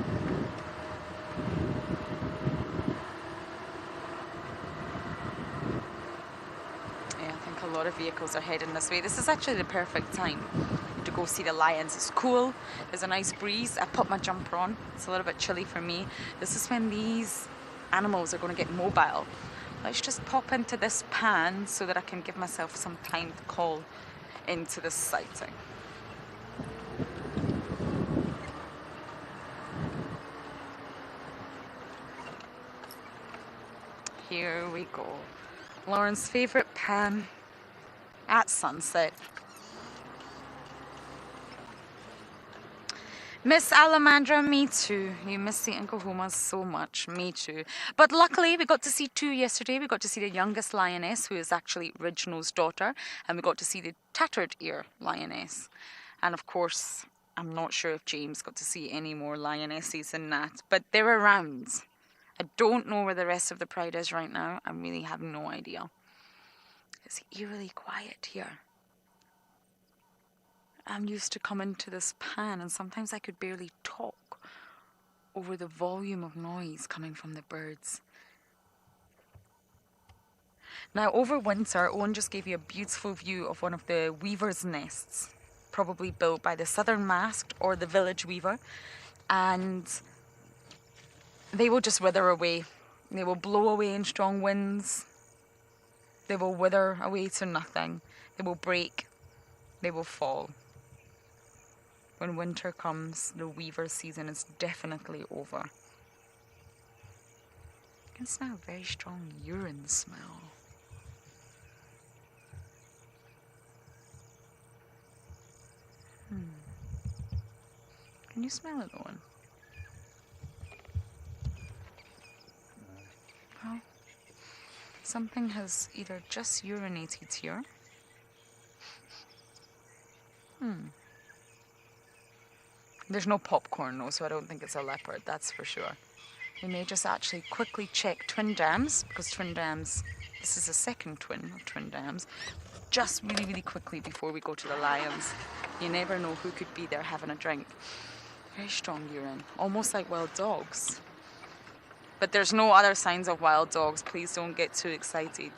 B: A lot of vehicles are heading this way. This is actually the perfect time to go see the lions. It's cool, there's a nice breeze. I put my jumper on. It's a little bit chilly for me. This is when these animals are going to get mobile. Let's just pop into this pan so that I can give myself some time to call into this sighting. Here we go. Lauren's favourite pan at sunset. Miss Alamandra, me too. You miss the Nkuhumas so much. Me too. But luckily, we got to see two yesterday. We got to see the youngest lioness, who is actually Reginald's daughter, and we got to see the tattered ear lioness. And of course, I'm not sure if James got to see any more lionesses than that, but they're around. I don't know where the rest of the pride is right now. I really have no idea. It's eerily quiet here. I'm used to coming to this pan, and sometimes I could barely talk over the volume of noise coming from the birds. Now, over winter, Owen just gave you a beautiful view of one of the weavers' nests, probably built by the southern masked or the village weaver, and they will just wither away. They will blow away in strong winds. They will wither away to nothing. They will break. They will fall. When winter comes, the weaver season is definitely over. I can smell a very strong urine smell. Can you smell it, Owen? Well, something has either just urinated here. There's no popcorn though, so I don't think it's a leopard, that's for sure. We may just actually quickly check twin dams, because twin dams, this is the second twin of twin dams, just really, really quickly before we go to the lions. You never know who could be there having a drink. Very strong urine, almost like wild dogs. But there's no other signs of wild dogs. Please don't get too excited.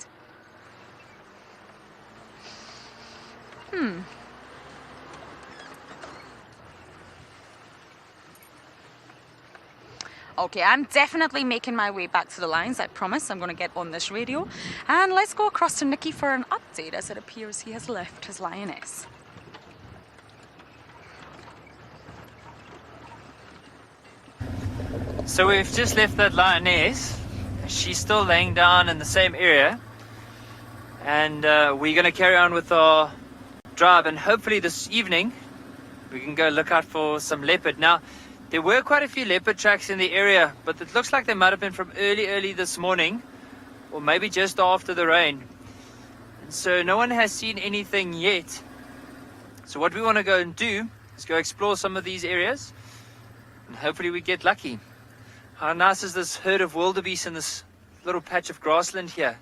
B: Okay, I'm definitely making my way back to the lions, I promise. I'm going to get on this radio. And let's go across to Nicky for an update, as it appears he has left his lioness.
C: So we've just left that lioness. She's still laying down in the same area. And we're going to carry on with our drive. And hopefully this evening, we can go look out for some leopard. Now, there were quite a few leopard tracks in the area, but it looks like they might have been from early this morning, or maybe just after the rain. And so no one has seen anything yet. So what we want to go and do is go explore some of these areas, and hopefully we get lucky. How nice is this herd of wildebeest in this little patch of grassland here?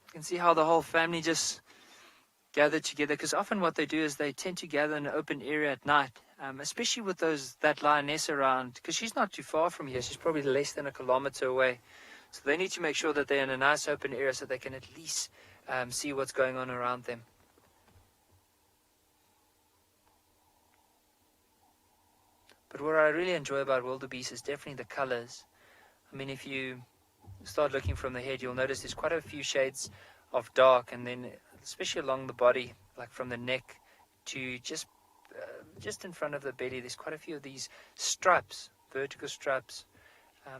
C: You can see how the whole family just gathered together, because often what they do is they tend to gather in an open area at night. Especially with that lioness around, because she's not too far from here. She's probably less than a kilometer away. So they need to make sure that they're in a nice open area so they can at least see what's going on around them. But what I really enjoy about wildebeest is definitely the colors. I mean, if you start looking from the head, you'll notice there's quite a few shades of dark, and then especially along the body, like from the neck to just in front of the belly, there's quite a few of these stripes, vertical stripes,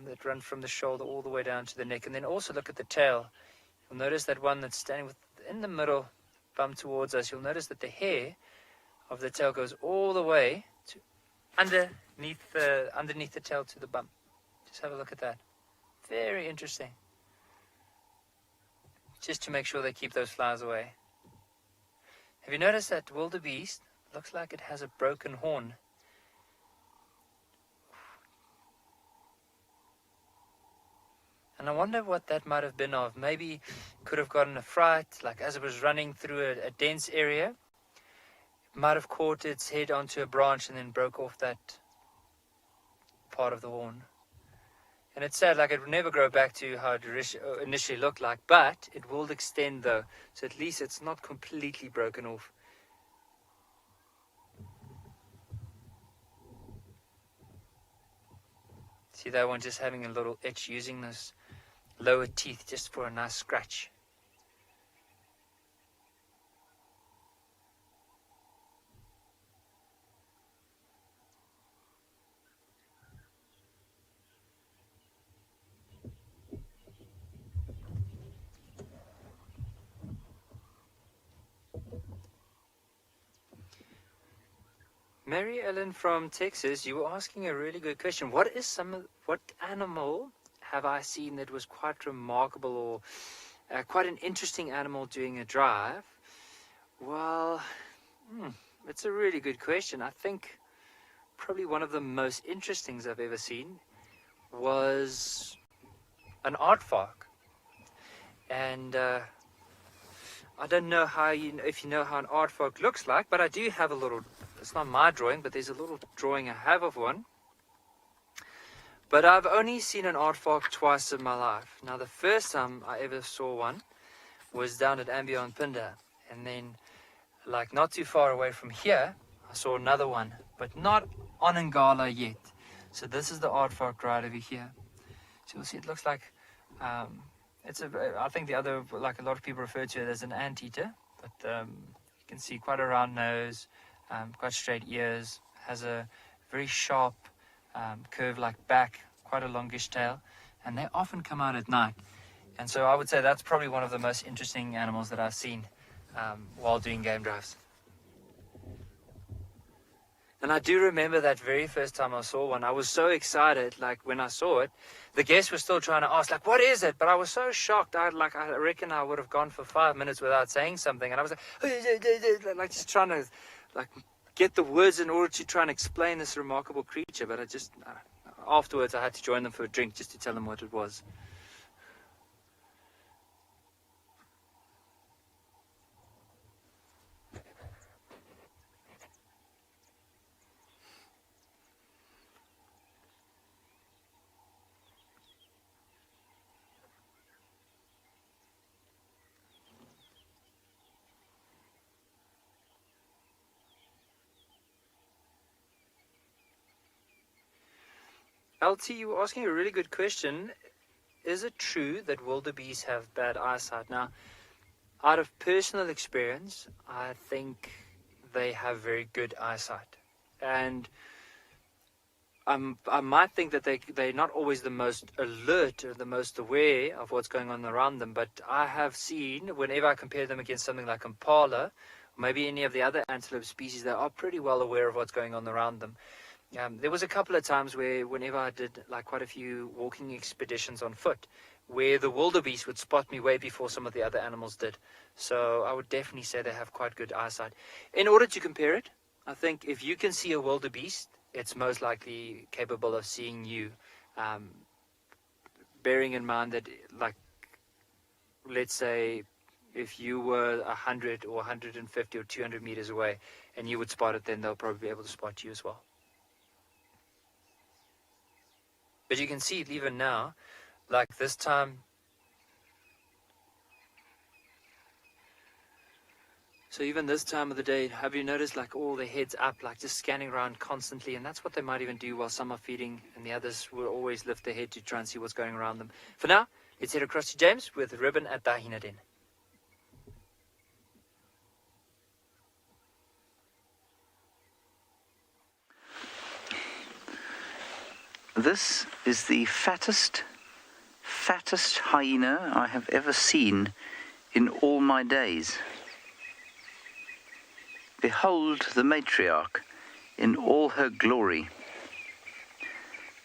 C: that run from the shoulder all the way down to the neck. And then also look at the tail. You'll notice that one that's standing in the middle, bumped towards us. You'll notice that the hair of the tail goes all the way to underneath the tail to the bump. Just have a look at that. Very interesting. Just to make sure they keep those flies away. Have you noticed that wildebeest looks like it has a broken horn? And I wonder what that might have been of. Maybe it could have gotten a fright, like as it was running through a dense area. It might have caught its head onto a branch and then broke off that part of the horn. And it's sad, like it would never grow back to how it initially looked like, but it will extend though. So at least it's not completely broken off. See that one just having a little itch, using those lower teeth just for a nice scratch. Mary Ellen from Texas, you were asking a really good question. What animal have I seen that was quite remarkable, or quite an interesting animal doing a drive? Well, it's a really good question. I think probably one of the most interesting I've ever seen was an aardvark. And I don't know if you know how an aardvark looks like, but I do have a little. It's not my drawing, but there's a little drawing I have of one. But I've only seen an aardvark twice in my life. Now, the first time I ever saw one was down at andBeyond Pinda. And then, like not too far away from here, I saw another one, but not on Ngala yet. So this is the aardvark right over here. So you'll see it looks like, I think the other, like a lot of people refer to it as an anteater. But you can see quite a round nose. Quite straight ears, has a very sharp curve-like back, quite a longish tail, and they often come out at night. And so I would say that's probably one of the most interesting animals that I've seen while doing game drives. And I do remember that very first time I saw one, I was so excited, like when I saw it, the guests were still trying to ask, like, what is it? But I was so shocked, I reckon I would have gone for 5 minutes without saying something, and I was like just trying to get the words in order to try and explain this remarkable creature, but afterwards I had to join them for a drink just to tell them what it was. LT, you were asking a really good question. Is it true that wildebeest have bad eyesight? Now, out of personal experience, I think they have very good eyesight. And I might think that they're not always the most alert or the most aware of what's going on around them, but I have seen, whenever I compare them against something like Impala, or maybe any of the other antelope species, they are pretty well aware of what's going on around them. There was a couple of times where, whenever I did like quite a few walking expeditions on foot, where the wildebeest would spot me way before some of the other animals did. So I would definitely say they have quite good eyesight. In order to compare it, I think if you can see a wildebeest, it's most likely capable of seeing you. Bearing in mind that, like, let's say if you were 100 or 150 or 200 meters away and you would spot it, then they'll probably be able to spot you as well. But you can see it even now, like this time. So even this time of the day, have you noticed like all their heads up, like just scanning around constantly? And that's what they might even do while some are feeding, and the others will always lift their head to try and see what's going around them. For now, let's head across to James with Ribbon at the hyena den.
D: This is the fattest hyena I have ever seen in all my days. Behold the matriarch in all her glory.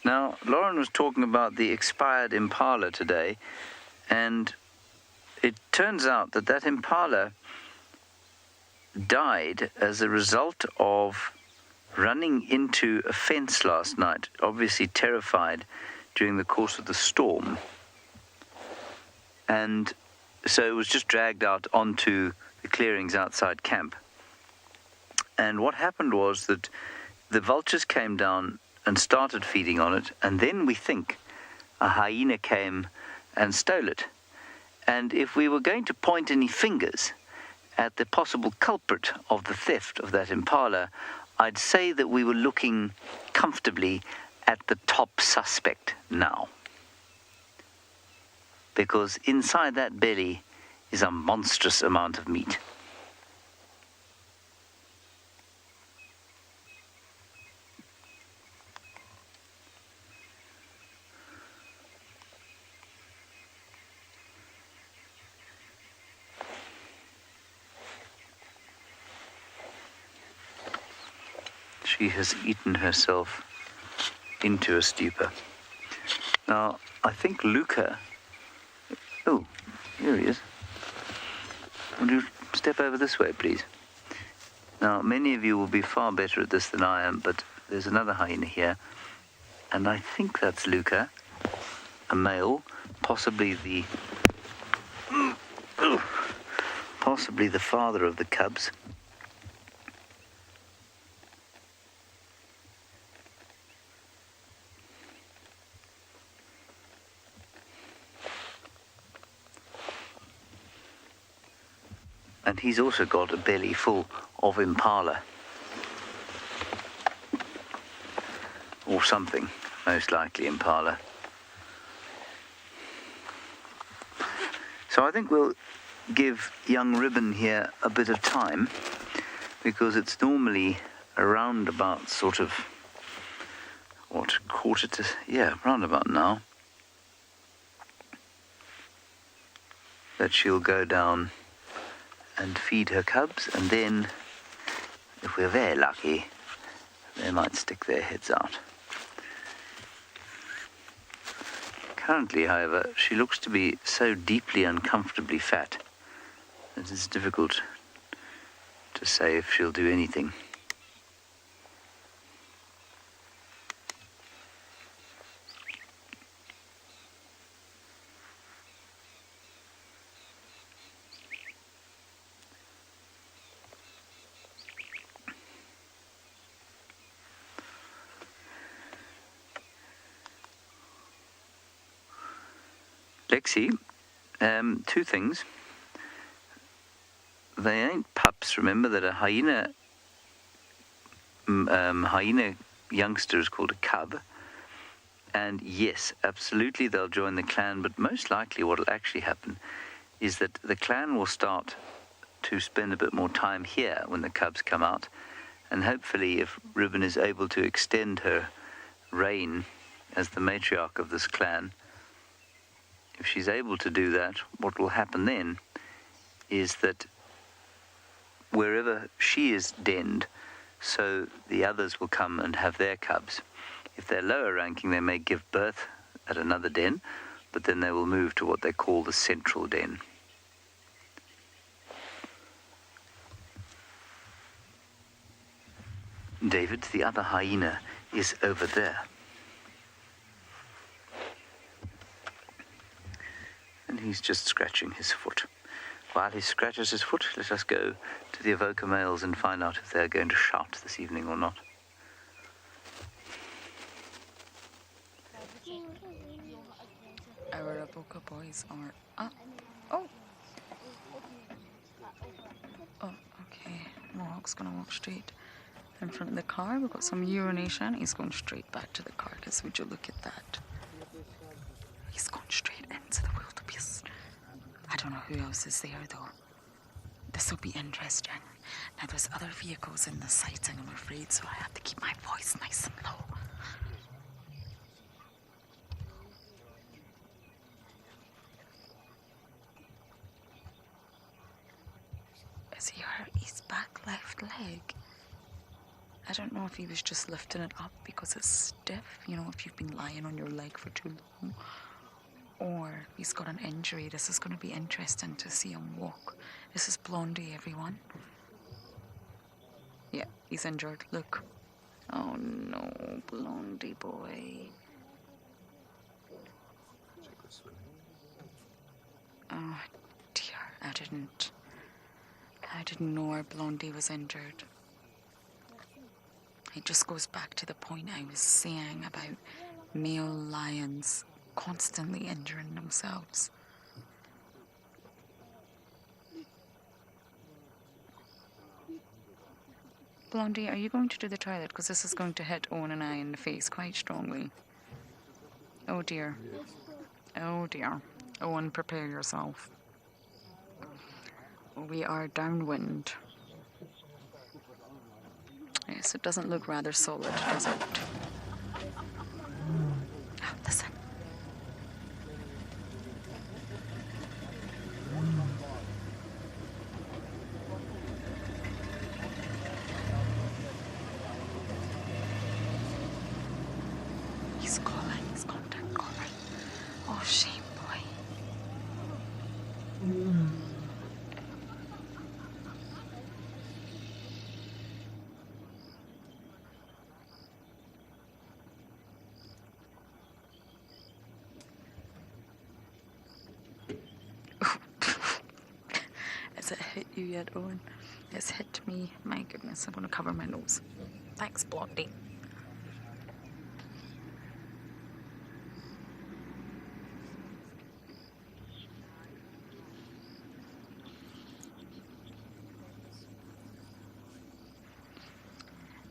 D: Now, Lauren was talking about the expired Impala today, and it turns out that that Impala died as a result of running into a fence last night, obviously terrified during the course of the storm. And so it was just dragged out onto the clearings outside camp. And what happened was that the vultures came down and started feeding on it, and then we think a hyena came and stole it. And if we were going to point any fingers at the possible culprit of the theft of that Impala, I'd say that we were looking comfortably at the top suspect now. Because inside that belly is a monstrous amount of meat. She has eaten herself into a stupor. Now, I think Luca... Oh, here he is. Will you step over this way, please? Now, many of you will be far better at this than I am, but there's another hyena here, and I think that's Luca, a male, possibly the father of the cubs. And he's also got a belly full of Impala. Or something, most likely Impala. So I think we'll give young Ribbon here a bit of time, because it's normally around about sort of, round about now, that she'll go down and feed her cubs, and then, if we're very lucky, they might stick their heads out. Currently, however, she looks to be so deeply uncomfortably fat that it's difficult to say if she'll do anything. Lexi, two things. They ain't pups. Remember that a hyena youngster is called a cub. And yes, absolutely, they'll join the clan, but most likely what will actually happen is that the clan will start to spend a bit more time here when the cubs come out. And hopefully, if Ribbon is able to extend her reign as the matriarch of this clan, if she's able to do that, what will happen then is that wherever she is denned, so the others will come and have their cubs. If they're lower ranking, they may give birth at another den, but then they will move to what they call the central den. David, the other hyena, is over there. And he's just scratching his foot. While he scratches his foot, let us go to the evoker males and find out if they're going to shout this evening or not.
B: Our evoker boys are up. Oh! Oh, okay. Mohawk's gonna walk straight in front of the car. We've got some urination. He's going straight back to the carcass. Would you look at that? He's gone straight into the wildebeest. I don't know who else is there, though. This will be interesting. Now, there's other vehicles in the sighting, I'm afraid, so I have to keep my voice nice and low. Is he hurt his back left leg? I don't know if he was just lifting it up because it's stiff, you know, if you've been lying on your leg for too long, or he's got an injury. This is going to be interesting to see him walk. This is Blondie, everyone. Yeah, he's injured. Look. Oh no, Blondie boy. Oh dear, I didn't know our Blondie was injured. It just goes back to the point I was saying about male lions constantly injuring themselves. Blondie, are you going to do the toilet? Because this is going to hit Owen and I in the face quite strongly. Oh dear. Oh dear. Owen, prepare yourself. We are downwind. Yes, it doesn't look rather solid, does it? Oh, listen. He's calling, he's contact calling. Oh, shame, boy. Has it hit you yet, Owen? It's hit me. My goodness, I'm going to cover my nose. Thanks, Blondie.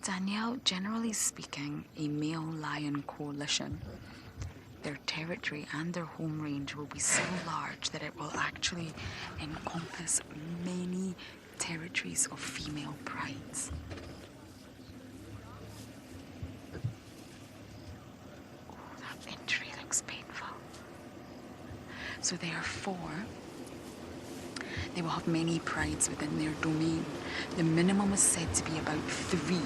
B: Danielle, generally speaking, a male lion coalition, their territory and their home range will be so large that it will actually encompass many territories of female prides. Oh, that injury looks painful. So therefore, they will have many prides within their domain. The minimum is said to be about 3.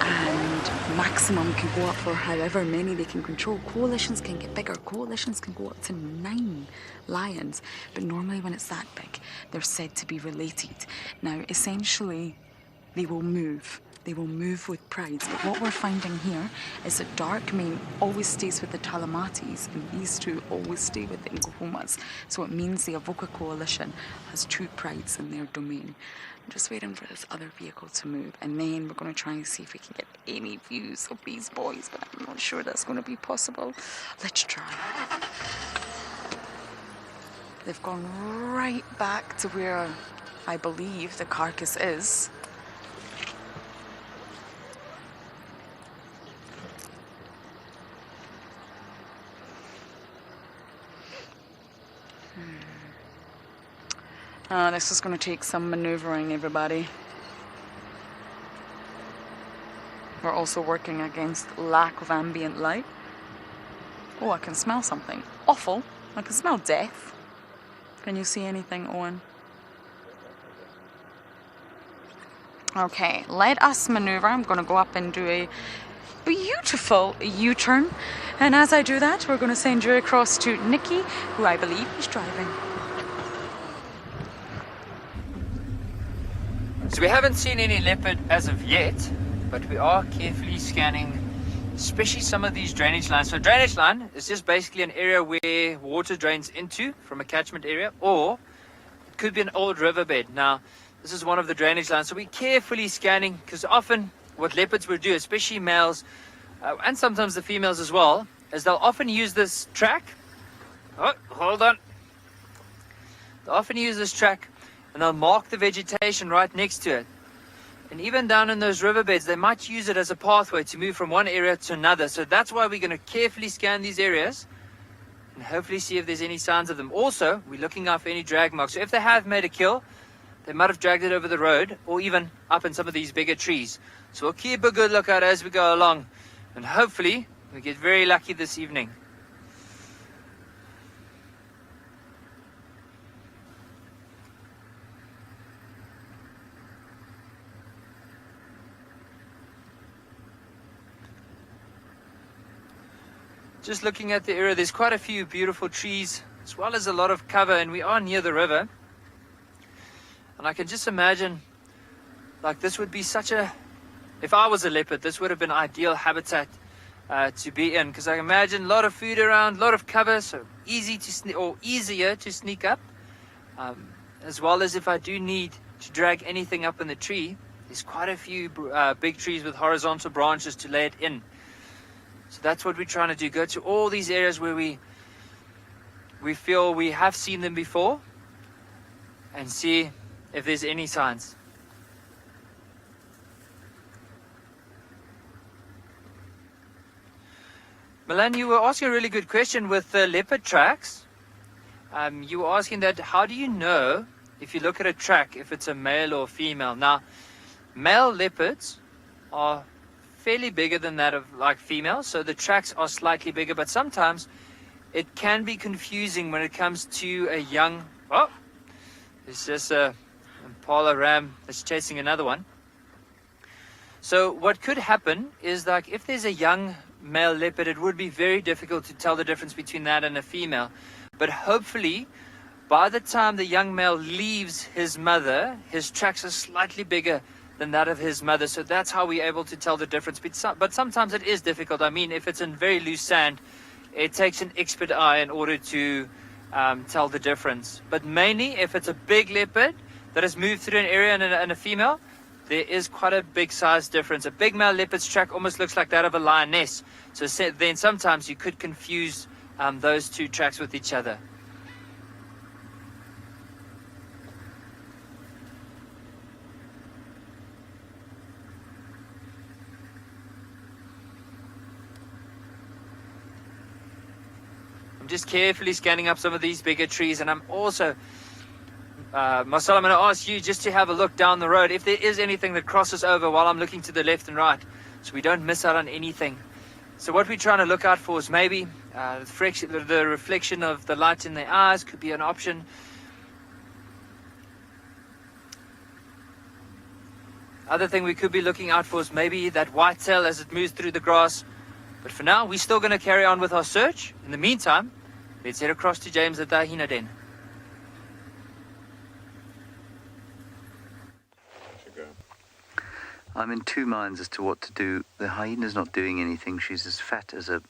B: And maximum can go up for however many they can control. Coalitions can get bigger. Coalitions can go up to 9 lions. But normally when it's that big, they're said to be related. Now, essentially, they will move they will move with prides. But what we're finding here is that dark mane always stays with the Talamatis, and these two always stay with the Nguhumas. So it means the Avoca Coalition has two prides in their domain. I'm just waiting for this other vehicle to move, and then we're going to try and see if we can get any views of these boys, but I'm not sure that's going to be possible. Let's try. They've gone right back to where I believe the carcass is. This is going to take some maneuvering, everybody. We're also working against lack of ambient light. Oh, I can smell something awful. I can smell death. Can you see anything, Owen? Okay, let us maneuver. I'm going to go up and do a beautiful U-turn. And as I do that, we're going to send you across to Nikki, who I believe is driving.
C: So we haven't seen any leopard as of yet, but we are carefully scanning, especially some of these drainage lines. So a drainage line is just basically an area where water drains into from a catchment area, or it could be an old riverbed. Now, this is one of the drainage lines, so we're carefully scanning, because often what leopards will do, especially males, and sometimes the females as well, is they'll often use this track. Oh, hold on. They'll often use this track, and they'll mark the vegetation right next to it. And even down in those riverbeds, they might use it as a pathway to move from one area to another. So that's why we're going to carefully scan these areas and hopefully see if there's any signs of them. Also, we're looking out for any drag marks. So if they have made a kill, they might have dragged it over the road or even up in some of these bigger trees. So we'll keep a good lookout as we go along, and hopefully we get very lucky this evening. Just looking at the area, there's quite a few beautiful trees as well as a lot of cover, and we are near the river. And I can just imagine, like, this would be such a, if I was a leopard, this would have been ideal habitat to be in, because I imagine a lot of food around, a lot of cover, so easy to easier to sneak up. As well as if I do need to drag anything up in the tree, there's quite a few big trees with horizontal branches to lay it in. So that's what we're trying to do. Go to all these areas where we feel we have seen them before and see if there's any signs. Milan, you were asking a really good question with the leopard tracks. You were asking that, how do you know if you look at a track if it's a male or female? Now, male leopards are fairly bigger than that of like females, so the tracks are slightly bigger, but sometimes it can be confusing when it comes to a young, oh, it's just a Impala ram that's chasing another one. So what could happen is, like, if there's a young male leopard, it would be very difficult to tell the difference between that and a female. But hopefully by the time the young male leaves his mother, his tracks are slightly bigger than that of his mother, so that's how we're able to tell the difference. But sometimes it is difficult. I mean, if it's in very loose sand, it takes an expert eye in order to tell the difference. But mainly, if it's a big leopard that has moved through an area and a female, there is quite a big size difference. A big male leopard's track almost looks like that of a lioness. So then sometimes you could confuse those two tracks with each other. Just carefully scanning up some of these bigger trees, and I'm also Marcel, I'm going to ask you just to have a look down the road if there is anything that crosses over while I'm looking to the left and right, so we don't miss out on anything. So what we're trying to look out for is maybe the reflection of the light in their eyes could be an option. Other thing we could be looking out for is maybe that white tail as it moves through the grass. But for now, we're still going to carry on with our search. In the meantime, let's head across to James at the hyena den.
D: I'm in two minds as to what to do. The hyena's not doing anything. She's as fat as an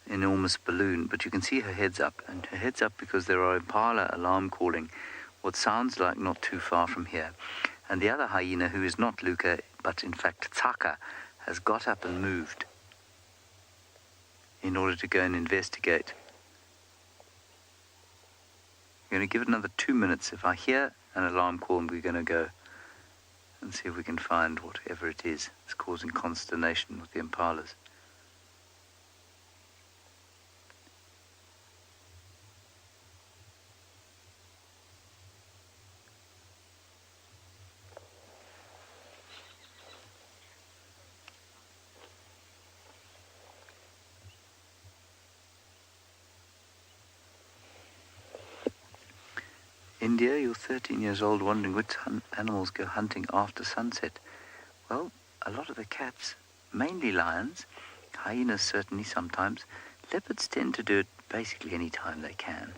D: enormous balloon, but you can see her head's up, and her head's up because there are Impala alarm calling what sounds like not too far from here. And the other hyena, who is not Luca, but in fact Tsaka, has got up and moved in order to go and investigate. I'm going to give it another 2 minutes. If I hear an alarm call, we're going to go and see if we can find whatever it is that's causing consternation with the impalas. India, you're 13 years old, wondering which animals go hunting after sunset. Well, a lot of the cats, mainly lions, hyenas certainly sometimes, leopards tend to do it basically any time they can.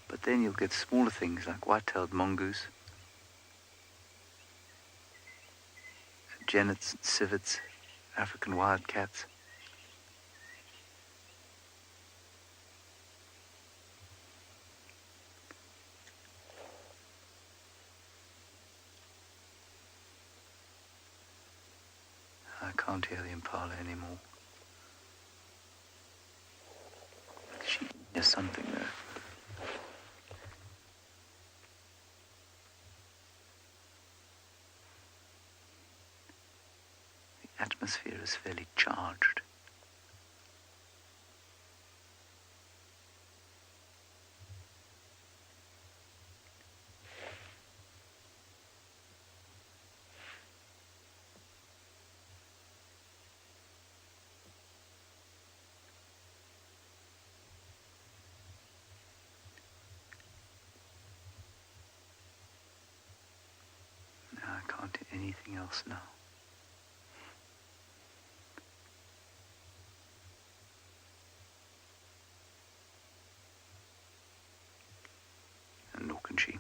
D: But then you'll get smaller things like white-tailed mongoose, genets, civets, African wildcats. I can't hear the impala anymore. There's something there. The atmosphere is fairly charged. I can't hear anything else now. And nor can she.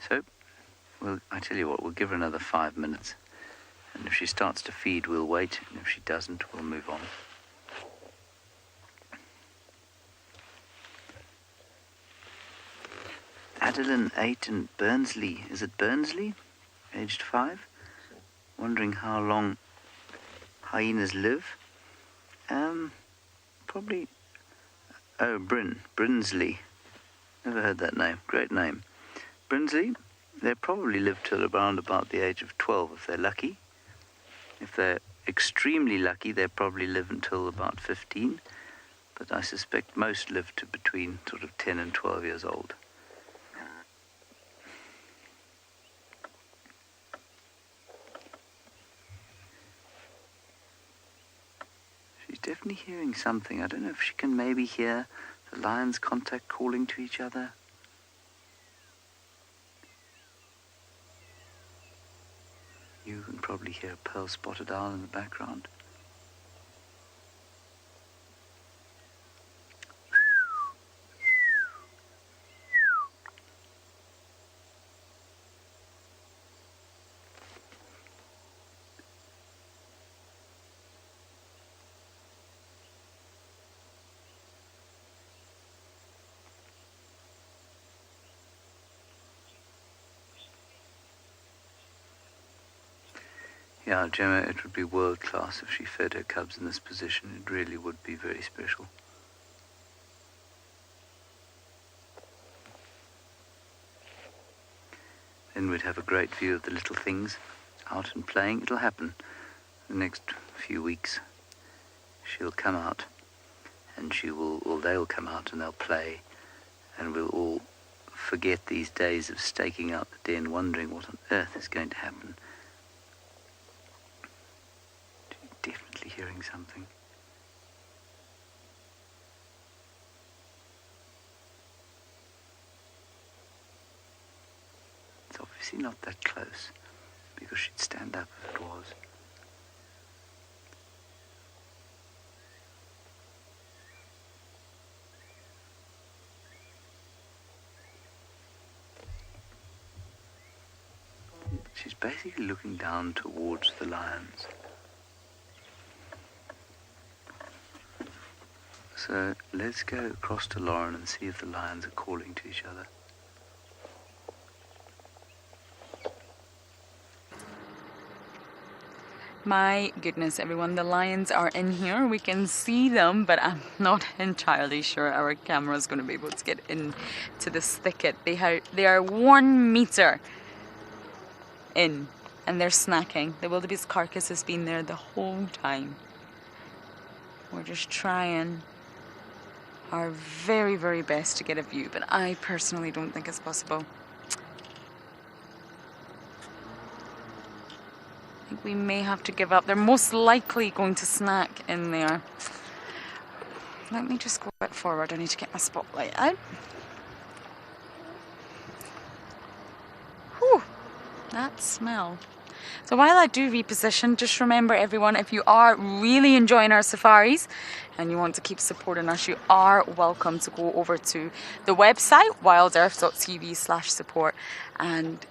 D: So, I tell you what, we'll give her another 5 minutes. And if she starts to feed, we'll wait. And if she doesn't, we'll move on. Adeline 8 and Burnsley. Is it Burnsley? Aged 5? Wondering how long hyenas live. Probably... Oh, Brinsley. Never heard that name. Great name. Brinsley, they probably live till around about the age of 12 if they're lucky. If they're extremely lucky, they probably live until about 15. But I suspect most live to between sort of 10 and 12 years old. She's definitely hearing something. I don't know if she can maybe hear the lions' contact calling to each other. You can probably hear a pearl-spotted owl in the background. Yeah, Gemma, it would be world class if she fed her cubs in this position. It really would be very special. Then we'd have a great view of the little things out and playing. It'll happen the next few weeks. She'll come out and they'll come out and they'll play, and we'll all forget these days of staking out the den, wondering what on earth is going to happen. Definitely hearing something. It's obviously not that close, because she'd stand up if it was. She's basically looking down towards the lions. So let's go across to Lauren and see if the lions are calling to each other.
B: My goodness, everyone, the lions are in here. We can see them, but I'm not entirely sure our camera is going to be able to get into this thicket. They are 1 meter in, and they're snacking. The wildebeest carcass has been there the whole time. We're just trying our very, very best to get a view, but I personally don't think it's possible. I think we may have to give up. They're most likely going to snack in there. Let me just go a bit forward. I need to get my spotlight out. Whew, that smell. So while I do reposition, just remember everyone, if you are really enjoying our safaris and you want to keep supporting us, you are welcome to go over to the website, wildearth.tv/support, and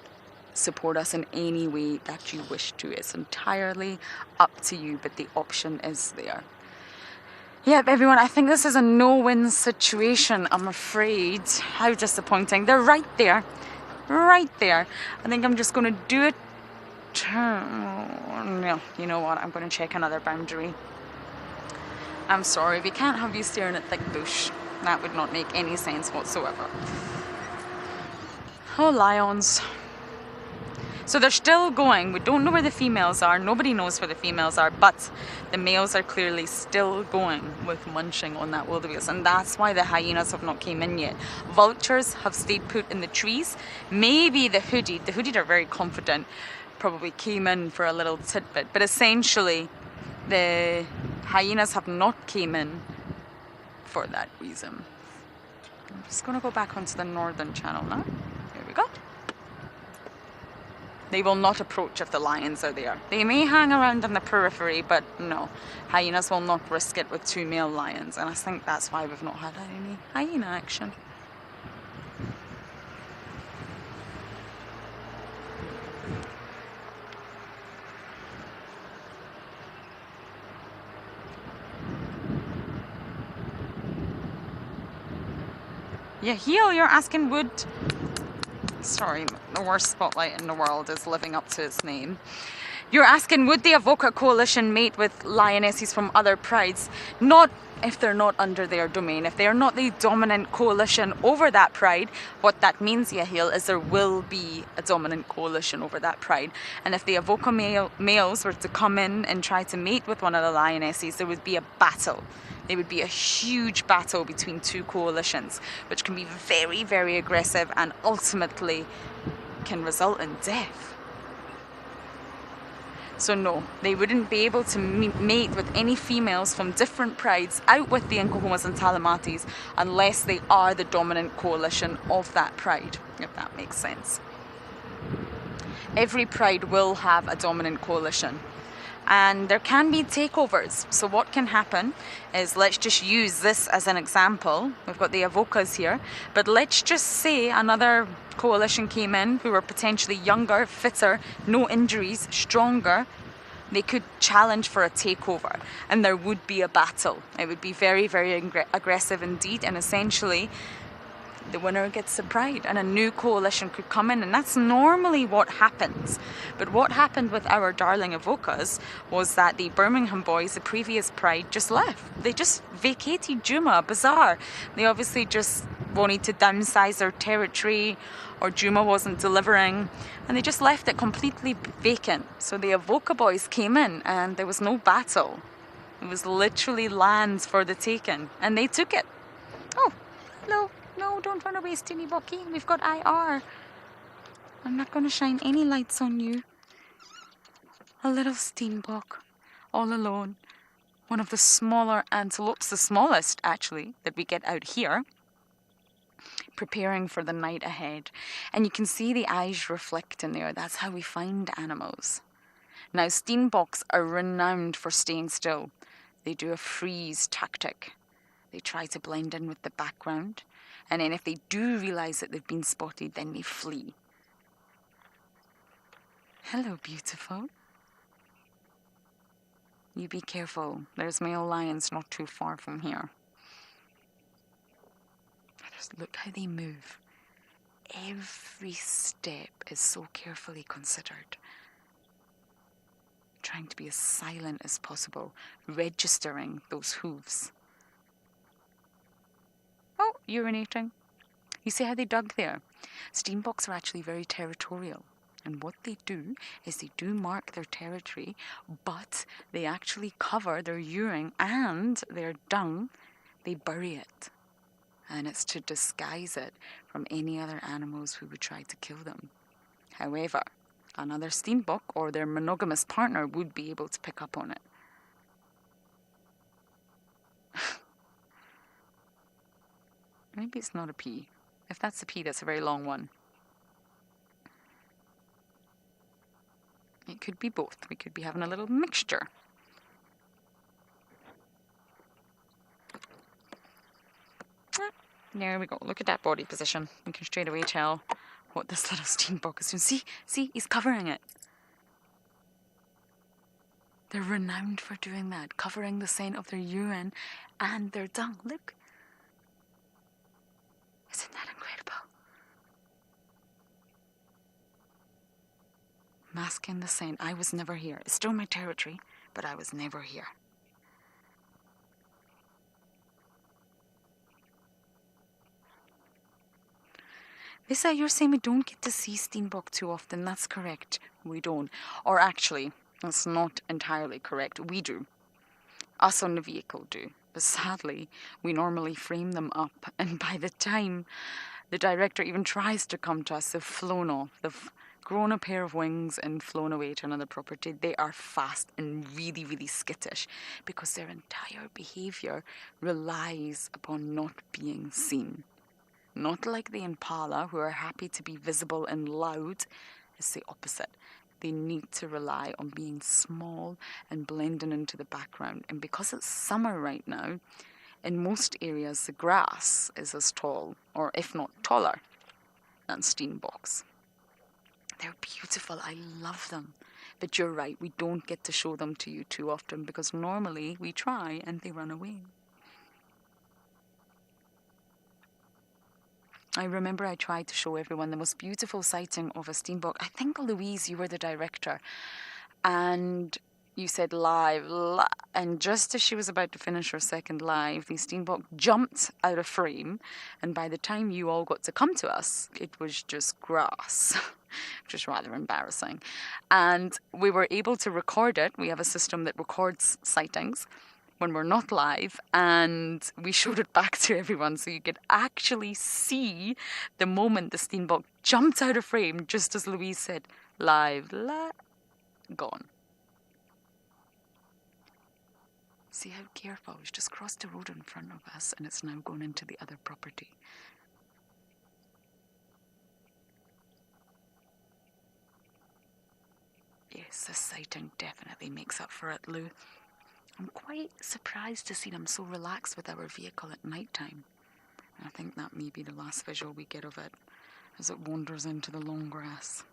B: support us in any way that you wish to. It's entirely up to you, but the option is there. Yep, everyone, I think this is a no-win situation, I'm afraid. How disappointing. They're right there. Right there. I think I'm just going to do it. No, you know what? I'm going to check another boundary. I'm sorry, we can't have you staring at thick bush. That would not make any sense whatsoever. Oh, lions. So they're still going. We don't know where the females are. Nobody knows where the females are, but the males are clearly still going with munching on that wildebeest, and that's why the hyenas have not came in yet. Vultures have stayed put in the trees. Maybe the hooded are very confident, probably came in for a little tidbit, but essentially the hyenas have not came in for that reason. I'm just going to go back onto the northern channel now. Here we go. They will not approach if the lions are there. They may hang around in the periphery, but no. Hyenas will not risk it with 2 male lions, and I think that's why we've not had any hyena action. Yahiel, you're asking would... Sorry, the worst spotlight in the world is living up to its name. You're asking, would the Avoca Coalition mate with lionesses from other prides? Not if they're not under their domain. If they're not the dominant coalition over that pride, what that means, Yahiel, is there will be a dominant coalition over that pride. And if the Avoca males were to come in and try to mate with one of the lionesses, there would be a battle. There would be a huge battle between 2 coalitions, which can be very, very aggressive and ultimately can result in death. So no, they wouldn't be able to mate with any females from different prides out with the Nkohomas and Talamatis unless they are the dominant coalition of that pride, if that makes sense. Every pride will have a dominant coalition. And there can be takeovers. So what can happen is, let's just use this as an example. We've got the Avocas here, but let's just say another coalition came in who were potentially younger, fitter, no injuries, stronger. They could challenge for a takeover, and there would be a battle. It would be very, very aggressive indeed, and essentially the winner gets the pride, and a new coalition could come in, and that's normally what happens. But what happened with our darling Avocas was that the Birmingham boys, the previous pride, just left. They just vacated Djuma. Bizarre. They obviously just wanted to downsize their territory, or Djuma wasn't delivering, and they just left it completely vacant. So the Avoca boys came in, and there was no battle. It was literally lands for the taking, and they took it. Oh, hello. No, don't run away, Steenie Bucky. We've got IR. I'm not going to shine any lights on you. A little steenbok, all alone. One of the smaller antelopes, the smallest actually, that we get out here, preparing for the night ahead. And you can see the eyes reflect in there. That's how we find animals. Now, steenboks are renowned for staying still. They do a freeze tactic. They try to blend in with the background. And then if they do realise that they've been spotted, then they flee. Hello, beautiful. You be careful. There's male lions not too far from here. Just look how they move. Every step is so carefully considered. Trying to be as silent as possible, registering those hooves. Oh, urinating. You see how they dug there? Steenboks are actually very territorial. And what they do is they do mark their territory, but they actually cover their urine and their dung. They bury it. And it's to disguise it from any other animals who would try to kill them. However, another steenbok or their monogamous partner would be able to pick up on it. Maybe it's not a pea. If that's a pea, that's a very long one. It could be both. We could be having a little mixture. There we go. Look at that body position. We can straight away tell what this little steenbok is doing. See, he's covering it. They're renowned for doing that, covering the scent of their urine and their dung. Look. Isn't that incredible? Masking the scent. I was never here. It's still my territory, but I was never here. Lisa, you're saying we don't get to see steenbok too often. That's correct. We don't. Or actually, that's not entirely correct. We do. Us on the vehicle do. But sadly, we normally frame them up. And by the time the director even tries to come to us, they've flown off. They've grown a pair of wings and flown away to another property. They are fast and really, really skittish because their entire behaviour relies upon not being seen. Not like the Impala, who are happy to be visible and loud. It's the opposite. They need to rely on being small and blending into the background. And because it's summer right now, in most areas the grass is as tall, or if not taller, than steenboks. They're beautiful. I love them. But you're right, we don't get to show them to you too often because normally we try and they run away. I remember I tried to show everyone the most beautiful sighting of a steenbok. I think, Louise, you were the director. And you said live. And just as she was about to finish her second live, the steenbok jumped out of frame. And by the time you all got to come to us, it was just grass, which is rather embarrassing. And we were able to record it. We have a system that records sightings when we're not live, and we showed it back to everyone so you could actually see the moment the steenbok jumped out of frame, just as Louise said, live, gone. See how careful, it's just crossed the road in front of us and it's now gone into the other property. Yes, this sighting definitely makes up for it, Lou. I'm quite surprised to see them so relaxed with our vehicle at night time. I think that may be the last visual we get of it as it wanders into the long grass.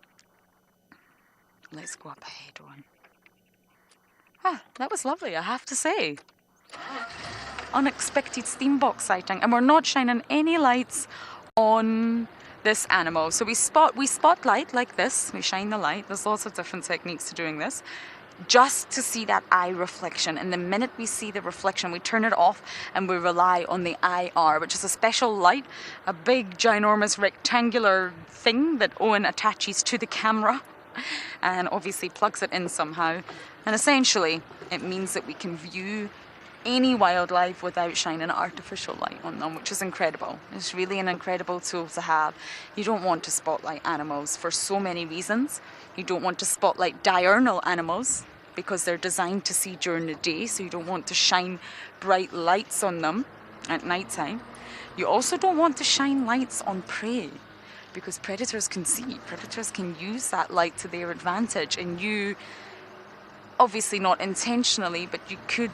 B: Let's go up ahead on. Ah, that was lovely, I have to say. Unexpected steenbok sighting, and we're not shining any lights on this animal. So we spotlight like this. We shine the light. There's lots of different techniques to doing this, just to see that eye reflection. And the minute we see the reflection, we turn it off and we rely on the IR, which is a special light, a big, ginormous rectangular thing that Owen attaches to the camera and obviously plugs it in somehow. And essentially, it means that we can view any wildlife without shining artificial light on them, which is incredible. It's really an incredible tool to have. You don't want to spotlight animals for so many reasons. You don't want to spotlight diurnal animals because they're designed to see during the day, so you don't want to shine bright lights on them at night time. You also don't want to shine lights on prey because predators can see. Predators can use that light to their advantage, and you, obviously not intentionally, but you could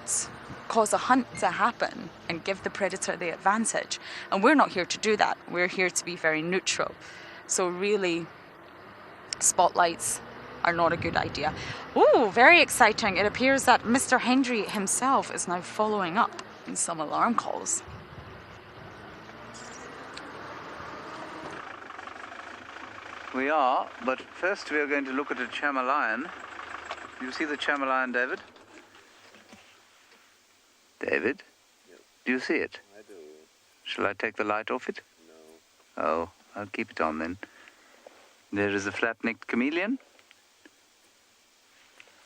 B: cause a hunt to happen and give the predator the advantage. And we're not here to do that. We're here to be very neutral. So really, spotlights are not a good idea. Ooh, very exciting. It appears that Mr. Hendry himself is now following up in some alarm calls.
D: We are, but first we are going to look at a Chama lion. You see the Chama lion, David? David?
E: Yep.
D: Do you see it?
E: I do.
D: Shall I take the light off it?
E: No.
D: Oh, I'll keep it on then. There is a flat-necked chameleon.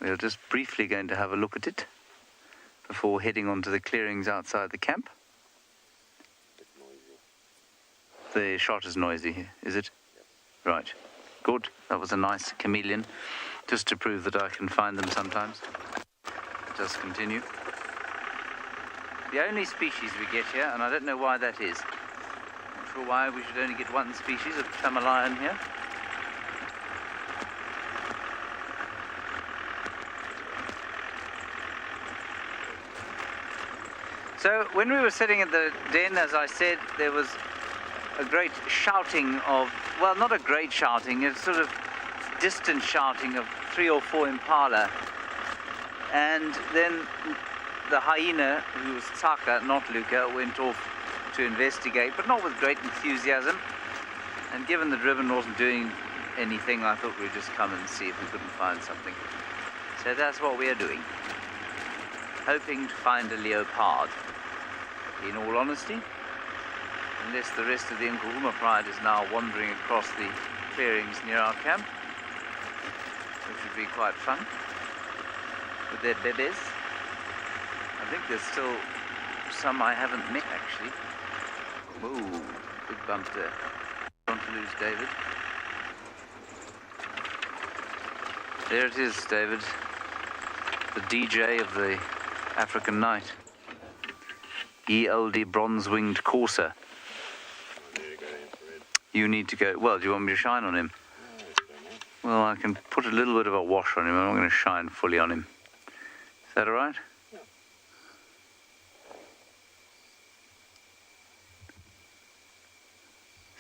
D: We're just briefly going to have a look at it before heading on to the clearings outside the camp.
E: It's noisy.
D: The shot is noisy, is it?
E: Yes.
D: Right. Good. That was a nice chameleon, just to prove that I can find them sometimes. Just continue. The only species we get here, and I don't know why that is. Not sure why we should only get one species of Chama lion here. So when we were sitting at the den, as I said, there was a great shouting of, well, not a great shouting, it's sort of distant shouting of 3 or 4 Impala. And then the hyena, who was Tsaka, not Luca, went off to investigate, but not with great enthusiasm. And given that Ribbon wasn't doing anything, I thought we'd just come and see if we couldn't find something. So that's what we are doing. Hoping to find a leopard, in all honesty. Unless the rest of the Djuma Pride is now wandering across the clearings near our camp, which would be quite fun, with their bebés. I think there's still some I haven't met, actually. Ooh, big bump there. Don't lose David. There it is, David. The DJ of the African night. Ye olde bronze-winged courser. You need to go. Well, do you want me to shine on him? Well, I can put a little bit of a wash on him. I'm not going to shine fully on him. Is that all right?
E: Yeah.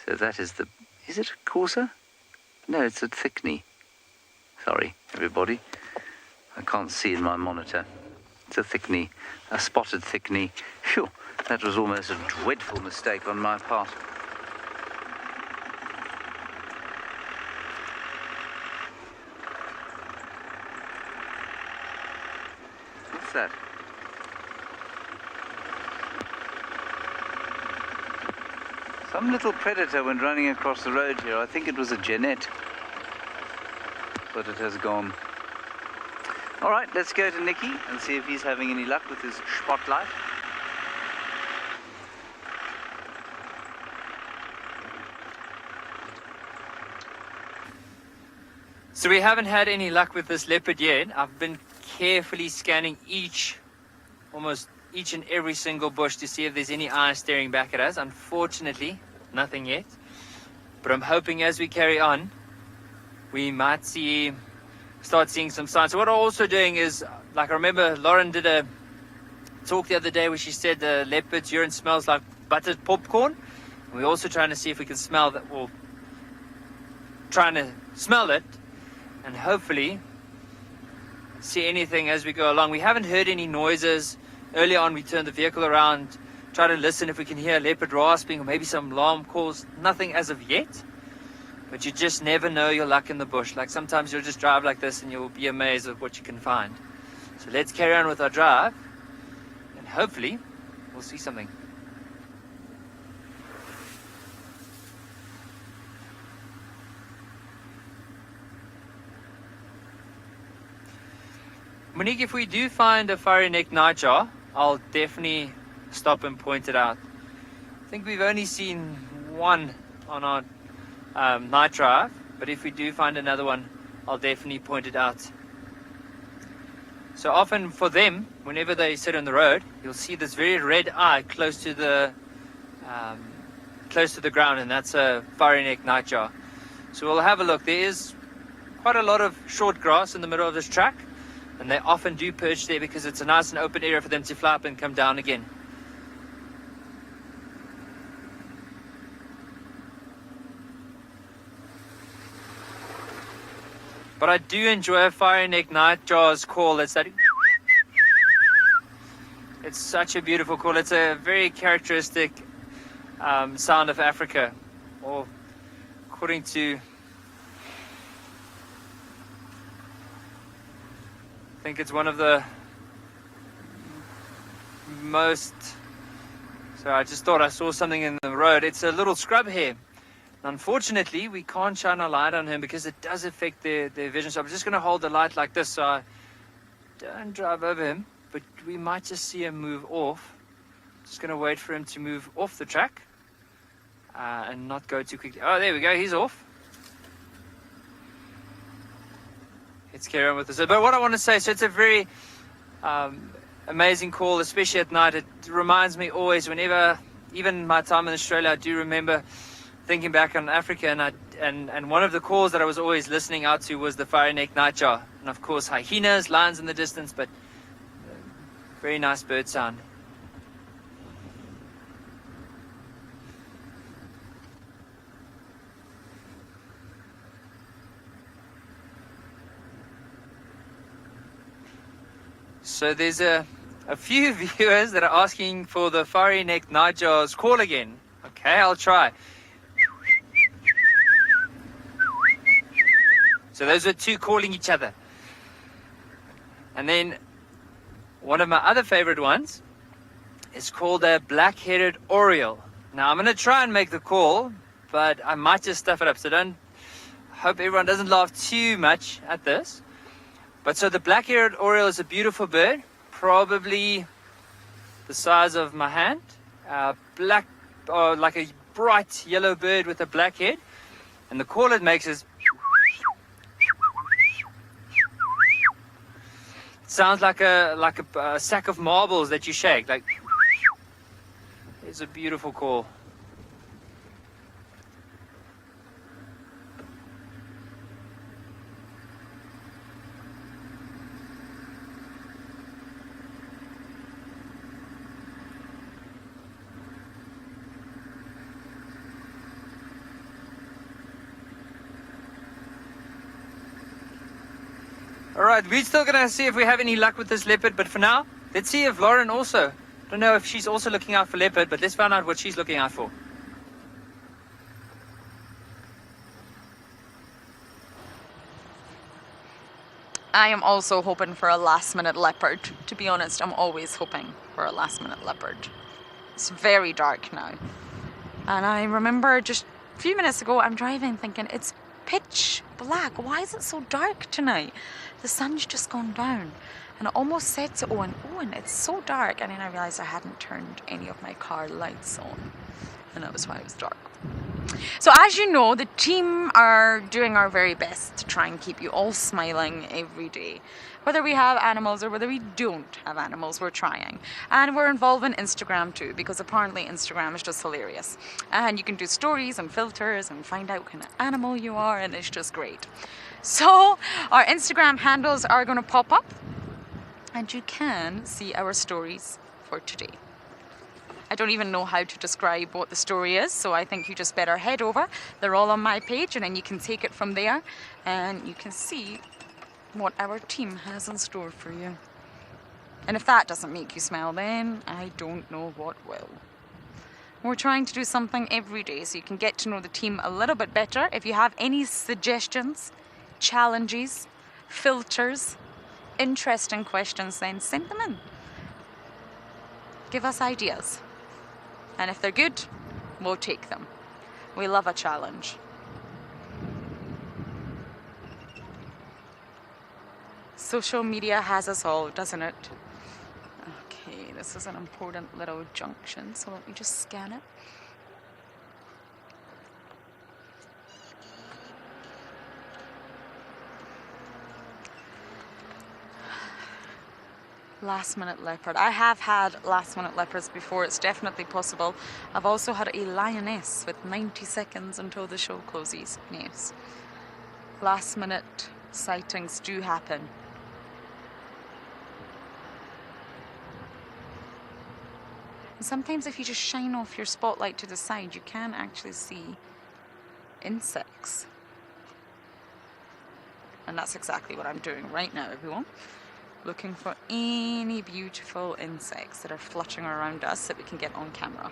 D: So that is the... Is it a courser? No, it's a thickney. Sorry, everybody. I can't see in my monitor. It's a thickney. A spotted thickney. Phew, that was almost a dreadful mistake on my part. What's that? Some little predator went running across the road here. I think it was a genet, but it has gone. All right, let's go to Nicky and see if he's having any luck with his spotlight.
C: So we haven't had any luck with this leopard yet. I've been carefully scanning almost each and every single bush to see if there's any eyes staring back at us. Unfortunately, nothing yet. But I'm hoping as we carry on, we might start seeing some signs. So what I'm also doing is, like I remember Lauren did a talk the other day where she said the leopard's urine smells like buttered popcorn. And we're also trying to see if we can smell that, or trying to smell it, and hopefully see anything as we go along. We haven't heard any noises. Earlier on we turned the vehicle around, try to listen if we can hear a leopard rasping or maybe some alarm calls. Nothing as of yet, but you just never know your luck in the bush. Like sometimes you'll just drive like this and you'll be amazed at what you can find. So let's carry on with our drive and hopefully we'll see something. Monique, if we do find a fiery neck nightjar, I'll definitely stop and point it out. I think we've only seen one on our night drive, but if we do find another one, I'll definitely point it out. So often for them, whenever they sit on the road, you'll see this very red eye close to the ground, and that's a fiery neck nightjar. So we'll have a look. There is quite a lot of short grass in the middle of this track, and they often do perch there because it's a nice and open area for them to fly up and come down again. But I do enjoy a fiery neck nightjar's call. It's that. It's such a beautiful call. It's a very characteristic sound of Africa, or according to, I think it's one of the most. So I just thought I saw something in the road. It's a little scrub hare. Unfortunately, we can't shine a light on him because it does affect their vision. So I'm just going to hold the light like this so I don't drive over him. But we might just see him move off. Just going to wait for him to move off the track and not go too quickly. Oh, there we go. He's off. Let's carry on with this. But what I want to say, so it's a very amazing call, especially at night. It reminds me always, whenever, even my time in Australia, I do remember thinking back on Africa, and one of the calls that I was always listening out to was the fiery neck nightjar, and of course hyenas, lions in the distance, but very nice bird sound. So there's a few viewers that are asking for the fiery neck nightjar's call again. Okay, I'll try. So those are two calling each other. And then one of my other favorite ones is called a black-headed oriole. Now I'm going to try and make the call, but I might just stuff it up. So hope everyone doesn't laugh too much at this. But so the black-headed oriole is a beautiful bird, probably the size of my hand, black, or like a bright yellow bird with a black head. And the call it makes is, sounds like a sack of marbles that you shake. Like, it's a beautiful call. Alright, we're still going to see if we have any luck with this leopard, but for now, let's see if Lauren also, I don't know if she's also looking out for leopard, but let's find out what she's looking out for.
B: I am also hoping for a last-minute leopard. To be honest, I'm always hoping for a last-minute leopard. It's very dark now. And I remember just a few minutes ago, I'm driving thinking, it's pitch black. Why is it so dark tonight? The sun's just gone down. And I almost said to Owen, it's so dark. And then I realised I hadn't turned any of my car lights on. And that was why it was dark. So as you know, the team are doing our very best to try and keep you all smiling every day. Whether we have animals or whether we don't have animals, we're trying. And we're involved in Instagram too, because apparently Instagram is just hilarious. And you can do stories and filters and find out what kind of animal you are, and it's just great. So our Instagram handles are going to pop up, and you can see our stories for today. I don't even know how to describe what the story is, so I think you just better head over. They're all on my page, and then you can take it from there, and you can see what our team has in store for you. And if that doesn't make you smile, then I don't know what will. We're trying to do something every day so you can get to know the team a little bit better. If you have any suggestions, challenges, filters, interesting questions, then send them in. Give us ideas. And if they're good, we'll take them. We love a challenge. Social media has us all, doesn't it? Okay, this is an important little junction, so let me just scan it. Last minute leopard. I have had last minute leopards before. It's definitely possible. I've also had a lioness with 90 seconds until the show closes. Yes. Last minute sightings do happen. And sometimes if you just shine off your spotlight to the side, you can actually see insects. And that's exactly what I'm doing right now, everyone. Looking for any beautiful insects that are fluttering around us that we can get on camera.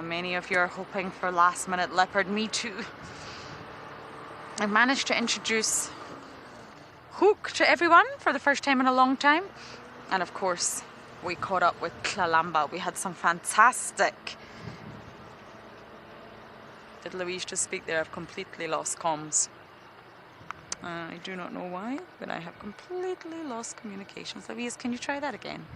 B: Many of you are hoping for last minute leopard. Me too. I've managed to introduce Hook to everyone for the first time in a long time. And of course, we caught up with Klalamba. We had some fantastic... Did Louise just speak there? I've completely lost comms. I do not know why, but I have completely lost communications. Louise, can you try that again?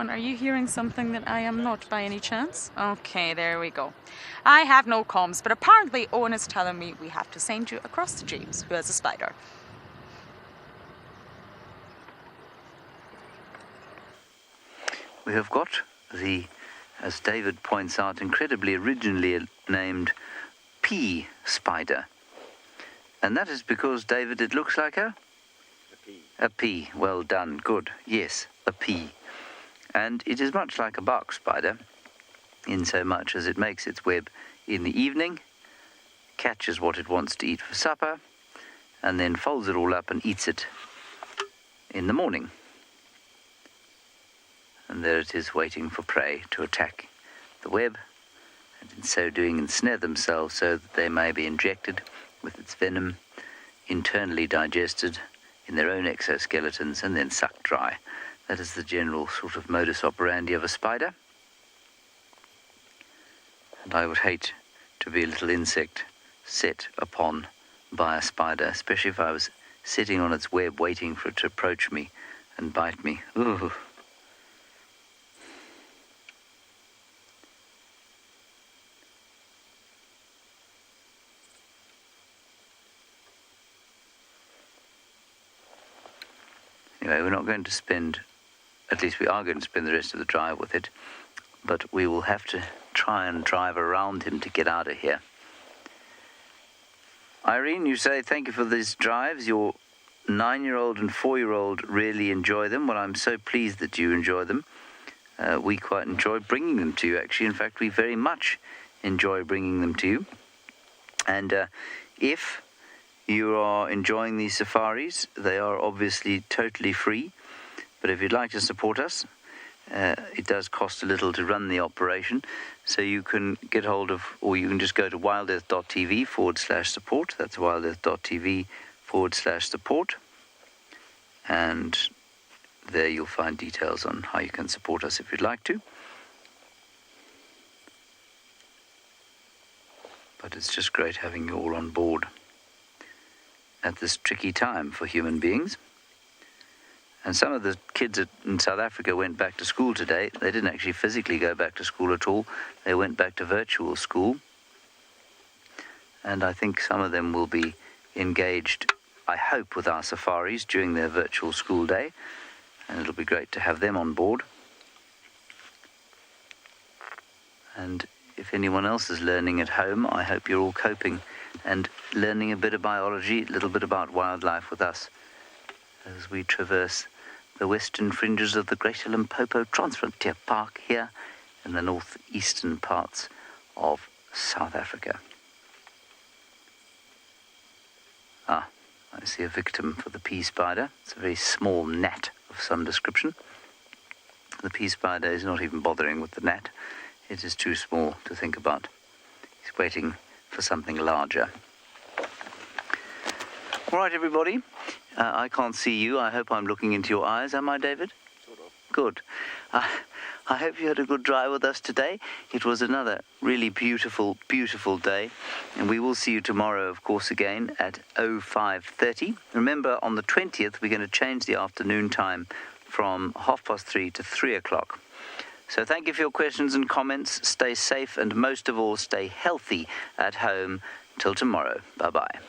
B: Are you hearing something that I am not by any chance? Okay, there we go. I have no comms, but apparently Owen is telling me we have to send you across to James, who has a spider.
D: We have got the, as David points out, incredibly originally named pea spider. And that is because, David, it looks like a
E: pea.
D: A pea. Well done. Good. Yes, a pea. And it is much like a bark spider, in so much as it makes its web in the evening, catches what it wants to eat for supper, and then folds it all up and eats it in the morning. And there it is, waiting for prey to attack the web, and in so doing ensnare themselves so that they may be injected with its venom, internally digested in their own exoskeletons, and then sucked dry. That is the general sort of modus operandi of a spider. And I would hate to be a little insect set upon by a spider, especially if I was sitting on its web waiting for it to approach me and bite me. Ooh. Anyway, we're not going to spend, at least we are going to spend the rest of the drive with it, but we will have to try and drive around him to get out of here. Irene, you say thank you for these drives. Your 9-year-old and 4-year-old really enjoy them. Well, I'm so pleased that you enjoy them. We quite enjoy bringing them to you, actually. In fact, we very much enjoy bringing them to you. And if you are enjoying these safaris, they are obviously totally free. But if you'd like to support us, it does cost a little to run the operation. So you can get hold of, or you can just go to wildearth.tv/support. That's wildearth.tv/support. And there you'll find details on how you can support us if you'd like to. But it's just great having you all on board at this tricky time for human beings. And some of the kids in South Africa went back to school today. They didn't actually physically go back to school at all. They went back to virtual school. And I think some of them will be engaged, I hope, with our safaris during their virtual school day. And it'll be great to have them on board. And if anyone else is learning at home, I hope you're all coping and learning a bit of biology, a little bit about wildlife with us as we traverse the western fringes of the Greater Limpopo Transfrontier Park here in the northeastern parts of South Africa. I see a victim for the pea spider. It's a very small gnat of some description. The pea spider is not even bothering with the gnat. It is too small to think about. He's waiting for something larger. All right, everybody. I can't see you. I hope I'm looking into your eyes. Am I, David?
E: Sort of.
D: Good. I hope you had a good drive with us today. It was another really beautiful, beautiful day. And we will see you tomorrow, of course, again at 05:30. Remember, on the 20th, we're going to change the afternoon time from 3:30 to 3 o'clock. So thank you for your questions and comments. Stay safe and most of all, stay healthy at home. Till tomorrow. Bye-bye.